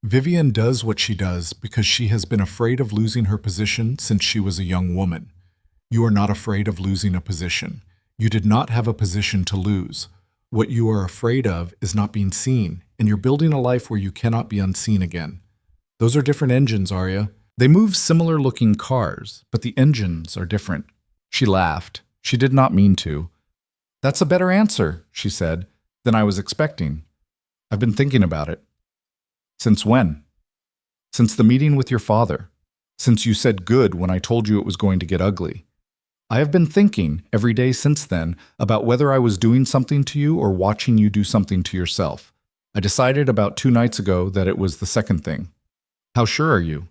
Vivian does what she does because she has been afraid of losing her position since she was a young woman. You are not afraid of losing a position. You did not have a position to lose. What you are afraid of is not being seen, and you're building a life where you cannot be unseen again. Those are different engines, Aria. They move similar-looking cars, but the engines are different. She laughed. She did not mean to. That's a better answer, she said, than I was expecting. I've been thinking about it. Since when? Since the meeting with your father. Since you said good when I told you it was going to get ugly. I have been thinking every day since then about whether I was doing something to you or watching you do something to yourself. I decided about 2 nights ago that it was the second thing. How sure are you?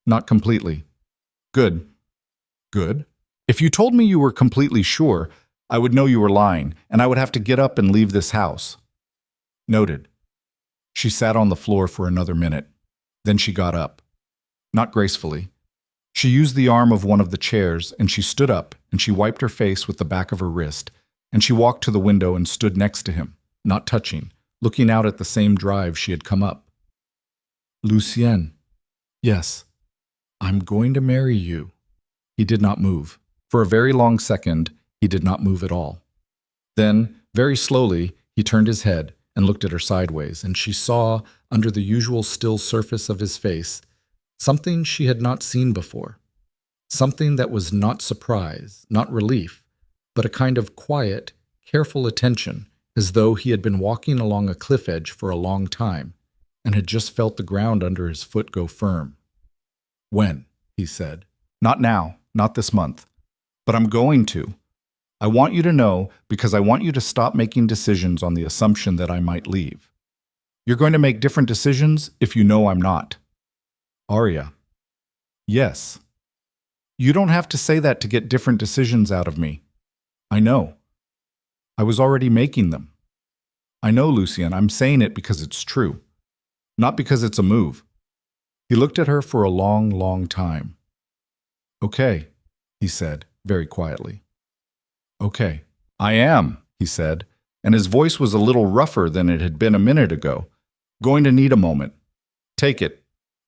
Not completely. Good. Good? If you told me you were completely sure, I would know you were lying, and I would have to get up and leave this house. Noted. She sat on the floor for another minute. Then she got up. Not gracefully. She used the arm of one of the chairs, and she stood up, and she wiped her face with the back of her wrist, and she walked to the window and stood next to him, not touching, looking out at the same drive she had come up. Lucien. Yes. I'm going to marry you. He did not move. For a very long second, he did not move at all. Then, very slowly, he turned his head and looked at her sideways, and she saw, under the usual still surface of his face, something she had not seen before. Something that was not surprise, not relief, but a kind of quiet, careful attention, as though he had been walking along a cliff edge for a long time, and had just felt the ground under his foot go firm. When? He said. Not now, not this month. But I'm going to. I want you to know because I want you to stop making decisions on the assumption that I might leave. You're going to make different decisions if you know I'm not. Aria. Yes. You don't have to say that to get different decisions out of me. I know. I was already making them. I know, Lucien, I'm saying it because it's true. Not because it's a move. He looked at her for a long, long time. Okay, he said, very quietly. Okay. I am, he said, and his voice was a little rougher than it had been a minute ago. Going to need a moment. Take it.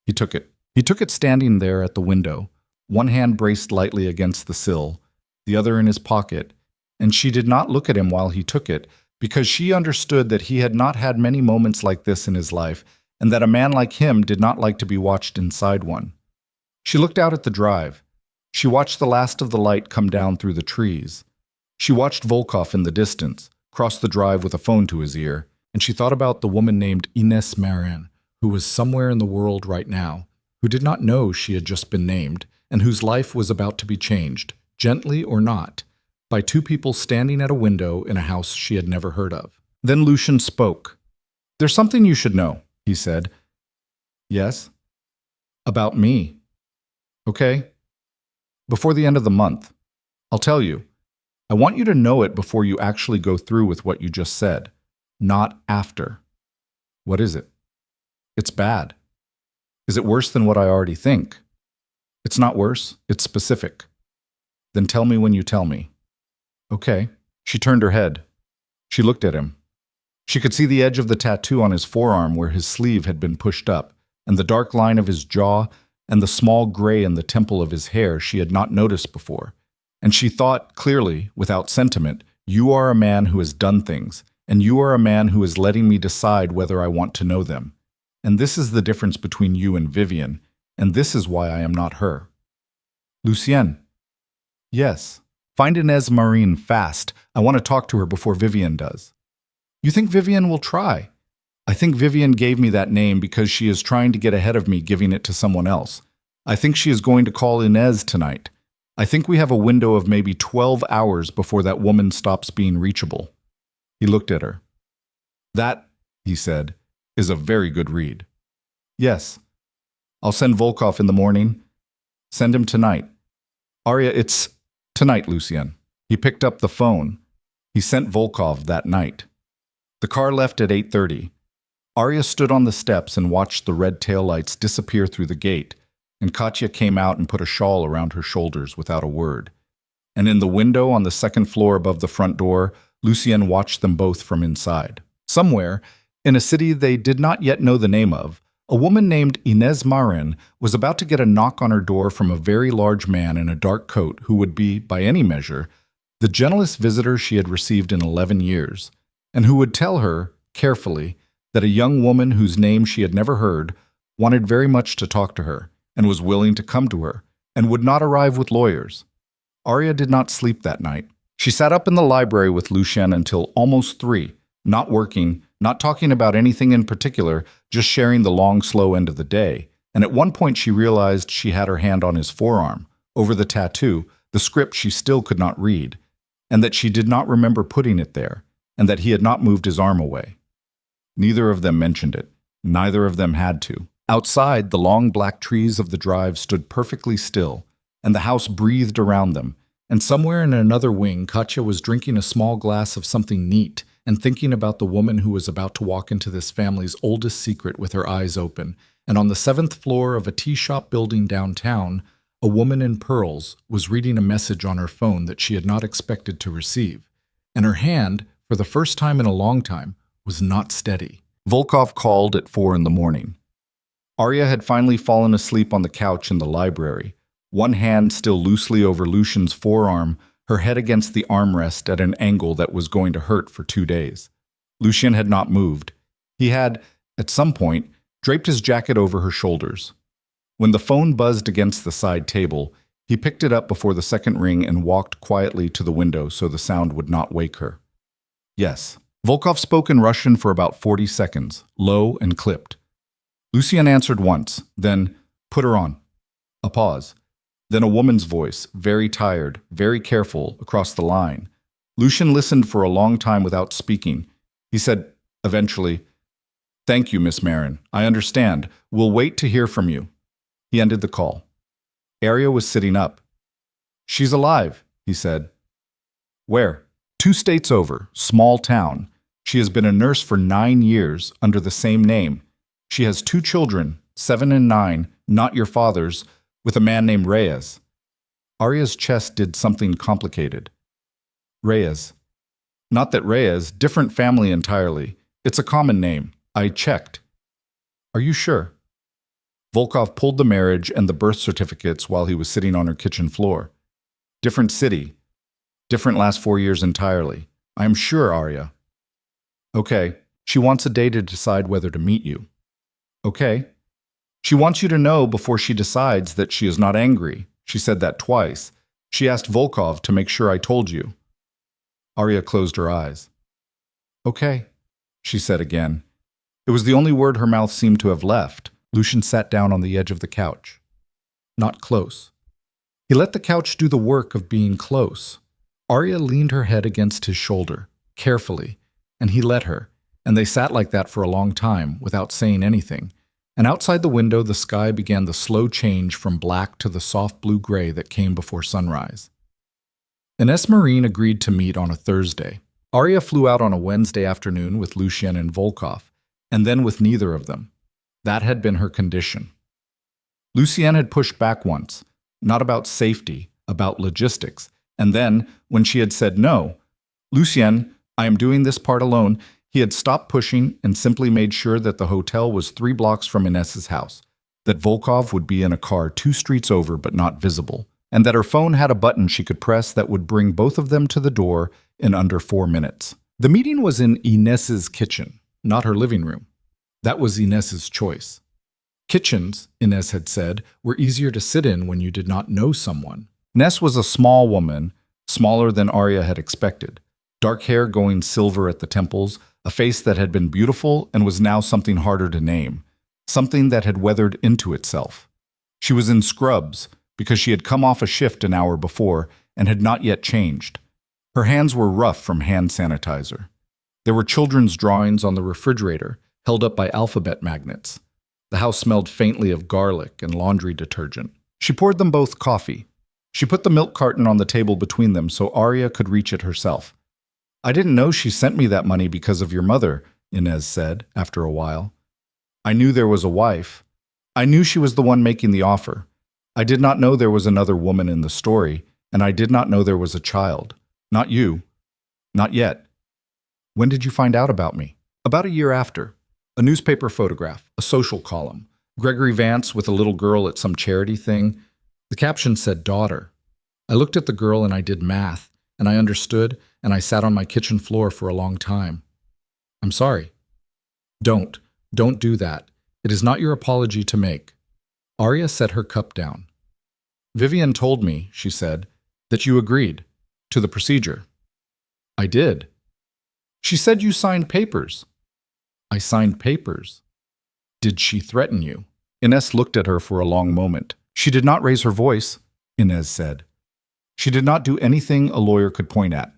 He took it. He took it standing there at the window, one hand braced lightly against the sill, the other in his pocket, and she did not look at him while he took it, because she understood that he had not had many moments like this in his life, and that a man like him did not like to be watched inside one. She looked out at the drive. She watched the last of the light come down through the trees. She watched Volkov in the distance, cross the drive with a phone to his ear, and she thought about the woman named Ines Marin, who was somewhere in the world right now, who did not know she had just been named, and whose life was about to be changed, gently or not, by two people standing at a window in a house she had never heard of. Then Lucien spoke. There's something you should know, he said. Yes? About me. Okay? Before the end of the month. I'll tell you. I want you to know it before you actually go through with what you just said, not after. What is it? It's bad. Is it worse than what I already think? It's not worse, it's specific. Then tell me when you tell me. Okay. She turned her head. She looked at him. She could see the edge of the tattoo on his forearm where his sleeve had been pushed up, and the dark line of his jaw, and the small gray in the temple of his hair she had not noticed before. And she thought clearly, without sentiment, you are a man who has done things, and you are a man who is letting me decide whether I want to know them. And this is the difference between you and Vivian, and this is why I am not her. Lucien. Yes. Find Inez Marine fast. I want to talk to her before Vivian does. You think Vivian will try? I think Vivian gave me that name because she is trying to get ahead of me giving it to someone else. I think she is going to call Inez tonight. I think we have a window of maybe 12 hours before that woman stops being reachable. He looked at her. That, he said, is a very good read. Yes. I'll send Volkov in the morning. Send him tonight. Aria, it's tonight, Lucien. He picked up the phone. He sent Volkov that night. The car left at 8:30. Aria stood on the steps and watched the red taillights disappear through the gate, and Katya came out and put a shawl around her shoulders without a word. And in the window on the second floor above the front door, Lucien watched them both from inside. Somewhere, in a city they did not yet know the name of, a woman named Inez Marin was about to get a knock on her door from a very large man in a dark coat who would be, by any measure, the gentlest visitor she had received in 11 years, and who would tell her, carefully, that a young woman whose name she had never heard wanted very much to talk to her, and was willing to come to her, and would not arrive with lawyers. Aria did not sleep that night. She sat up in the library with Lucien until almost 3, not working, not talking about anything in particular, just sharing the long, slow end of the day. And at one point she realized she had her hand on his forearm, over the tattoo, the script she still could not read, and that she did not remember putting it there, and that he had not moved his arm away. Neither of them mentioned it. Neither of them had to. Outside, the long black trees of the drive stood perfectly still, and the house breathed around them, and somewhere in another wing Katya was drinking a small glass of something neat and thinking about the woman who was about to walk into this family's oldest secret with her eyes open. And on the 7th floor of a tea shop building downtown, a woman in pearls was reading a message on her phone that she had not expected to receive, and her hand, for the first time in a long time, was not steady. Volkov called at 4 in the morning. Aria had finally fallen asleep on the couch in the library, one hand still loosely over Lucien's forearm, her head against the armrest at an angle that was going to hurt for 2 days. Lucien had not moved. He had, at some point, draped his jacket over her shoulders. When the phone buzzed against the side table, he picked it up before the second ring and walked quietly to the window so the sound would not wake her. Yes. Volkov spoke in Russian for about 40 seconds, low and clipped. Lucien answered once, then, put her on. A pause. Then a woman's voice, very tired, very careful, across the line. Lucien listened for a long time without speaking. He said, eventually, "Thank you, Miss Marin. I understand. We'll wait to hear from you." He ended the call. Aria was sitting up. "She's alive," he said. "Where?" "2 states over, small town. She has been a nurse for 9 years, under the same name. She has 2 children, 7 and 9, not your father's, with a man named Reyes." Aria's chest did something complicated. Reyes. Not that Reyes, different family entirely. It's a common name. I checked. Are you sure? Volkov pulled the marriage and the birth certificates while he was sitting on her kitchen floor. Different city. Different last 4 years entirely. I am sure, Aria. Okay. She wants a day to decide whether to meet you. Okay. She wants you to know before she decides that she is not angry. She said that twice. She asked Volkov to make sure I told you. Aria closed her eyes. Okay, she said again. It was the only word her mouth seemed to have left. Lucien sat down on the edge of the couch. Not close. He let the couch do the work of being close. Aria leaned her head against his shoulder, carefully, and he let her, and they sat like that for a long time without saying anything. and outside the window the sky began the slow change from black to the soft blue-gray that came before sunrise. Ines Marine agreed to meet on a Thursday. Aria flew out on a Wednesday afternoon with Lucien and Volkov, and then with neither of them. That had been her condition. Lucien had pushed back once, not about safety, about logistics, and then, when she had said no, "Lucien, I am doing this part alone," he had stopped pushing and simply made sure that the hotel was 3 blocks from Ines's house, that Volkov would be in a car 2 streets over but not visible, and that her phone had a button she could press that would bring both of them to the door in under 4 minutes. The meeting was in Ines's kitchen, not her living room. That was Ines's choice. Kitchens, Ines had said, were easier to sit in when you did not know someone. Ines was a small woman, smaller than Aria had expected. Dark hair going silver at the temples, a face that had been beautiful and was now something harder to name, something that had weathered into itself. She was in scrubs because she had come off a shift an hour before and had not yet changed. Her hands were rough from hand sanitizer. There were children's drawings on the refrigerator, held up by alphabet magnets. The house smelled faintly of garlic and laundry detergent. She poured them both coffee. She put the milk carton on the table between them so Aria could reach it herself. "I didn't know she sent me that money because of your mother," Ines said, after a while. "I knew there was a wife. I knew she was the one making the offer. I did not know there was another woman in the story, and I did not know there was a child. Not you. Not yet." "When did you find out about me?" "About a year after. A newspaper photograph, a social column. Gregory Vance with a little girl at some charity thing. The caption said daughter. I looked at the girl and I did math, and I understood, and I sat on my kitchen floor for a long time. I'm sorry." Don't do that. It is not your apology to make." Aria set her cup down. "Vivian told me," she said, "that you agreed to the procedure." "I did." "She said you signed papers." "I signed papers." "Did she threaten you?" Ines looked at her for a long moment. "She did not raise her voice," Ines said. "She did not do anything a lawyer could point at.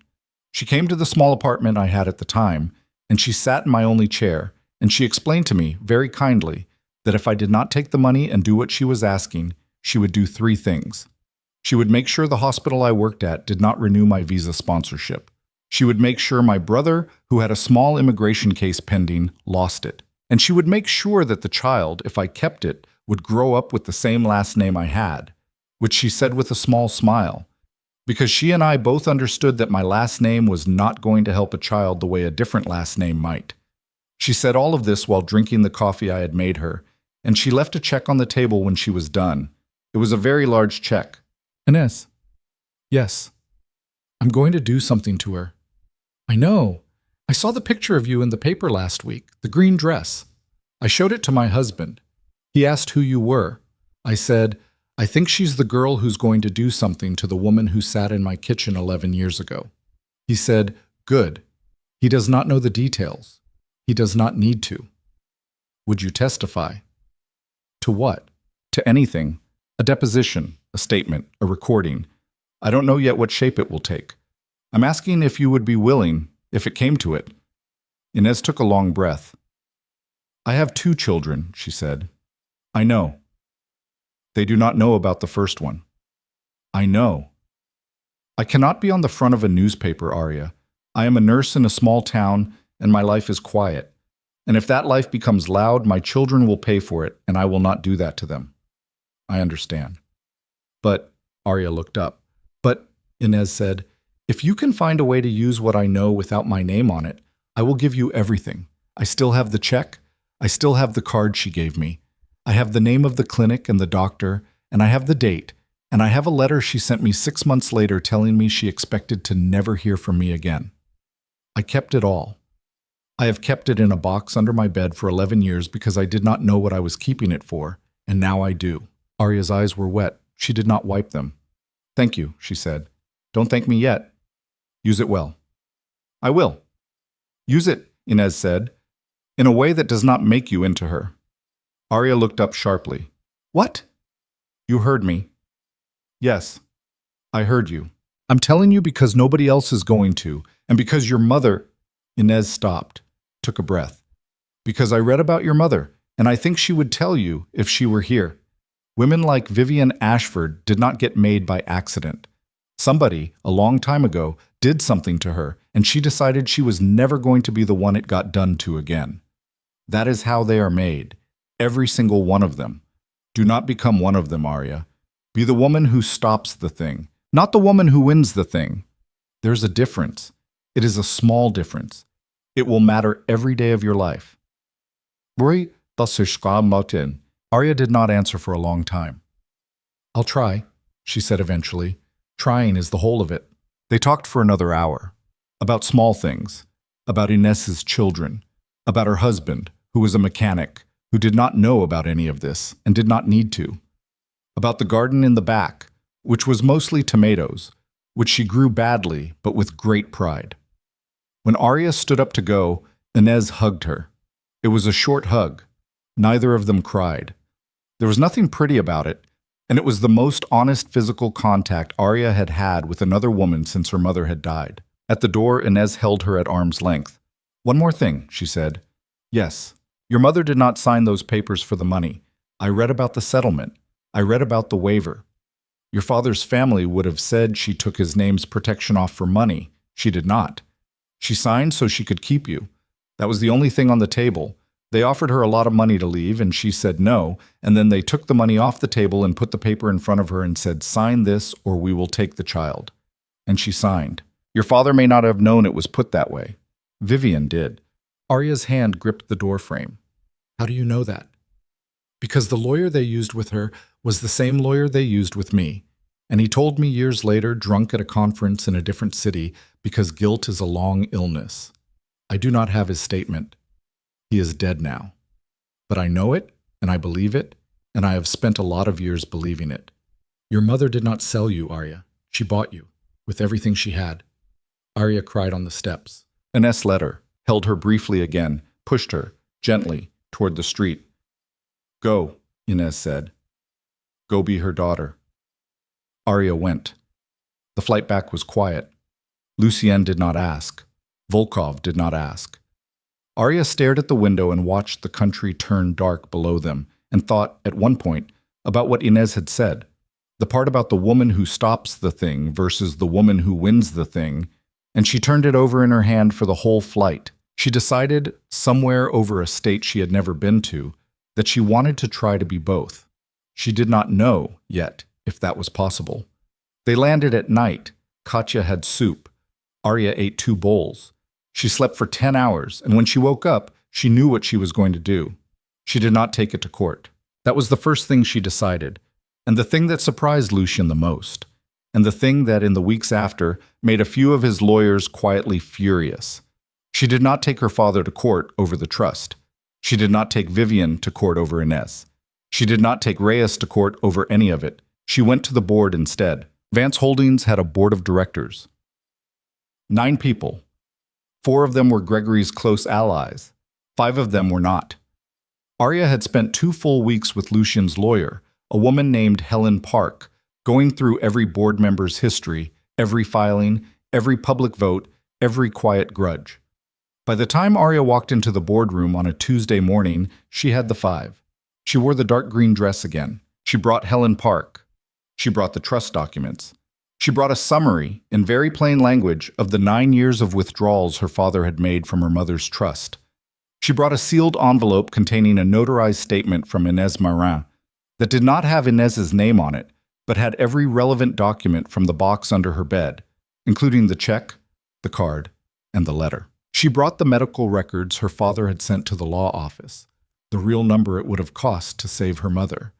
She came to the small apartment I had at the time, and she sat in my only chair, and she explained to me, very kindly, that if I did not take the money and do what she was asking, she would do 3 things. She would make sure the hospital I worked at did not renew my visa sponsorship. She would make sure my brother, who had a small immigration case pending, lost it. And she would make sure that the child, if I kept it, would grow up with the same last name I had, which she said with a small smile, because she and I both understood that my last name was not going to help a child the way a different last name might. She said all of this while drinking the coffee I had made her, and she left a check on the table when she was done. It was a very large check. "Ines." "Yes." "I'm going to do something to her." "I know. I saw the picture of you in the paper last week, the green dress. I showed it to my husband. He asked who you were. I said, I think she's the girl who's going to do something to the woman who sat in my kitchen 11 years ago. He said, good. He does not know the details. He does not need to. Would you testify?" "To what?" "To anything. A deposition, a statement, a recording. I don't know yet what shape it will take. I'm asking if you would be willing, if it came to it." Ines took a long breath. "I have 2 children," she said. "I know. They do not know about the first one." "I know." "I cannot be on the front of a newspaper, Aria. I am a nurse in a small town, and my life is quiet. And if that life becomes loud, my children will pay for it, and I will not do that to them." "I understand." "But," Aria looked up. "But," Ines said, "if you can find a way to use what I know without my name on it, I will give you everything. I still have the check. I still have the card she gave me. I have the name of the clinic and the doctor, and I have the date, and I have a letter she sent me 6 months later telling me she expected to never hear from me again. I kept it all. I have kept it in a box under my bed for 11 years because I did not know what I was keeping it for, and now I do." Aria's eyes were wet. She did not wipe them. "Thank you," she said. "Don't thank me yet. Use it well." "I will." "Use it," Ines said, "in a way that does not make you into her." Aria looked up sharply. "What?" "You heard me." "Yes, I heard you. I'm telling you because nobody else is going to, and because your mother—" Ines stopped, took a breath. "Because I read about your mother, And I think she would tell you if she were here. Women like Vivian Ashford did not get made by accident. Somebody, a long time ago, did something to her, and she decided she was never going to be the one it got done to again. That is how they are made, every single one of them. Do not become one of them, Aria. Be the woman who stops the thing, not the woman who wins the thing. There's a difference. It is a small difference. It will matter every day of your life. Aria did not answer for a long time. I'll try, she said eventually. Trying is the whole of it. They talked for another hour. About small things. About Inez's children. About her husband, who was a mechanic, who did not know about any of this and did not need to. About the garden in the back, which was mostly tomatoes, which she grew badly but with great pride. When Aria stood up to go, Inez hugged her. It was a short hug. Neither of them cried. There was nothing pretty about it, and it was the most honest physical contact Aria had had with another woman since her mother had died. At the door, Inez held her at arm's length. One more thing, she said. Yes, your mother did not sign those papers for the money. I read about the settlement. I read about the waiver. Your father's family would have said she took his name's protection off for money. She did not. She signed so she could keep you. That was the only thing on the table. They offered her a lot of money to leave, and she said no, and then they took the money off the table and put the paper in front of her and said, sign this or we will take the child. And she signed. Your father may not have known it was put that way. Vivian did. Aria's hand gripped the doorframe. How do you know that? Because the lawyer they used with her was the same lawyer they used with me. And he told me years later, drunk at a conference in a different city, because guilt is a long illness. I do not have his statement. He is dead now. But I know it, and I believe it, and I have spent a lot of years believing it. Your mother did not sell you, Aria. She bought you, with everything she had. Aria cried on the steps. Inez led her, held her briefly again, pushed her, gently, toward the street. Go, Inez said. Go be her daughter. Aria went. The flight back was quiet. Lucien did not ask. Volkov did not ask. Aria stared at the window and watched the country turn dark below them, and thought, at one point, about what Inez had said. The part about the woman who stops the thing versus the woman who wins the thing, and she turned it over in her hand for the whole flight. She decided, somewhere over a state she had never been to, that she wanted to try to be both. She did not know, yet, if that was possible. They landed at night. Katya had soup. Aria ate 2 bowls. She slept for 10 hours, and when she woke up, she knew what she was going to do. She did not take it to court. That was the first thing she decided, and the thing that surprised Lucien the most, and the thing that in the weeks after made a few of his lawyers quietly furious. She did not take her father to court over the trust. She did not take Vivian to court over Inez. She did not take Reyes to court over any of it. She went to the board instead. Vance Holdings had a board of directors. 9 people. 4 of them were Gregory's close allies. 5 of them were not. Aria had spent 2 full weeks with Lucien's lawyer, a woman named Helen Park, going through every board member's history, every filing, every public vote, every quiet grudge. By the time Aria walked into the boardroom on a Tuesday morning, she had the 5. She wore the dark green dress again. She brought Helen Park. She brought the trust documents. She brought a summary, in very plain language, of the 9 years of withdrawals her father had made from her mother's trust. She brought a sealed envelope containing a notarized statement from Inez Marin that did not have Inez's name on it, but had every relevant document from the box under her bed, including the check, the card, and the letter. She brought the medical records her father had sent to the law office, the real number it would have cost to save her mother,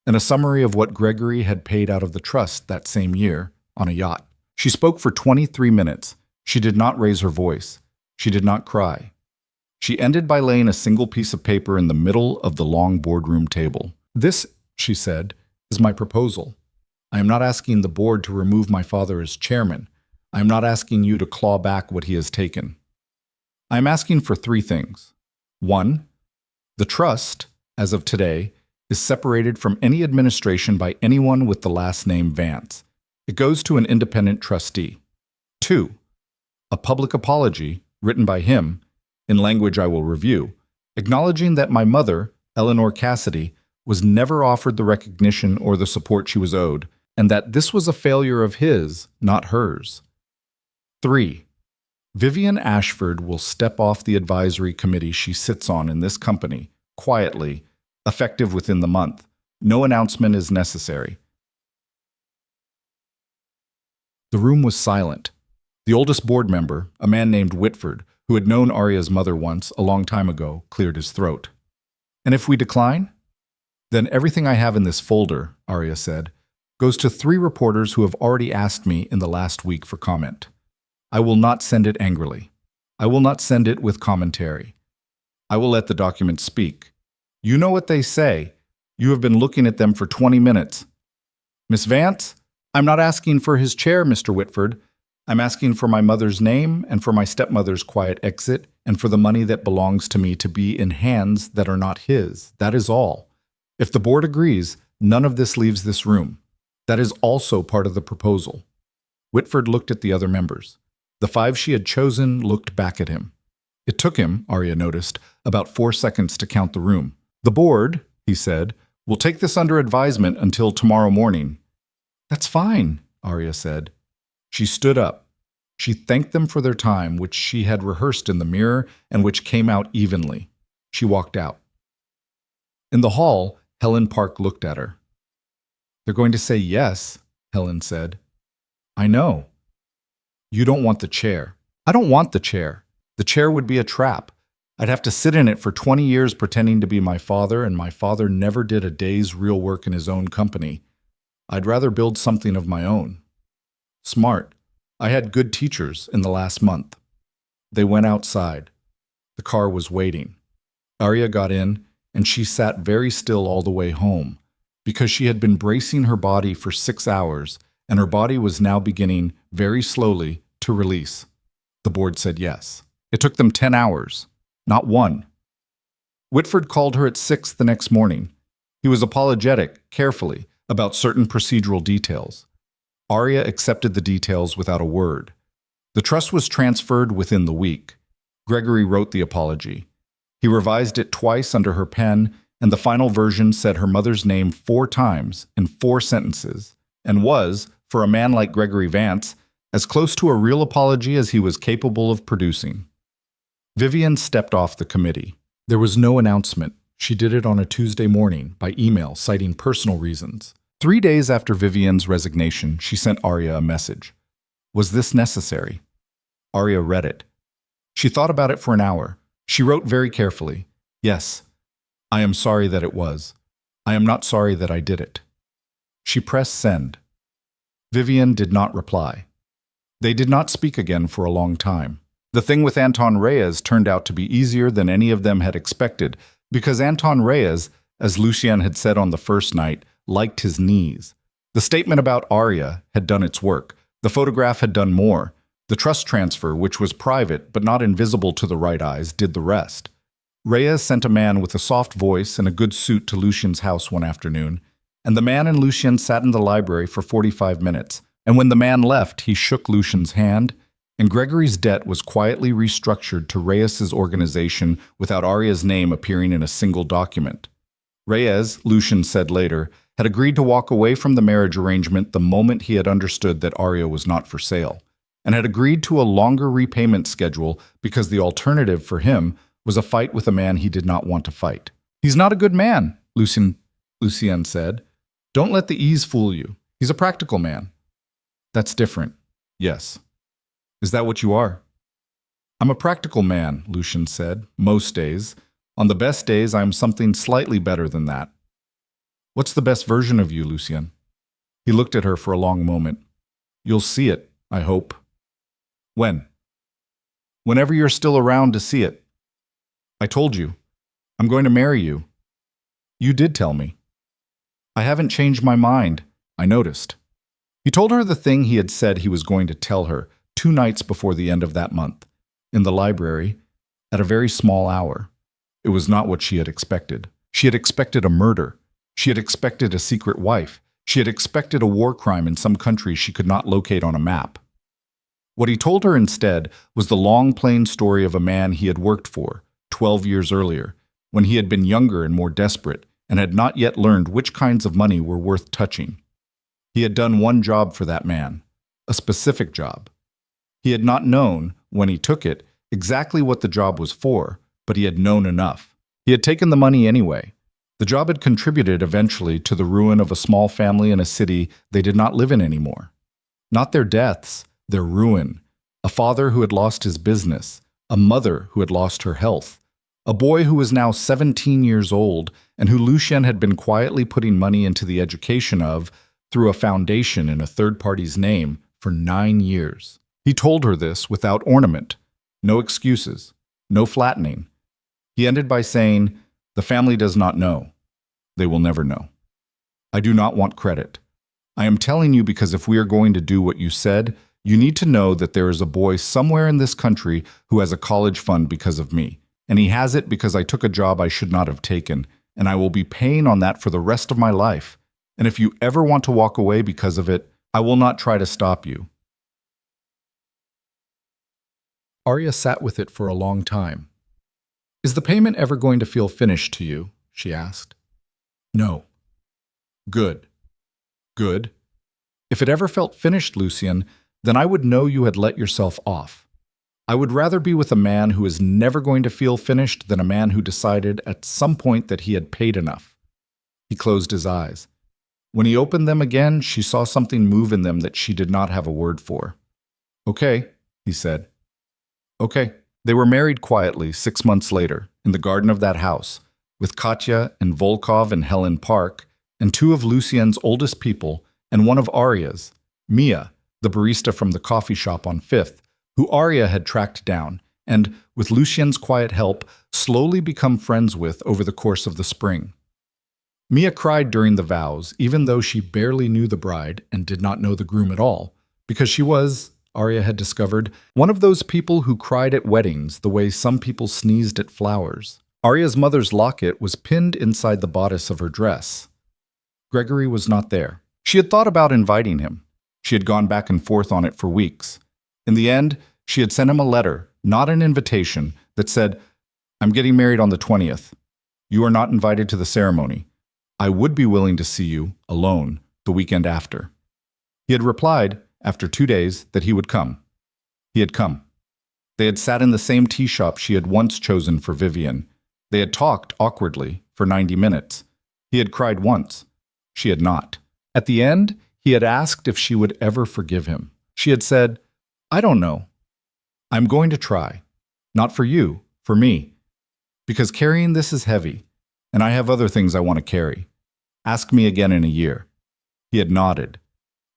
and a summary of what Gregory had paid out of the trust that same year on a yacht. She spoke for 23 minutes. She did not raise her voice. She did not cry. She ended by laying a single piece of paper in the middle of the long boardroom table. This, she said, is my proposal. I am not asking the board to remove my father as chairman. I am not asking you to claw back what he has taken. I am asking for 3 things. 1, the trust, as of today, is separated from any administration by anyone with the last name Vance. It goes to an independent trustee. 2, a public apology, written by him, in language I will review, acknowledging that my mother, Eleanor Cassidy, was never offered the recognition or the support she was owed, and that this was a failure of his, not hers. 3. Vivian Ashford will step off the advisory committee she sits on in this company, quietly, effective within the month. No announcement is necessary. The room was silent. The oldest board member, a man named Whitford, who had known Aria's mother once, a long time ago, cleared his throat. "And if we decline?" "Then everything I have in this folder," Aria said, "goes to 3 reporters who have already asked me in the last week for comment. I will not send it angrily. I will not send it with commentary. I will let the documents speak. You know what they say. You have been looking at them for 20 minutes. Miss Vance, I'm not asking for his chair, Mr. Whitford. I'm asking for my mother's name and for my stepmother's quiet exit and for the money that belongs to me to be in hands that are not his. That is all. If the board agrees, none of this leaves this room. That is also part of the proposal." Whitford looked at the other members. The 5 she had chosen looked back at him. It took him, Aria noticed, about 4 seconds to count the room. "The board," he said, "will take this under advisement until tomorrow morning." "That's fine," Aria said. She stood up. She thanked them for their time, which she had rehearsed in the mirror and which came out evenly. She walked out. In the hall, Helen Park looked at her. "They're going to say yes," Helen said. "I know. You don't want the chair." "I don't want the chair. The chair would be a trap. I'd have to sit in it for 20 years pretending to be my father, and my father never did a day's real work in his own company. I'd rather build something of my own." "Smart. I had good teachers in the last month." They went outside. The car was waiting. Aria got in, and she sat very still all the way home, because she had been bracing her body for 6 hours, and her body was now beginning, very slowly, to release. The board said yes. It took them 10 hours, not 1. Whitford called her at 6 the next morning. He was apologetic, carefully, about certain procedural details. Aria accepted the details without a word. The trust was transferred within the week. Gregory wrote the apology. He revised it twice under her pen, and the final version said her mother's name 4 times in 4 sentences, and was, for a man like Gregory Vance, as close to a real apology as he was capable of producing. Vivian stepped off the committee. There was no announcement. She did it on a Tuesday morning, by email, citing personal reasons. 3 days after Vivian's resignation, she sent Aria a message. Was this necessary? Aria read it. She thought about it for an hour. She wrote very carefully, "Yes, I am sorry that it was. I am not sorry that I did it." She pressed send. Vivian did not reply. They did not speak again for a long time. The thing with Anton Reyes turned out to be easier than any of them had expected, because Anton Reyes, as Lucien had said on the first night, liked his knees. The statement about Aria had done its work. The photograph had done more. The trust transfer, which was private but not invisible to the right eyes, did the rest. Reyes sent a man with a soft voice and a good suit to Lucien's house one afternoon, and the man and Lucien sat in the library for 45 minutes, and when the man left, he shook Lucien's hand, and Gregory's debt was quietly restructured to Reyes's organization without Aria's name appearing in a single document. Reyes, Lucien said later, had agreed to walk away from the marriage arrangement the moment he had understood that Aria was not for sale, and had agreed to a longer repayment schedule because the alternative for him was a fight with a man he did not want to fight. "He's not a good man," Lucien said. "Don't let the ease fool you. He's a practical man." "That's different." "Yes." "Is that what you are?" "I'm a practical man," Lucien said, "most days. On the best days, I'm something slightly better than that." "What's the best version of you, Lucien?" He looked at her for a long moment. "You'll see it, I hope." "When?" "Whenever you're still around to see it." "I told you. I'm going to marry you." "You did tell me." "I haven't changed my mind. I noticed." He told her the thing he had said he was going to tell her 2 nights before the end of that month, in the library, at a very small hour. It was not what she had expected. She had expected a murder. She had expected a secret wife. She had expected a war crime in some country she could not locate on a map. What he told her instead was the long, plain story of a man he had worked for 12 years earlier, when he had been younger and more desperate, and had not yet learned which kinds of money were worth touching. He had done one job for that man, a specific job. He had not known, when he took it, exactly what the job was for, but he had known enough. He had taken the money anyway. The job had contributed eventually to the ruin of a small family in a city they did not live in anymore. Not their deaths, their ruin. A father who had lost his business, a mother who had lost her health, a boy who was now 17 years old and who Lucien had been quietly putting money into the education of through a foundation in a third party's name for 9 years. He told her this without ornament, no excuses, no flattening. He ended by saying, "The family does not know. They will never know. I do not want credit. I am telling you because if we are going to do what you said, you need to know that there is a boy somewhere in this country who has a college fund because of me. And he has it because I took a job I should not have taken, and I will be paying on that for the rest of my life. And if you ever want to walk away because of it, I will not try to stop you." Aria sat with it for a long time. "Is the payment ever going to feel finished to you?" she asked. "No." "Good. Good. If it ever felt finished, Lucien, then I would know you had let yourself off. I would rather be with a man who is never going to feel finished than a man who decided at some point that he had paid enough." He closed his eyes. When he opened them again, she saw something move in them that she did not have a word for. "Okay," he said. "Okay." They were married quietly 6 months later, in the garden of that house, with Katya and Volkov and Helen Park, and 2 of Lucien's oldest people, and one of Aria's, Mia, the barista from the coffee shop on 5th, who Aria had tracked down, and, with Lucien's quiet help, slowly become friends with over the course of the spring. Mia cried during the vows, even though she barely knew the bride and did not know the groom at all, because she was, Aria had discovered, one of those people who cried at weddings the way some people sneezed at flowers. Aria's mother's locket was pinned inside the bodice of her dress. Gregory was not there. She had thought about inviting him. She had gone back and forth on it for weeks. In the end, she had sent him a letter, not an invitation, that said, "I'm getting married on the 20th. You are not invited to the ceremony. I would be willing to see you, alone, the weekend after." He had replied, after 2 days, that he would come. He had come. They had sat in the same tea shop she had once chosen for Vivian. They had talked, awkwardly, for 90 minutes. He had cried once. She had not. At the end, he had asked if she would ever forgive him. She had said, "I don't know. I'm going to try. Not for you, for me. Because carrying this is heavy, and I have other things I want to carry. Ask me again in a year." He had nodded.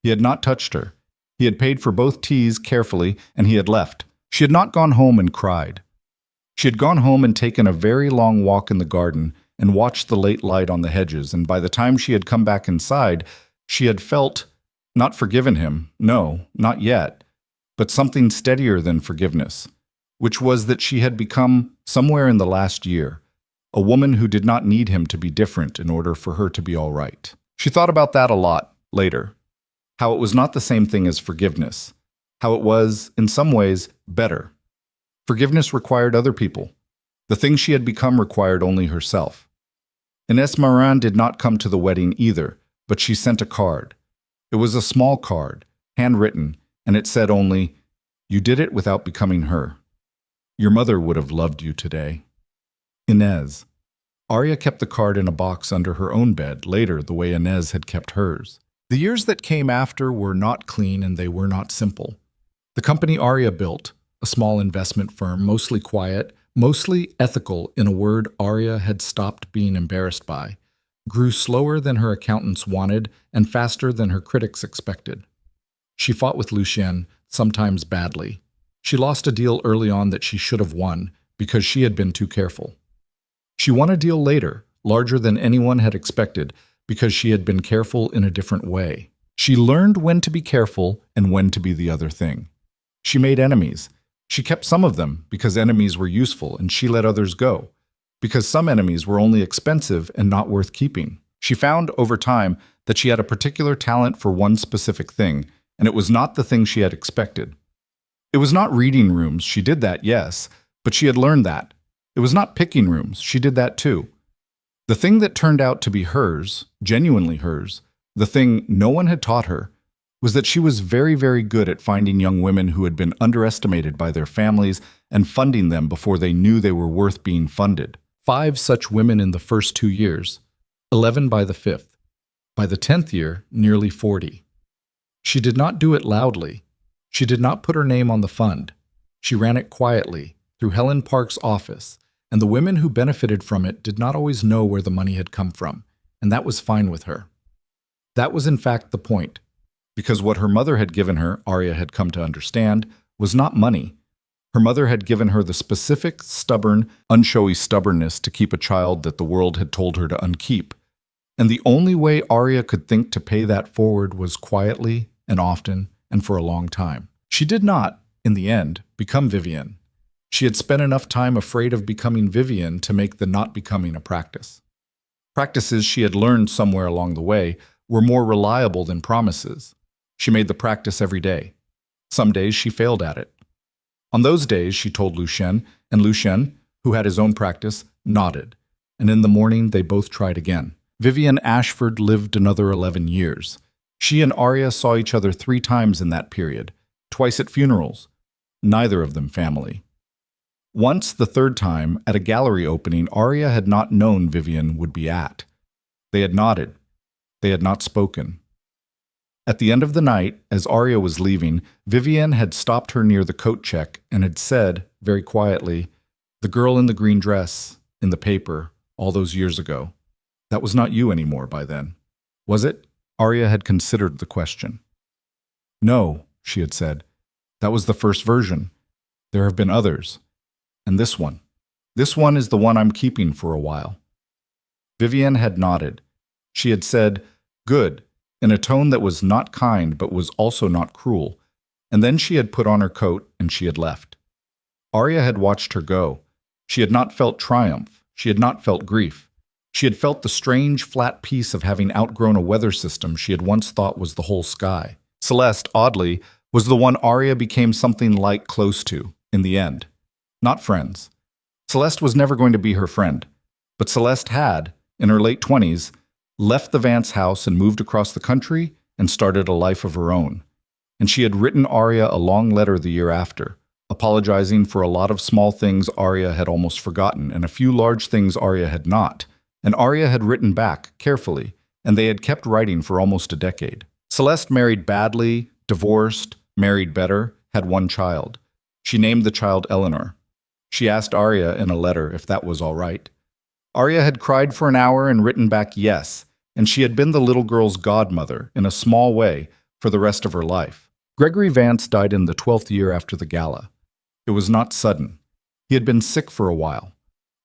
He had not touched her. He had paid for both teas carefully, and he had left. She had not gone home and cried. She had gone home and taken a very long walk in the garden and watched the late light on the hedges, and by the time she had come back inside, she had felt, not forgiven him, no, not yet, but something steadier than forgiveness, which was that she had become, somewhere in the last year, a woman who did not need him to be different in order for her to be all right. She thought about that a lot later, how it was not the same thing as forgiveness, how it was, in some ways, better. Forgiveness required other people. The thing she had become required only herself. Inès Marin did not come to the wedding either, but she sent a card. It was a small card, handwritten, and it said only, "You did it without becoming her. Your mother would have loved you today. Inès." Aria kept the card in a box under her own bed, later the way Inès had kept hers. The years that came after were not clean and they were not simple. The company Aria built, a small investment firm, mostly quiet, mostly ethical, in a word Aria had stopped being embarrassed by, grew slower than her accountants wanted and faster than her critics expected. She fought with Lucien, sometimes badly. She lost a deal early on that she should have won because she had been too careful. She won a deal later, larger than anyone had expected, because she had been careful in a different way. She learned when to be careful and when to be the other thing. She made enemies. She kept some of them because enemies were useful, and she let others go, because some enemies were only expensive and not worth keeping. She found, over time, that she had a particular talent for one specific thing, and it was not the thing she had expected. It was not reading rooms. She did that, yes, but she had learned that. It was not picking rooms, she did that too. The thing that turned out to be hers, genuinely hers, the thing no one had taught her, was that she was very, very good at finding young women who had been underestimated by their families and funding them before they knew they were worth being funded. 5 such women in the first 2 years, 11 by the 5th. By the 10th year, nearly 40. She did not do it loudly. She did not put her name on the fund. She ran it quietly, through Helen Park's office, and the women who benefited from it did not always know where the money had come from, and that was fine with her. That was in fact the point, because what her mother had given her, Aria had come to understand, was not money. Her mother had given her the specific, stubborn, unshowy stubbornness to keep a child that the world had told her to unkeep. And the only way Aria could think to pay that forward was quietly and often and for a long time. She did not, in the end, become Vivian. She had spent enough time afraid of becoming Vivian to make the not becoming a practice. Practices she had learned somewhere along the way were more reliable than promises. She made the practice every day. Some days she failed at it. On those days, she told Lucien, and Lucien, who had his own practice, nodded. And in the morning, they both tried again. Vivian Ashford lived another 11 years. She and Aria saw each other 3 times in that period, twice at funerals, neither of them family. Once, the 3rd time, at a gallery opening Aria had not known Vivian would be at. They had nodded. They had not spoken. At the end of the night, as Aria was leaving, Vivian had stopped her near the coat check and had said, very quietly, "The girl in the green dress, in the paper, all those years ago. That was not you anymore by then. Was it?" Aria had considered the question. "No," she had said. "That was the first version. There have been others. And this one. This one is the one I'm keeping for a while." Vivian had nodded. She had said, "Good," in a tone that was not kind but was also not cruel, and then she had put on her coat and she had left. Aria had watched her go. She had not felt triumph. She had not felt grief. She had felt the strange, flat peace of having outgrown a weather system she had once thought was the whole sky. Celeste, oddly, was the one Aria became something like close to, in the end. Not friends. Celeste was never going to be her friend, but Celeste had, in her late 20s, left the Vance house and moved across the country and started a life of her own. And she had written Aria a long letter the year after, apologizing for a lot of small things Aria had almost forgotten and a few large things Aria had not. And Aria had written back, carefully, and they had kept writing for almost a decade. Celeste married badly, divorced, married better, had 1 child. She named the child Eleanor. She asked Aria in a letter if that was all right. Aria had cried for an hour and written back yes, and she had been the little girl's godmother, in a small way, for the rest of her life. Gregory Vance died in the 12th year after the gala. It was not sudden. He had been sick for a while.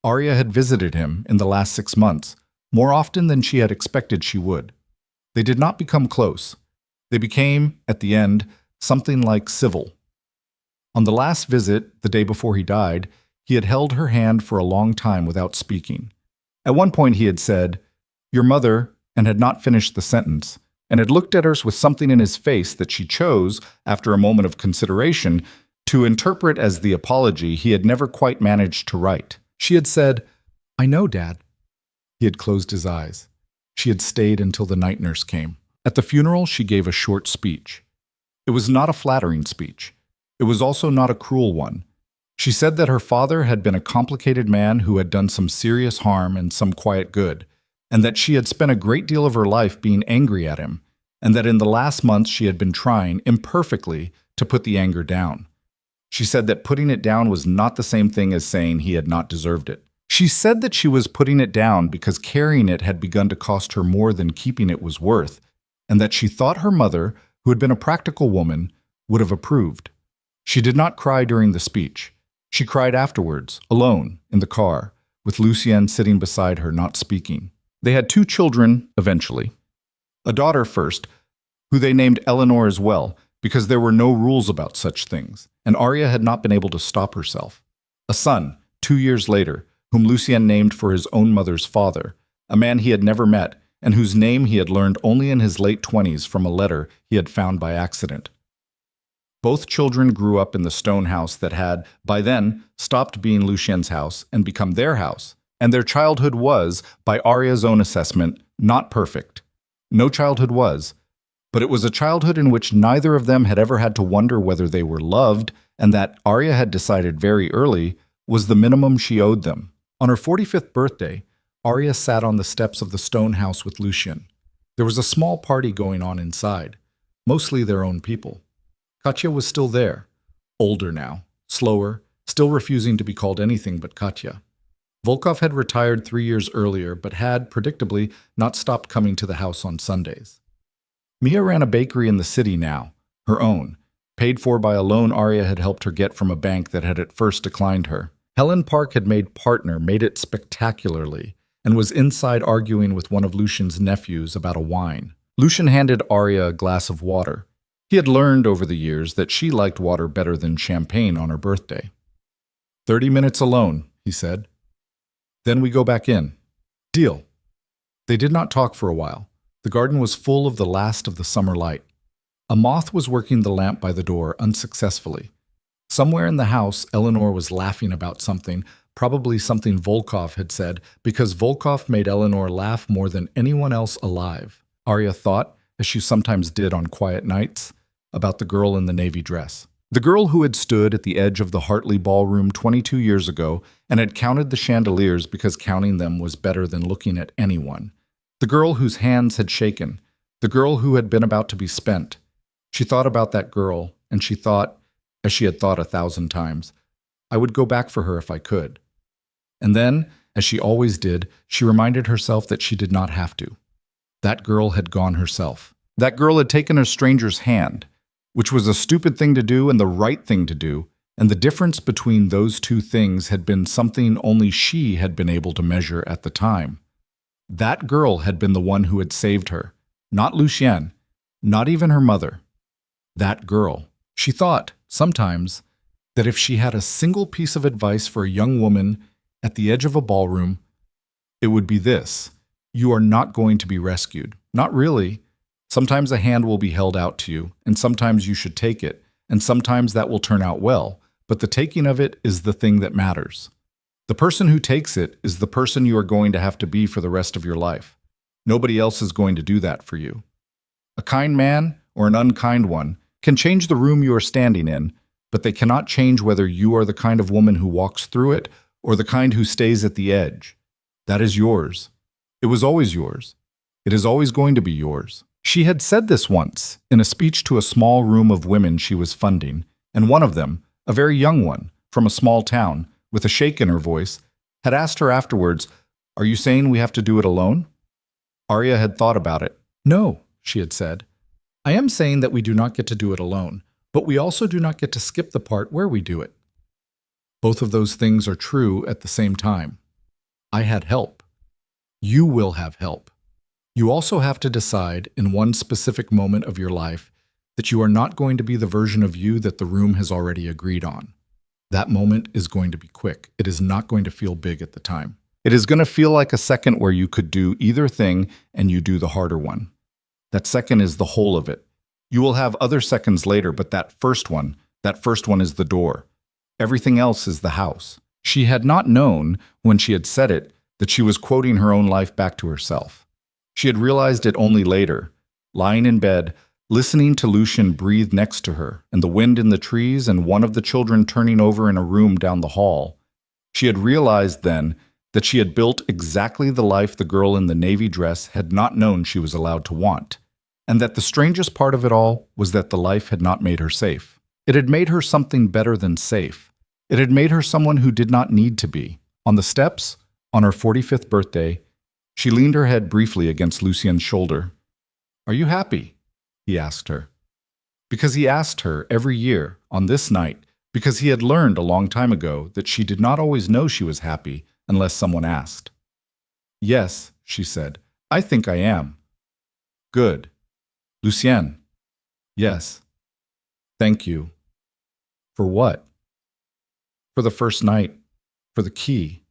Aria had visited him in the last 6 months, more often than she had expected she would. They did not become close. They became, at the end, something like civil. On the last visit, the day before he died, he had held her hand for a long time without speaking. At one point he had said, "Your mother," and had not finished the sentence, and had looked at her with something in his face that she chose, after a moment of consideration, to interpret as the apology he had never quite managed to write. She had said, "I know, Dad." He had closed his eyes. She had stayed until the night nurse came. At the funeral, she gave a short speech. It was not a flattering speech. It was also not a cruel one. She said that her father had been a complicated man who had done some serious harm and some quiet good, and that she had spent a great deal of her life being angry at him, and that in the last months she had been trying, imperfectly, to put the anger down. She said that putting it down was not the same thing as saying he had not deserved it. She said that she was putting it down because carrying it had begun to cost her more than keeping it was worth, and that she thought her mother, who had been a practical woman, would have approved. She did not cry during the speech. She cried afterwards, alone, in the car, with Lucien sitting beside her, not speaking. They had 2 children, eventually. A daughter first, who they named Eleanor as well, because there were no rules about such things, and Aria had not been able to stop herself. A son, 2 years later, whom Lucien named for his own mother's father, a man he had never met, and whose name he had learned only in his late 20s from a letter he had found by accident. Both children grew up in the stone house that had, by then, stopped being Lucien's house and become their house. And their childhood was, by Aria's own assessment, not perfect. No childhood was. But it was a childhood in which neither of them had ever had to wonder whether they were loved, and that, Aria had decided very early, was the minimum she owed them. On her 45th birthday, Aria sat on the steps of the stone house with Lucien. There was a small party going on inside, mostly their own people. Katya was still there, older now, slower, still refusing to be called anything but Katya. Volkov had retired 3 years earlier, but had, predictably, not stopped coming to the house on Sundays. Mia ran a bakery in the city now, her own, paid for by a loan Aria had helped her get from a bank that had at first declined her. Helen Park had made it spectacularly, and was inside arguing with one of Lucien's nephews about a wine. Lucien handed Aria a glass of water. He had learned over the years that she liked water better than champagne on her birthday. 30 minutes alone, he said. Then we go back in. Deal. They did not talk for a while. The garden was full of the last of the summer light. A moth was working the lamp by the door unsuccessfully. Somewhere in the house, Eleanor was laughing about something, probably something Volkov had said, because Volkov made Eleanor laugh more than anyone else alive. Aria thought, as she sometimes did on quiet nights, about the girl in the navy dress. The girl who had stood at the edge of the Hartley ballroom 22 years ago and had counted the chandeliers because counting them was better than looking at anyone. The girl whose hands had shaken. The girl who had been about to be spent. She thought about that girl, and she thought, as she had thought 1,000 times, I would go back for her if I could. And then, as she always did, she reminded herself that she did not have to. That girl had gone herself. That girl had taken a stranger's hand, which was a stupid thing to do and the right thing to do, and the difference between those two things had been something only she had been able to measure at the time. That girl had been the one who had saved her, not Lucien, not even her mother. That girl. She thought, sometimes, that if she had a single piece of advice for a young woman at the edge of a ballroom, it would be this: you are not going to be rescued. Not really. Sometimes a hand will be held out to you, and sometimes you should take it, and sometimes that will turn out well, but the taking of it is the thing that matters. The person who takes it is the person you are going to have to be for the rest of your life. Nobody else is going to do that for you. A kind man, or an unkind one, can change the room you are standing in, but they cannot change whether you are the kind of woman who walks through it or the kind who stays at the edge. That is yours. It was always yours. It is always going to be yours. She had said this once, in a speech to a small room of women she was funding, and one of them, a very young one, from a small town, with a shake in her voice, had asked her afterwards, "Are you saying we have to do it alone?" Aria had thought about it. "No," she had said. "I am saying that we do not get to do it alone, but we also do not get to skip the part where we do it. Both of those things are true at the same time. I had help. You will have help. You also have to decide in one specific moment of your life that you are not going to be the version of you that the room has already agreed on. That moment is going to be quick. It is not going to feel big at the time. It is going to feel like a second where you could do either thing and you do the harder one. That second is the whole of it. You will have other seconds later, but that first one is the door. Everything else is the house." She had not known, when she had said it, that she was quoting her own life back to herself. She had realized it only later, lying in bed, listening to Lucien breathe next to her, and the wind in the trees and one of the children turning over in a room down the hall. She had realized then that she had built exactly the life the girl in the navy dress had not known she was allowed to want, and that the strangest part of it all was that the life had not made her safe. It had made her something better than safe. It had made her someone who did not need to be. On the steps, on her 45th birthday, she leaned her head briefly against Lucien's shoulder. "Are you happy?" he asked her. Because he asked her every year, on this night, because he had learned a long time ago that she did not always know she was happy unless someone asked. "Yes," she said, "I think I am." "Good." "Lucien." "Yes." "Thank you." "For what?" "For the first night, for the key,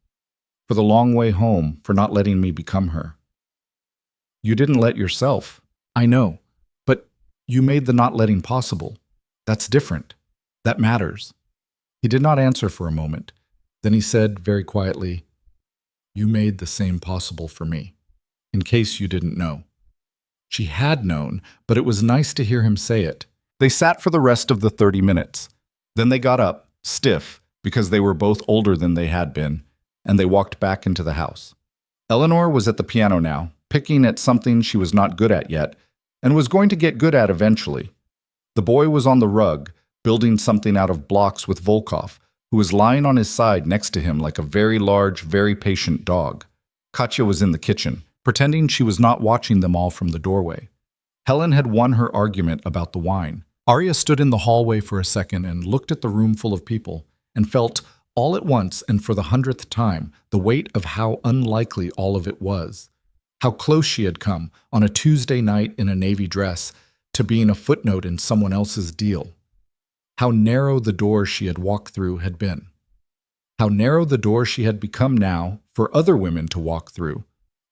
for the long way home, for not letting me become her." "You didn't let yourself." "I know, but you made the not letting possible. That's different. That matters. He did not answer for a moment. Then he said very quietly, "You made the same possible for me, in case you didn't know." She had known, but it was nice to hear him say it. They sat for the rest of the 30 minutes. Then they got up, stiff, because they were both older than they had been, and they walked back into the house. Eleanor was at the piano now, picking at something she was not good at yet, and was going to get good at eventually. The boy was on the rug, building something out of blocks with Volkov, who was lying on his side next to him like a very large, very patient dog. Katya was in the kitchen, pretending she was not watching them all from the doorway. Helen had won her argument about the wine. Aria stood in the hallway for a second and looked at the room full of people, and felt, all at once and for the 100th time, the weight of how unlikely all of it was. How close she had come, on a Tuesday night in a navy dress, to being a footnote in someone else's deal. How narrow the door she had walked through had been. How narrow the door she had become now for other women to walk through.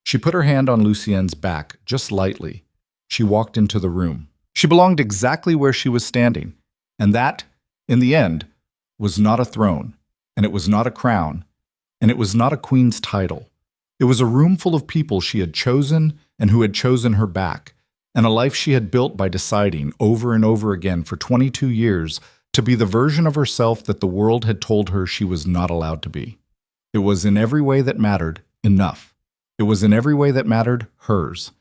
She put her hand on Lucien's back, just lightly. She walked into the room. She belonged exactly where she was standing, and that, in the end, was not a throne, and it was not a crown, and it was not a queen's title. It was a room full of people she had chosen and who had chosen her back, and a life she had built by deciding over and over again for 22 years to be the version of herself that the world had told her she was not allowed to be. It was in every way that mattered enough. It was in every way that mattered hers.